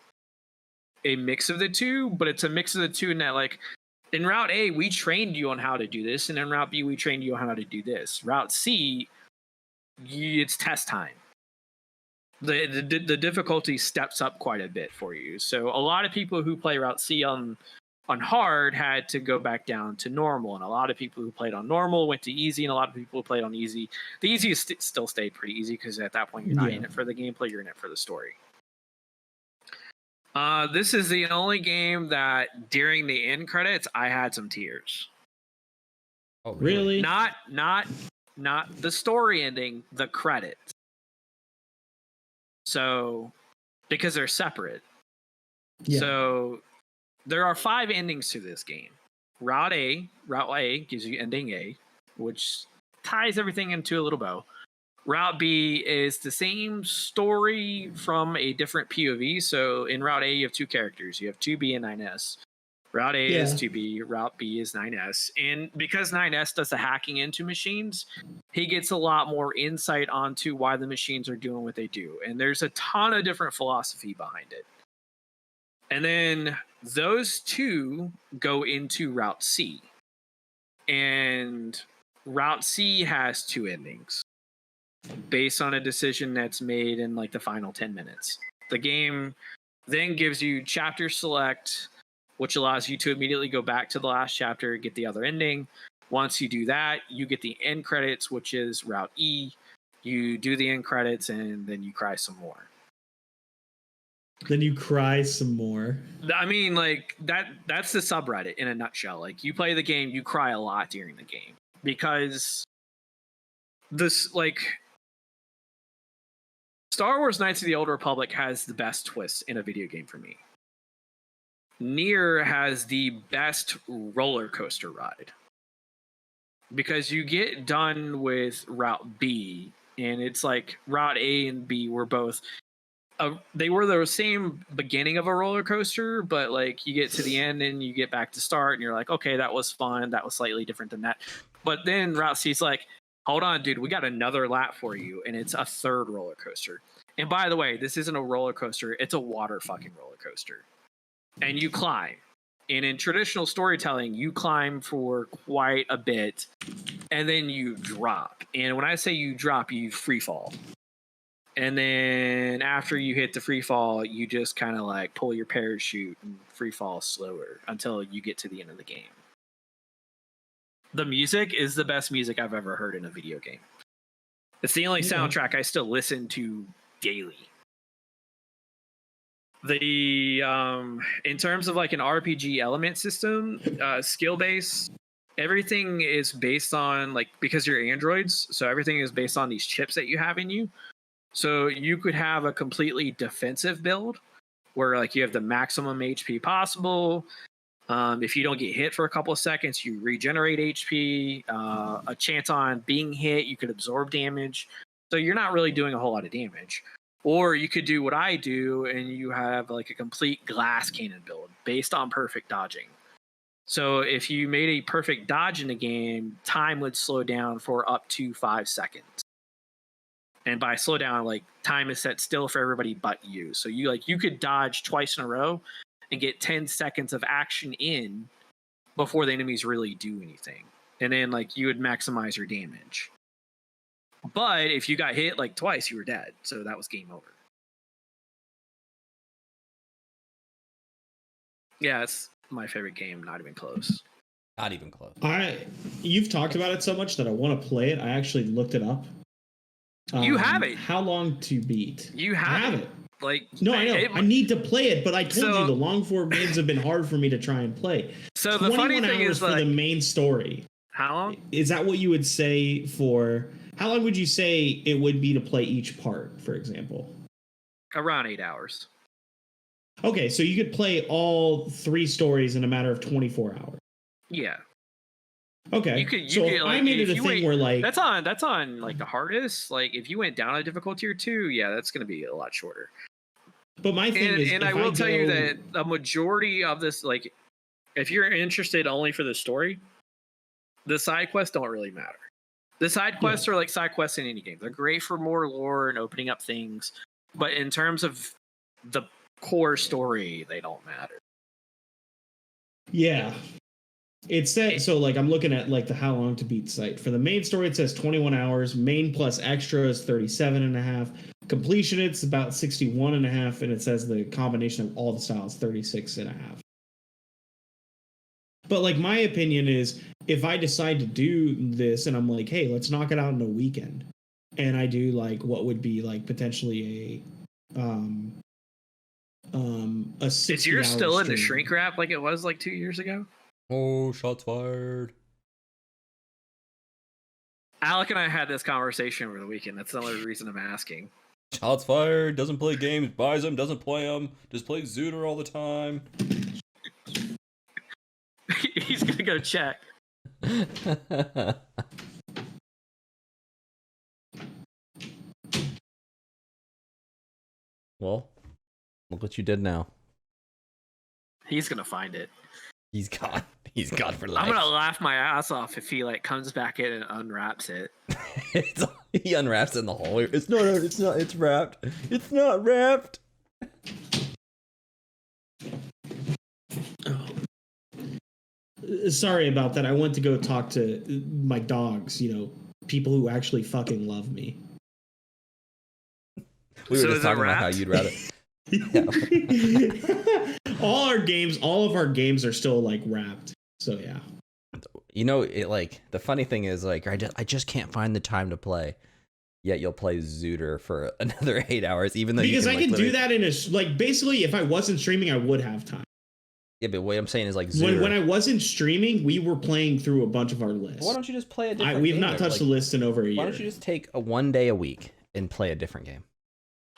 a mix of the 2, but it's a mix of the 2 in that, like, in Route A, we trained you on how to do this, and in Route B, we trained you on how to do this. Route C, it's test time. The difficulty steps up quite a bit for you. So a lot of people who play Route C on hard had to go back down to normal, and a lot of people who played on normal went to easy, and a lot of people who played on easy, the easy still stayed pretty easy, because at that point you're not in it for the gameplay, you're in it for the story. This is the only game that during the end credits I had some tears. Oh, really? Not the story ending, the credits. So, because they're separate. Yeah. So there are 5 endings to this game. Route A gives you ending A, which ties everything into a little bow. Route B is the same story from a different POV. So in Route A, you have 2 characters. You have 2B and 9S. Route A is 2B, Route B is 9S. And because 9S does the hacking into machines, he gets a lot more insight onto why the machines are doing what they do. And there's a ton of different philosophy behind it. And then those two go into Route C. And Route C has two endings based on a decision that's made in like the final 10 minutes. The game then gives you chapter select, which allows you to immediately go back to the last chapter, get the other ending. Once you do that, you get the end credits, which is Route E. You do the end credits, and then you cry some more. Then you cry some more. I mean, like, that's the subreddit in a nutshell. Like, you play the game, you cry a lot during the game. Because this, like, Star Wars Knights of the Old Republic has the best twist in a video game for me. Nier has the best roller coaster ride. Because you get done with Route B, and it's like Route A and B were both... they were the same beginning of a roller coaster, but like you get to the end and you get back to start, and you're like, okay, that was fun. That was slightly different than that. But then Route C's like, hold on, dude, we got another lap for you, and it's a third roller coaster. And by the way, this isn't a roller coaster; it's a water fucking roller coaster. And you climb. And in traditional storytelling, you climb for quite a bit, and then you drop. And when I say you drop, you free fall. And then after you hit the free fall, you just kind of like pull your parachute and free fall slower until you get to the end of the game. The music is the best music I've ever heard in a video game. It's the only soundtrack I still listen to daily. The in terms of like an RPG element system, skill base, everything is based on like, because you're androids, so everything is based on these chips that you have in you. So you could have a completely defensive build where like you have the maximum HP possible. If you don't get hit for a couple of seconds, you regenerate HP. A chance on being hit, you could absorb damage. So you're not really doing a whole lot of damage. Or you could do what I do, and you have like a complete glass cannon build based on perfect dodging. So if you made a perfect dodge in the game, time would slow down for up to 5 seconds. And by slow down, like time is set still for everybody but you. So you could dodge twice in a row and get 10 seconds of action in before the enemies really do anything. And then like you would maximize your damage. But if you got hit like twice, you were dead. So that was game over. Yeah, it's my favorite game. Not even close. Not even close. You've talked about it so much that I want to play it. I actually looked it up. You have it. How long to beat? You have it. Like, no, I know. I need to play it, but I told you the long form games have been hard for me to try and play. So the funny thing is, for like, the main story. How long? Is that what you would say for? How long would you say it would be to play each part, for example? Around 8 hours. Okay, so you could play all 3 stories in a matter of 24 hours. Yeah. Okay. You could like, I made it a thing where like that's on like the hardest. Like if you went down a difficult tier 2, yeah, that's going to be a lot shorter. But my thing is, and I will tell you that a majority of this, like, if you're interested only for the story, the side quests don't really matter. The side quests are like side quests in any game. They're great for more lore and opening up things, but in terms of the core story, they don't matter. Yeah. It said, so like I'm looking at like the how long to beat site. For the main story, it says 21 hours. Main plus extra is 37 and a half. Completion, it's about 61 and a half. And it says the combination of all the styles, 36 and a half. But like my opinion is, if I decide to do this and I'm like, hey, let's knock it out in a weekend, and I do like what would be like potentially a 60 Is yours still stream. in the shrink wrap like it was like 2 years ago? Oh, shots fired. Alec and I had this conversation over the weekend. That's the only reason I'm asking. Shots fired. Doesn't play games. Buys them. Doesn't play them. Just plays Zooter all the time. He's gonna go check. Well, look what you did now. He's gonna find it. He's gone. He's gone for life. I'm gonna laugh my ass off if he like comes back in and unwraps it. He unwraps it in the hallway. It's not. It's wrapped. It's not wrapped. Oh. Sorry about that. I went to go talk to my dogs. You know, people who actually fucking love me. We were just talking about how you'd rather. All of our games are still like wrapped. So yeah. You know, it like the funny thing is like I just can't find the time to play. Yet you'll play Zooter for another 8 hours, even though because you can, I can do that in a like basically if I wasn't streaming, I would have time. Yeah, but what I'm saying is like Zooter. When I wasn't streaming, we were playing through a bunch of our lists. Why don't you just play a different? We've not touched the list in over a year. Why don't you just take a 1 day a week and play a different game?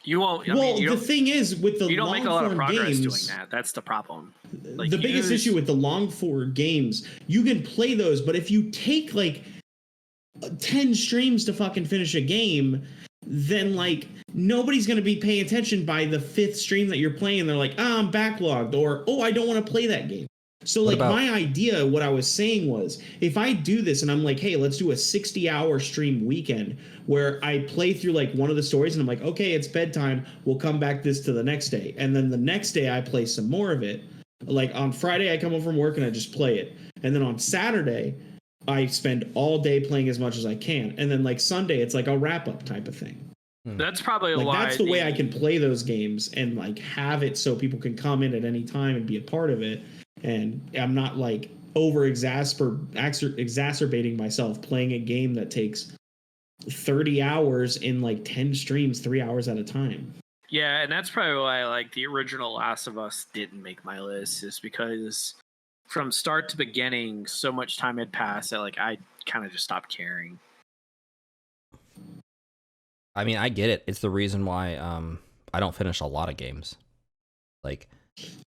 You won't. The thing is, with the you don't make a lot of progress games, doing that. That's the problem. Like, the biggest issue with the long form games, you can play those, but if you take like 10 streams to fucking finish a game, then like nobody's going to be paying attention by the 5th stream that you're playing. They're like, I'm backlogged, or I don't want to play that game. So like my idea, what I was saying was, if I do this and I'm like, hey, let's do a 60-hour stream weekend where I play through like one of the stories and I'm like, okay, it's bedtime. We'll come back to the next day. And then the next day I play some more of it. Like on Friday, I come home from work and I just play it. And then on Saturday, I spend all day playing as much as I can. And then like Sunday, it's like a wrap up type of thing. That's probably like why. That's the way I can play those games and like have it so people can come in at any time and be a part of it. And I'm not like exacerbating myself playing a game that takes 30 hours in like 10 streams, 3 hours at a time. Yeah, and that's probably why like the original Last of Us didn't make my list, is because from start to beginning, so much time had passed that like I kind of just stopped caring. I mean, I get it. It's the reason why I don't finish a lot of games. Like,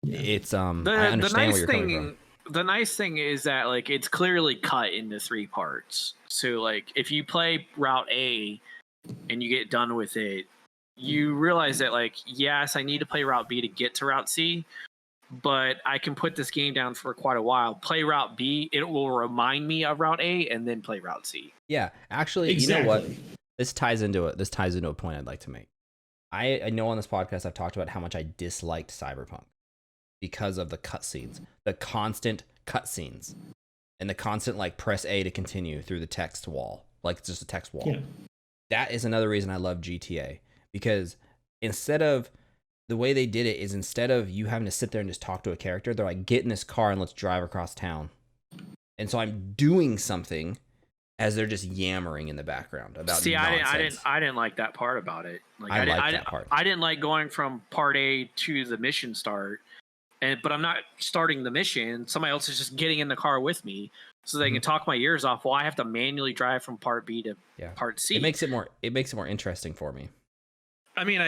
it's I understand where you're coming from. The nice thing is that like it's clearly cut into 3 parts. So like if you play Route A and you get done with it, you realize that like, yes, I need to play Route B to get to Route C, but I can put this game down for quite a while. Play Route B, it will remind me of Route A, and then play Route C. Yeah, actually, exactly. You know what? This ties into a point I'd like to make. I know on this podcast I've talked about how much I disliked Cyberpunk because of the cutscenes, the constant cutscenes, and the constant like press A to continue through the text wall, like it's just a text wall. Yeah. That is another reason I love GTA, because instead of the way they did it is instead of you having to sit there and just talk to a character, they're like, get in this car and let's drive across town. And so I'm doing something as they're just yammering in the background about nonsense. I didn't like that part about it. Like I like that part. I didn't like going from part A to the mission start, but I'm not starting the mission. Somebody else is just getting in the car with me, so they can talk my ears off while I have to manually drive from part B to part C. It makes it more interesting for me. I mean,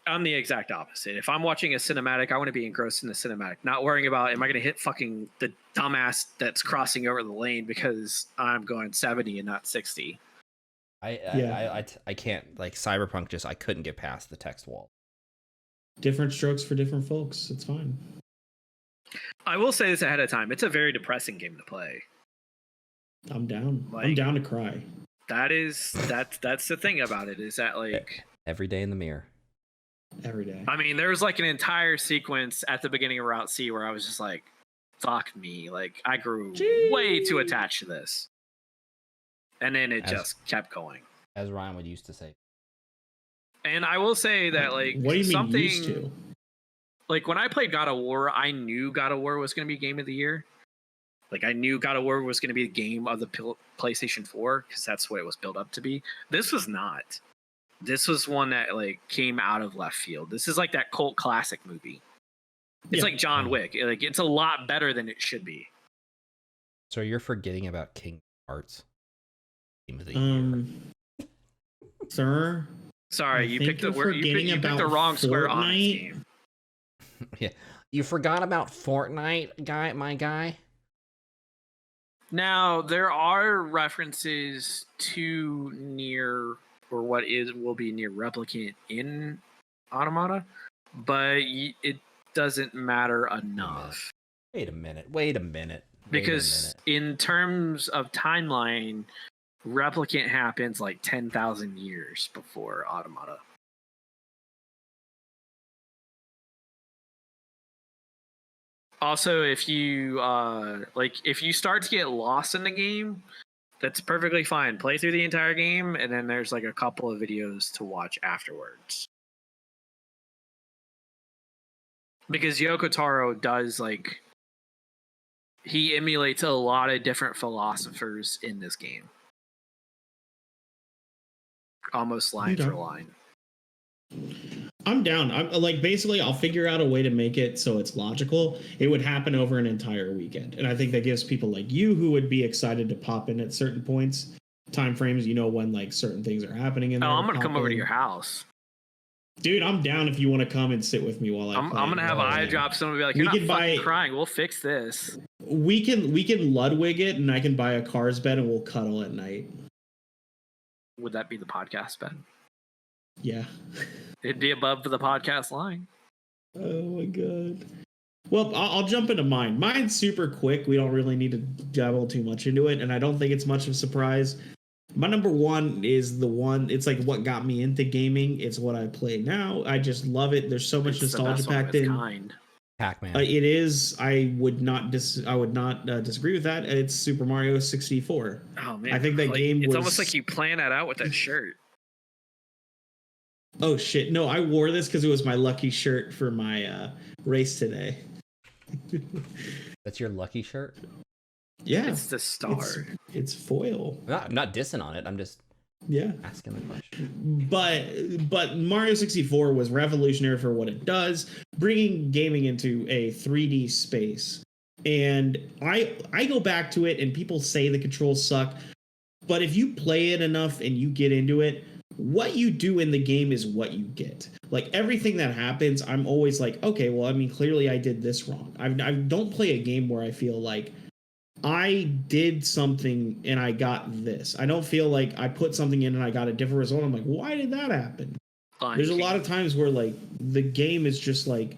I'm the exact opposite. If I'm watching a cinematic, I want to be engrossed in the cinematic, not worrying about, am I going to hit fucking the dumbass that's crossing over the lane because I'm going 70 and not 60. I can't, like, Cyberpunk, I couldn't get past the text wall. Different strokes for different folks. It's fine. I will say this ahead of time. It's a very depressing game to play. I'm down. I'm down to cry. That's the thing about it, is that like every day in the mirror. Every day. I mean, there was like an entire sequence at the beginning of Route C where I was just like, fuck me. Like, I grew way too attached to this. And then it just kept going. As Ryan would used to say. And I will say that, like, what do you mean used to? Like, when I played God of War, I knew God of War was going to be Game of the Year. Like, I knew God of War was going to be the game of the PlayStation 4, because that's what it was built up to be. This was not. This was one that like came out of left field. This is like that cult classic movie. It's like John Wick. Like, it's a lot better than it should be. So you're forgetting about Kingdom Hearts Game of the Year, sir. Sorry, you picked the wrong Square Enix game. Yeah, you forgot about Fortnite, my guy. Now there are references to Nier, or what will be Nier Replicant in Automata, but it doesn't matter enough. Wait a minute. Because in terms of timeline, Replicant happens like 10,000 years before Automata. Also, if you if you start to get lost in the game, that's perfectly fine. Play through the entire game, and then there's like a couple of videos to watch afterwards. Because Yoko Taro does he emulates a lot of different philosophers in this game. Almost line for line. I'm down. I'm like, basically, I'll figure out a way to make it so it's logical. It would happen over an entire weekend. And I think that gives people like you who would be excited to pop in at certain points, time frames, when like certain things are happening in there. I'm going to come over to your house. Dude, I'm down if you want to come and sit with me while I play. I'm going to have eye drop. Someone will be like, you're not fucking crying. We'll fix this. We can Ludwig it, and I can buy a Cars bed, and we'll cuddle at night. Would that be the podcast bed? Yeah. It'd be above the podcast line. Oh my god. Well, I'll jump into mine. Mine's super quick. We don't really need to dabble too much into it, and I don't think it's much of a surprise. My number one is the one, it's like what got me into gaming. It's what I play now. I just love it. There's so much nostalgia packed in. Pac-Man. It is. I would not disagree with that. It's Super Mario 64. Oh man. I think that game it's almost like you plan that out with that shirt. Oh shit. No, I wore this because it was my lucky shirt for my race today. That's your lucky shirt? Yeah. It's the star. It's foil. I'm not dissing on it. I'm just asking the question. But Mario 64 was revolutionary for what it does, bringing gaming into a 3D space. And I go back to it, and people say the controls suck, but if you play it enough and you get into it, what you do in the game is what you get. Like everything that happens, I'm always like, okay, well, I mean, clearly I did this wrong. I don't play a game where I feel like I did something and I got this. I don't feel like I put something in and I got a different result. I'm like, why did that happen? There's a lot of times where like the game is just like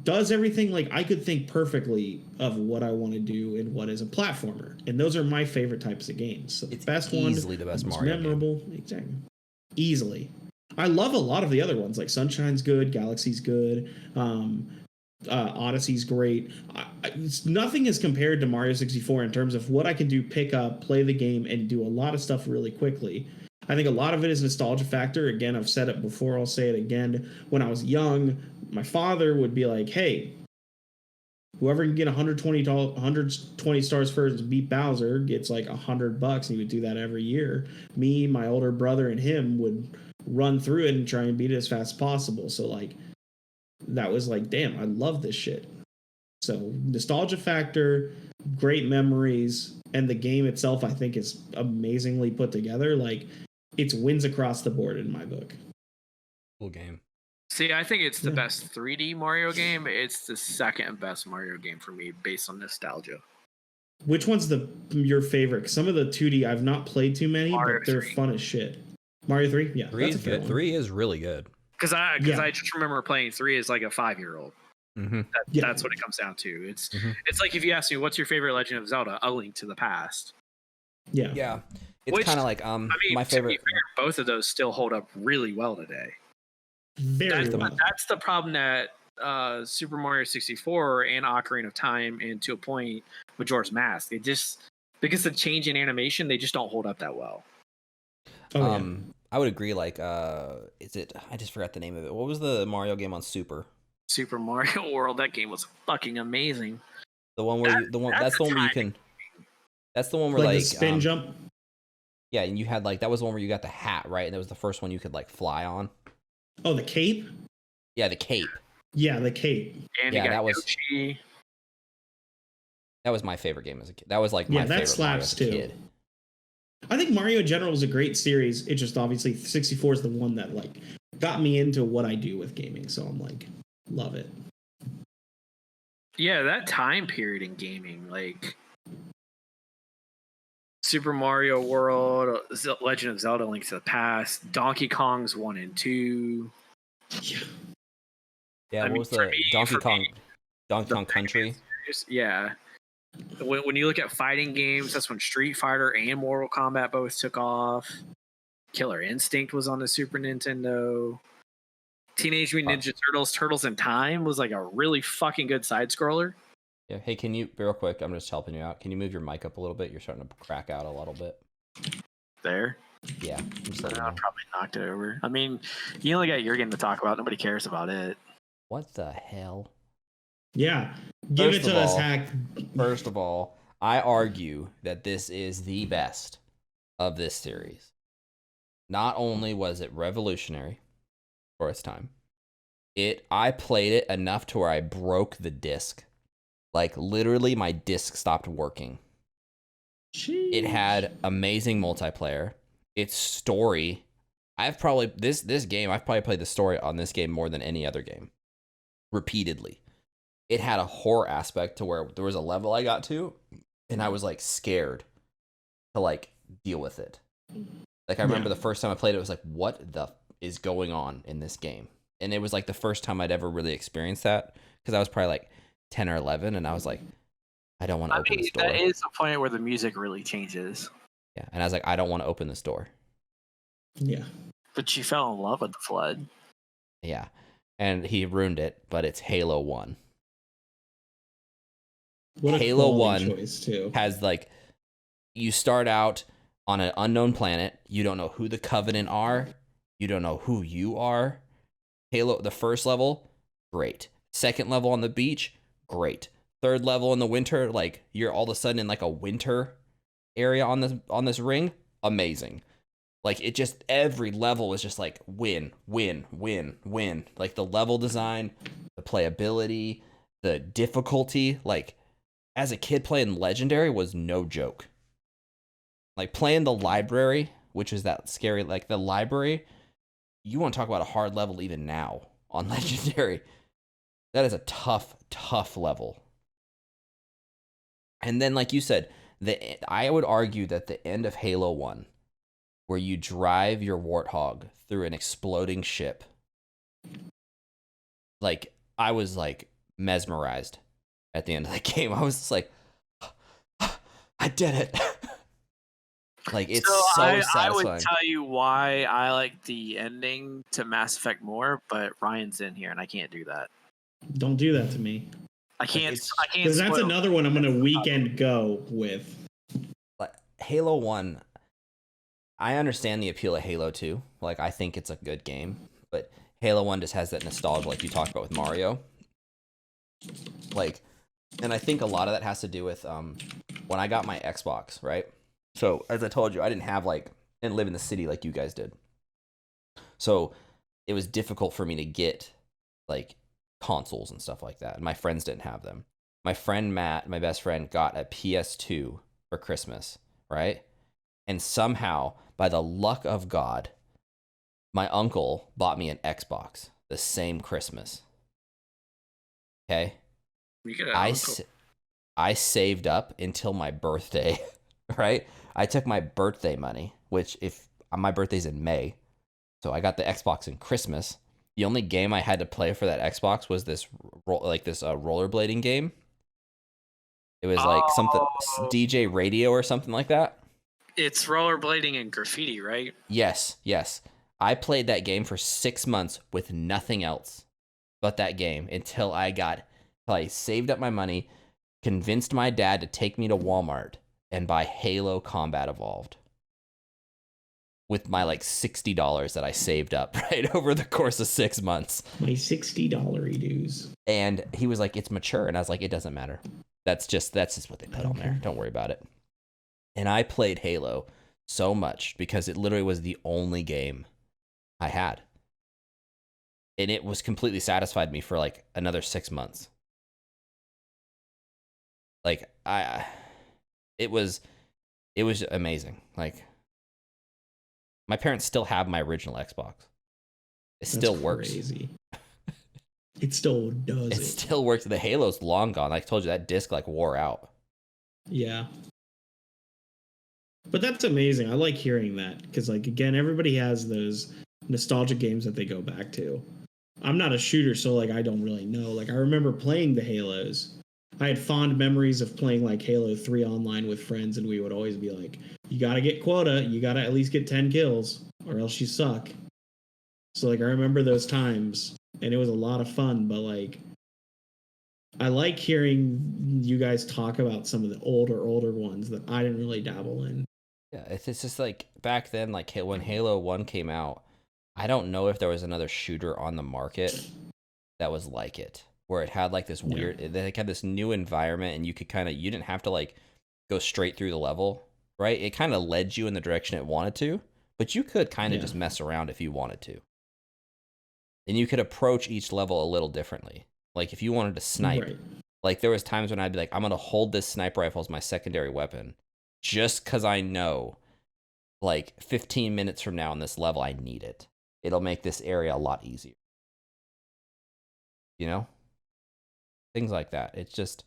does everything like I could think perfectly of what I want to do and what is a platformer. And those are my favorite types of games. So it's the best easily the best Mario memorable game. Exactly. Easily. I love a lot of the other ones, like Sunshine's good, Galaxy's good, Odyssey's great. Nothing is compared to Mario 64 in terms of what I can do, pick up, play the game, and do a lot of stuff really quickly. I think a lot of it is nostalgia factor. Again, I've said it before, I'll say it again. When I was young, my father would be like, hey, whoever can get 120 stars first to beat Bowser gets like $100. He would do that every year. Me, my older brother, and him would run through it and try and beat it as fast as possible. So like that was like, damn, I love this shit. So nostalgia factor, great memories, and the game itself I think is amazingly put together. Like it's wins across the board in my book. Cool game. See, I think it's the best 3D Mario game. It's the second best Mario game for me based on nostalgia. Which one's your favorite? Some of the 2D I've not played too many, Mario but they're 3. fun as shit. Mario 3? Yeah. 3 is good. 3 is really good. Because I just remember playing 3 as like a 5-year-old. Mm-hmm. That's what it comes down to. It's like if you ask me, what's your favorite Legend of Zelda? A Link to the Past. Yeah. Yeah. It's kind of like my favorite. To be fair, both of those still hold up really well today. Very well. That's the problem that Super Mario 64 and Ocarina of Time, and to a point Majora's Mask, they just, because of the change in animation, they just don't hold up that well. I would agree. Like, is it? I just forgot the name of it. What was the Mario game on Super? Super Mario World. That game was fucking amazing. The one where that's the one where you can. That's the one where like the spin jump. Yeah, and you had like that was the one where you got the hat, right? And that was the first one you could like fly on. Oh, the cape? Yeah, the cape. Yeah, the cape. And yeah, that was Yoshi. That was my favorite game as a kid. That was like my favorite that slaps Mario as a too. kid. I think Mario in general is a great series. It just obviously 64 is the one that like got me into what I do with gaming. So I'm like, love it. Yeah, that time period in gaming, like Super Mario World, Legend of Zelda: Link to the Past, Donkey Kong's 1 and 2. Yeah, what was the Donkey Kong Country? Yeah. When you look at fighting games, that's when Street Fighter and Mortal Kombat both took off. Killer Instinct was on the Super Nintendo. Teenage Mutant Ninja Turtles, Turtles in Time was like a really fucking good side scroller. Yeah. Hey, can you, real quick, I'm just helping you out. Can you move your mic up a little bit? You're starting to crack out a little bit. There? Yeah. I probably knocked it over. I mean, you only got your game to talk about. Nobody cares about it. What the hell? Yeah. Give it to us, Hack. First of all, I argue that this is the best of this series. Not only was it revolutionary for its time, I played it enough to where I broke the disc. Like, literally, my disc stopped working. Sheesh. It had amazing multiplayer. Its story, I've probably played the story on this game more than any other game. Repeatedly. It had a horror aspect to where there was a level I got to, and I was like scared to like deal with it. Like, I remember the first time I played it, it was like, what the is going on in this game? And it was like the first time I'd ever really experienced that, because I was probably like 10 or 11, and I was like, I don't want to open this door. That is the point where the music really changes. Yeah, and I was like, I don't want to open this door. Yeah. But you fell in love with the Flood. Yeah, and he ruined it, but it's Halo 1. What Halo 1 choice too. has, like, you start out on an unknown planet. You don't know who the Covenant are. You don't know who you are. Halo, the first level, great. Second level on the beach, great. Third level in the winter, like, you're all of a sudden in like a winter area on this ring, amazing. Like, it just, every level was just like win. Like, the level design, the playability, the difficulty, like, as a kid playing Legendary was no joke. Like, playing the library, which is that scary, like, the library, you want to talk about a hard level even now on Legendary. That is a tough level. And then, like you said, I would argue that the end of Halo 1, where you drive your Warthog through an exploding ship, like, I was, like, mesmerized at the end of the game. I was just like, I did it. Like, it's so satisfying. I would tell you why I like the ending to Mass Effect more, but Ryan's in here and I can't do that. Don't do that to me. I can't. Because that's another one I'm going to weekend go with. Like, Halo 1, I understand the appeal of Halo 2. Like, I think it's a good game, but Halo 1 just has that nostalgia, like you talked about with Mario. Like, and I think a lot of that has to do with when I got my Xbox, right? So, as I told you, I didn't live in the city like you guys did. So, it was difficult for me to get, like, consoles and stuff like that. And my friends didn't have them. My friend Matt, my best friend, got a PS2 for Christmas, right? And somehow, by the luck of God, my uncle bought me an Xbox the same Christmas. Okay? I saved up until my birthday, right? I took my birthday money, which if my birthday's in May, so I got the Xbox in Christmas. The only game I had to play for that Xbox was this rollerblading game. It was like something DJ Radio or something like that. It's rollerblading and graffiti, right? Yes. I played that game for 6 months with nothing else but that game until I saved up my money, convinced my dad to take me to Walmart and buy Halo Combat Evolved with my like $60 that I saved up right over the course of 6 months. My $60 dues. And he was like, it's mature. And I was like, it doesn't matter. That's just what they put on there. Don't worry about it. And I played Halo so much because it literally was the only game I had. And it was completely satisfied me for like another 6 months. Like it was amazing. Like, my parents still have my original Xbox. It still works. Crazy. It still does. It still works. The Halo's long gone. Like I told you, that disc like wore out. Yeah. But that's amazing. I like hearing that because, like, again, everybody has those nostalgic games that they go back to. I'm not a shooter, so like I don't really know. Like, I remember playing the Halos, I had fond memories of playing like Halo 3 online with friends, and we would always be like, you got to get quota. You got to at least get 10 kills or else you suck. So like I remember those times, and it was a lot of fun, but like I like hearing you guys talk about some of the older ones that I didn't really dabble in. Yeah, it's just like back then, like when Halo 1 came out, I don't know if there was another shooter on the market that was like it, where it had like this weird, it had this new environment, and you didn't have to like go straight through the level, right? It kind of led you in the direction it wanted to, but you could kind of just mess around if you wanted to. And you could approach each level a little differently. Like if you wanted to snipe, like there was times when I'd be like, I'm going to hold this sniper rifle as my secondary weapon just because I know like 15 minutes from now on this level, I need it. It'll make this area a lot easier. You know? Things like that. It's just,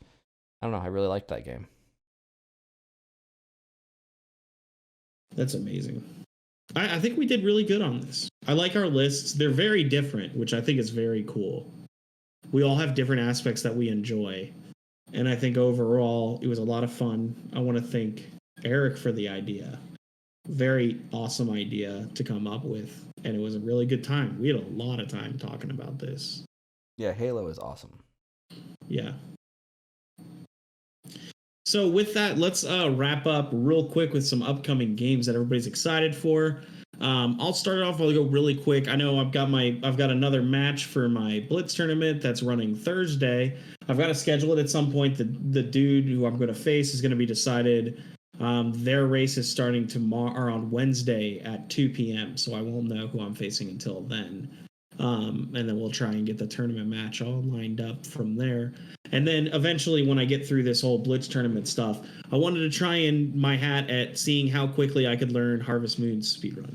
I don't know. I really liked that game. That's amazing. I think we did really good on this. I like our lists. They're very different, which I think is very cool. We all have different aspects that we enjoy. And I think overall, it was a lot of fun. I want to thank Eric for the idea. Very awesome idea to come up with. And it was a really good time. We had a lot of time talking about this. Yeah, Halo is awesome. Yeah. So with that, let's wrap up real quick with some upcoming games that everybody's excited for. I'll start off. I'll go really quick. I know I've got another match for my Blitz tournament that's running Thursday. I've got to schedule it at some point. The dude who I'm going to face is going to be decided. Their race is starting tomorrow or on Wednesday at 2 p.m. So I won't know who I'm facing until then. And then we'll try and get the tournament match all lined up from there. And then eventually, when I get through this whole Blitz tournament stuff, I wanted to try and my hat at seeing how quickly I could learn Harvest Moon's speedrun.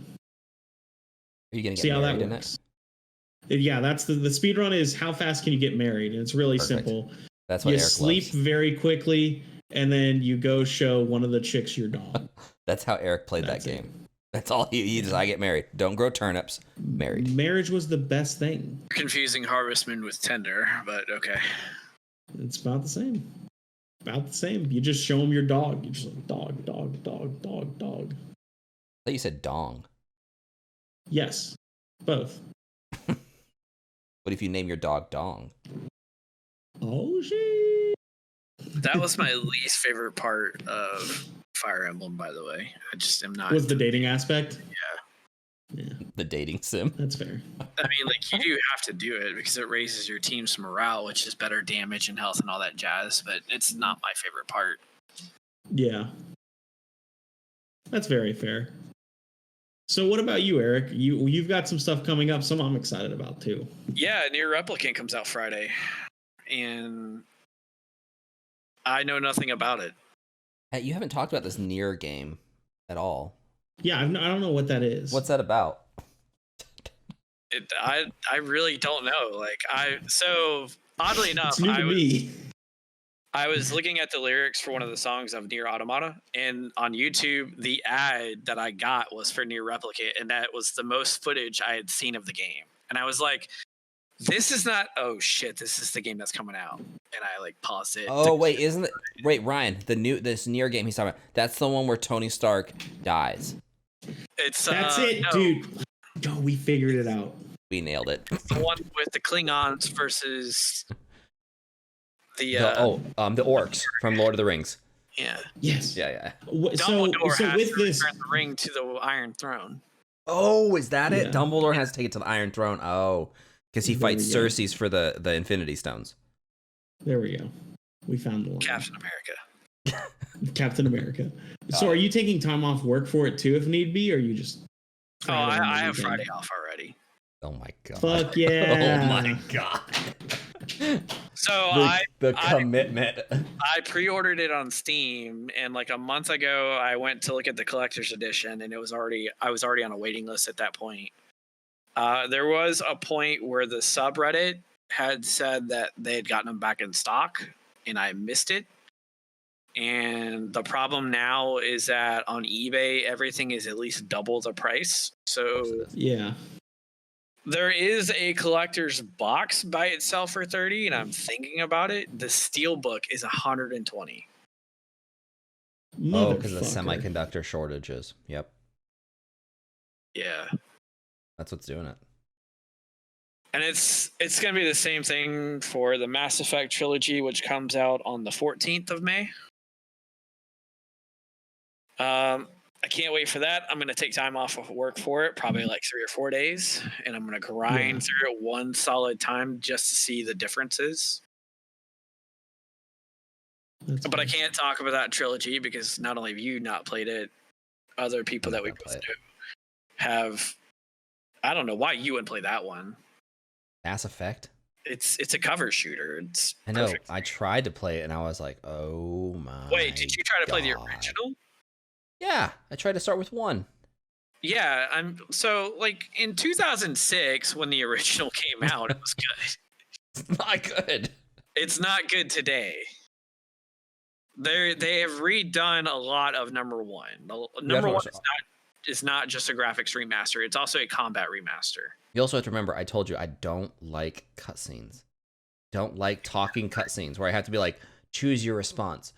Are you going to see how that works? Yeah, that's the speedrun is how fast can you get married? And it's really simple. That's what you Eric sleep loves. very quickly, and then you go show one of the chicks your dog. That's how Eric played that game. That's all he does. I get married. Don't grow turnips. Married. Marriage was the best thing. Confusing Harvest Moon with Tinder, but okay. It's about the same. About the same. You just show them your dog. You're just like, dog, dog, dog, dog, dog. I thought you said dong. Yes. Both. What if you name your dog Dong? Oh, shit. That was my least favorite part of Fire Emblem, by the way. I just am not. Was the dating aspect? Yeah. The dating sim. That's fair. I mean, like, you do have to do it because it raises your team's morale, which is better damage and health and all that jazz, but it's not my favorite part. Yeah. That's very fair. So what about you, Eric? You've got some stuff coming up, some I'm excited about too. Yeah, Nier Replicant comes out Friday, and I know nothing about it. Hey, you haven't talked about this Nier game at all. Yeah, I don't know what that is. What's that about? I really don't know. So oddly enough, it's new to me. I was looking at the lyrics for one of the songs of Nier Automata, and on YouTube, the ad that I got was for Nier Replicant, and that was the most footage I had seen of the game. And I was like, this is not, oh shit, this is the game that's coming out. And I paused it. Oh, wait, isn't it? Wait, Ryan, this Nier game he's talking about, that's the one where Tony Stark dies. That's it, no. Dude. Oh, we figured it out. We nailed it. The one with the Klingons versus the orcs from Lord of the Rings. Yeah. Yes. Yeah. Dumbledore so has with to this return the ring to the Iron Throne. Oh, is that it? Yeah. Dumbledore has to take it to the Iron Throne. Oh, because he fights Cersei's for the Infinity Stones. There we go. We found the one. Captain America. Captain America. So are you taking time off work for it too if need be, or are you just... I have Friday off already. Oh my god. Fuck yeah. Oh my god. So the commitment. I pre-ordered it on Steam, and a month ago I went to look at the collector's edition, and I was already on a waiting list at that point. There was a point where the subreddit had said that they had gotten them back in stock, and I missed it. And the problem now is that on eBay everything is at least double the price. So yeah. There is a collector's box by itself for 30, and I'm thinking about it. The steel book is 120. Oh, because of the Motherfucker. semiconductor shortages. Yep. Yeah. That's what's doing it. And it's going to be the same thing for the Mass Effect trilogy, which comes out on the 14th of May. I can't wait for that. I'm going to take time off of work for it, probably like 3 or 4 days, and I'm going to grind through it one solid time just to see the differences. But I can't talk about that trilogy because not only have you not played it, other people that we both know have. I don't know why you wouldn't play that one. Mass Effect? It's a cover shooter. It's I know. perfect. I tried to play it and I was like, oh my. Wait, did you try to play the original? Yeah, I tried to start with 1. Yeah, so like in 2006 when the original came out, it was good. It's not good. It's not good today. They have redone a lot of number 1. Number 1 is not just a graphics remaster; it's also a combat remaster. You also have to remember, I told you I don't like cutscenes. Don't like talking cutscenes where I have to be like, choose your response.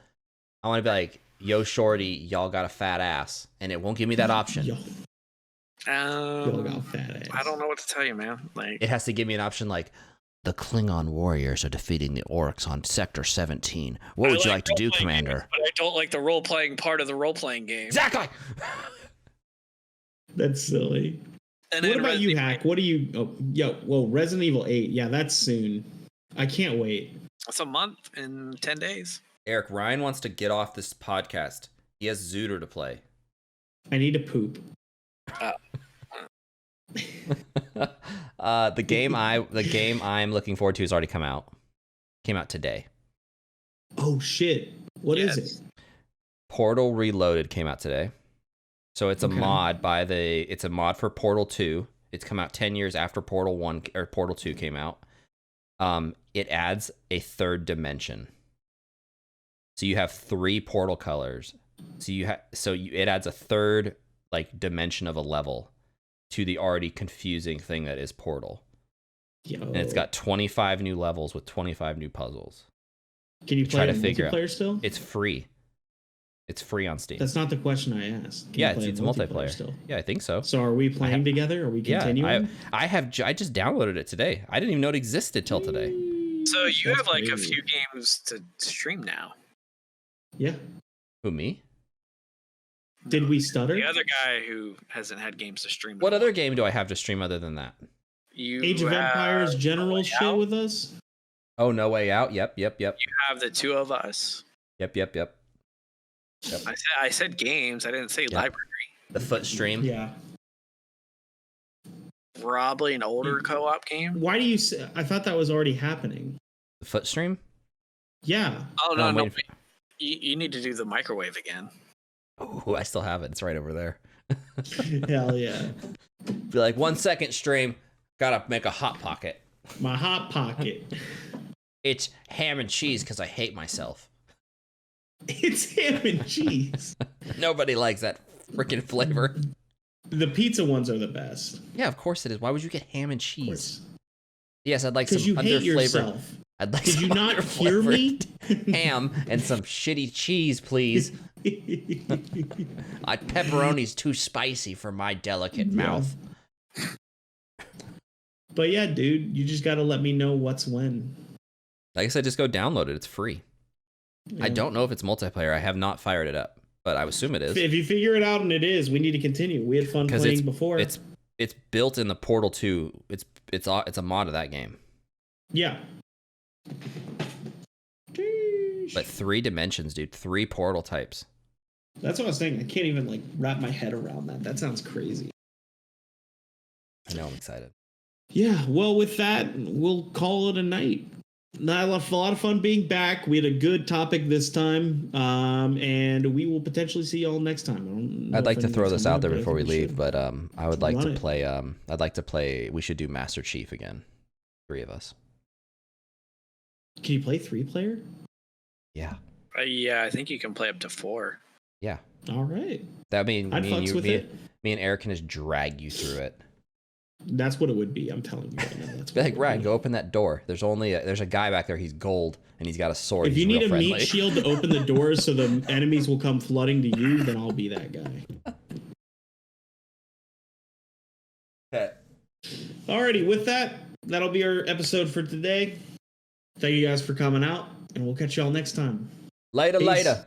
I want to be like, yo, shorty, y'all got a fat ass, and it won't give me that option. Y'all got fat ass. I don't know what to tell you, man. Like, it has to give me an option like, the Klingon warriors are defeating the orcs on Sector 17. What would you like to do, Commander? Games, but I don't like the role-playing part of the role-playing game. Exactly! That's silly. And what about you, Hack? What do you... Resident Evil 8. Yeah, that's soon. I can't wait. It's a month in 10 days. Eric, Ryan wants to get off this podcast. He has Zooter to play. I need to poop. The game I'm looking forward to has already come out. Came out today. Oh shit! What is it? Portal Reloaded came out today. So it's a mod it's a mod for Portal 2. It's come out 10 years after Portal 1 or Portal 2 came out. It adds a third dimension. So you have 3 portal colors. It adds a third like dimension of a level to the already confusing thing that is Portal. And it's got 25 new levels with 25 new puzzles. Can you play multiplayer still? It's free. It's free on Steam. That's not the question I asked. It's multiplayer still. Yeah, I think so. So are we playing together? Are we continuing? I just downloaded it today. I didn't even know it existed till today. So you have like a few games to stream now. Yeah. Who, me? Did we stutter? The other guy who hasn't had games to stream. What other game do I have to stream other than that? Age of Empires general shit with us? Oh, No Way Out. Yep. You have the 2 of us. Yep. I said games. I didn't say library. The Foot Stream. Yeah. Probably an older co-op game. Why do you say? I thought that was already happening. The Foot Stream? Yeah. Oh, no. You need to do the microwave again. Oh, I still have it. It's right over there. Hell yeah. Be like, 1 second stream. Gotta make a Hot Pocket. My Hot Pocket. It's ham and cheese because I hate myself. It's ham and cheese. Nobody likes that freaking flavor. The pizza ones are the best. Yeah, of course it is. Why would you get ham and cheese? Yes, I'd like some you hate underflavored. Yourself. I'd like. Did you not hear me? Ham and some shitty cheese, please. Pepperoni's too spicy for my delicate mouth. But yeah, dude, you just gotta let me know what's when. Like I said, just go download it. It's free. Yeah. I don't know if it's multiplayer. I have not fired it up, but I assume it is. If you figure it out and it is, we need to continue. We had fun playing before. It's built in the Portal 2. It's a mod of that game. Yeah. But 3 dimensions, dude. 3 portal types. That's what I was saying. I can't even wrap my head around that. That sounds crazy. I know. I'm excited. Yeah. Well, with that, we'll call it a night. I had a lot of fun being back. We had a good topic this time, and we will potentially see y'all next time. I'd like to throw this out there before we leave, but I would like to play. I'd like to play. We should do Master Chief again. 3 of us. Can you play 3-player? Yeah. Yeah, I think you can play up to 4. Yeah. All right. That mean I'd me and fucks with it. me and Eric can just drag you through it. That's what it would be. I'm telling you right now. That's what Like, Ryan, go open that door. There's a guy back there. He's gold and he's got a sword. If you need a meat shield to open the doors so the enemies will come flooding to you, then I'll be that guy. Okay. Alrighty, with that, that'll be our episode for today. Thank you guys for coming out, and we'll catch y'all next time. Later.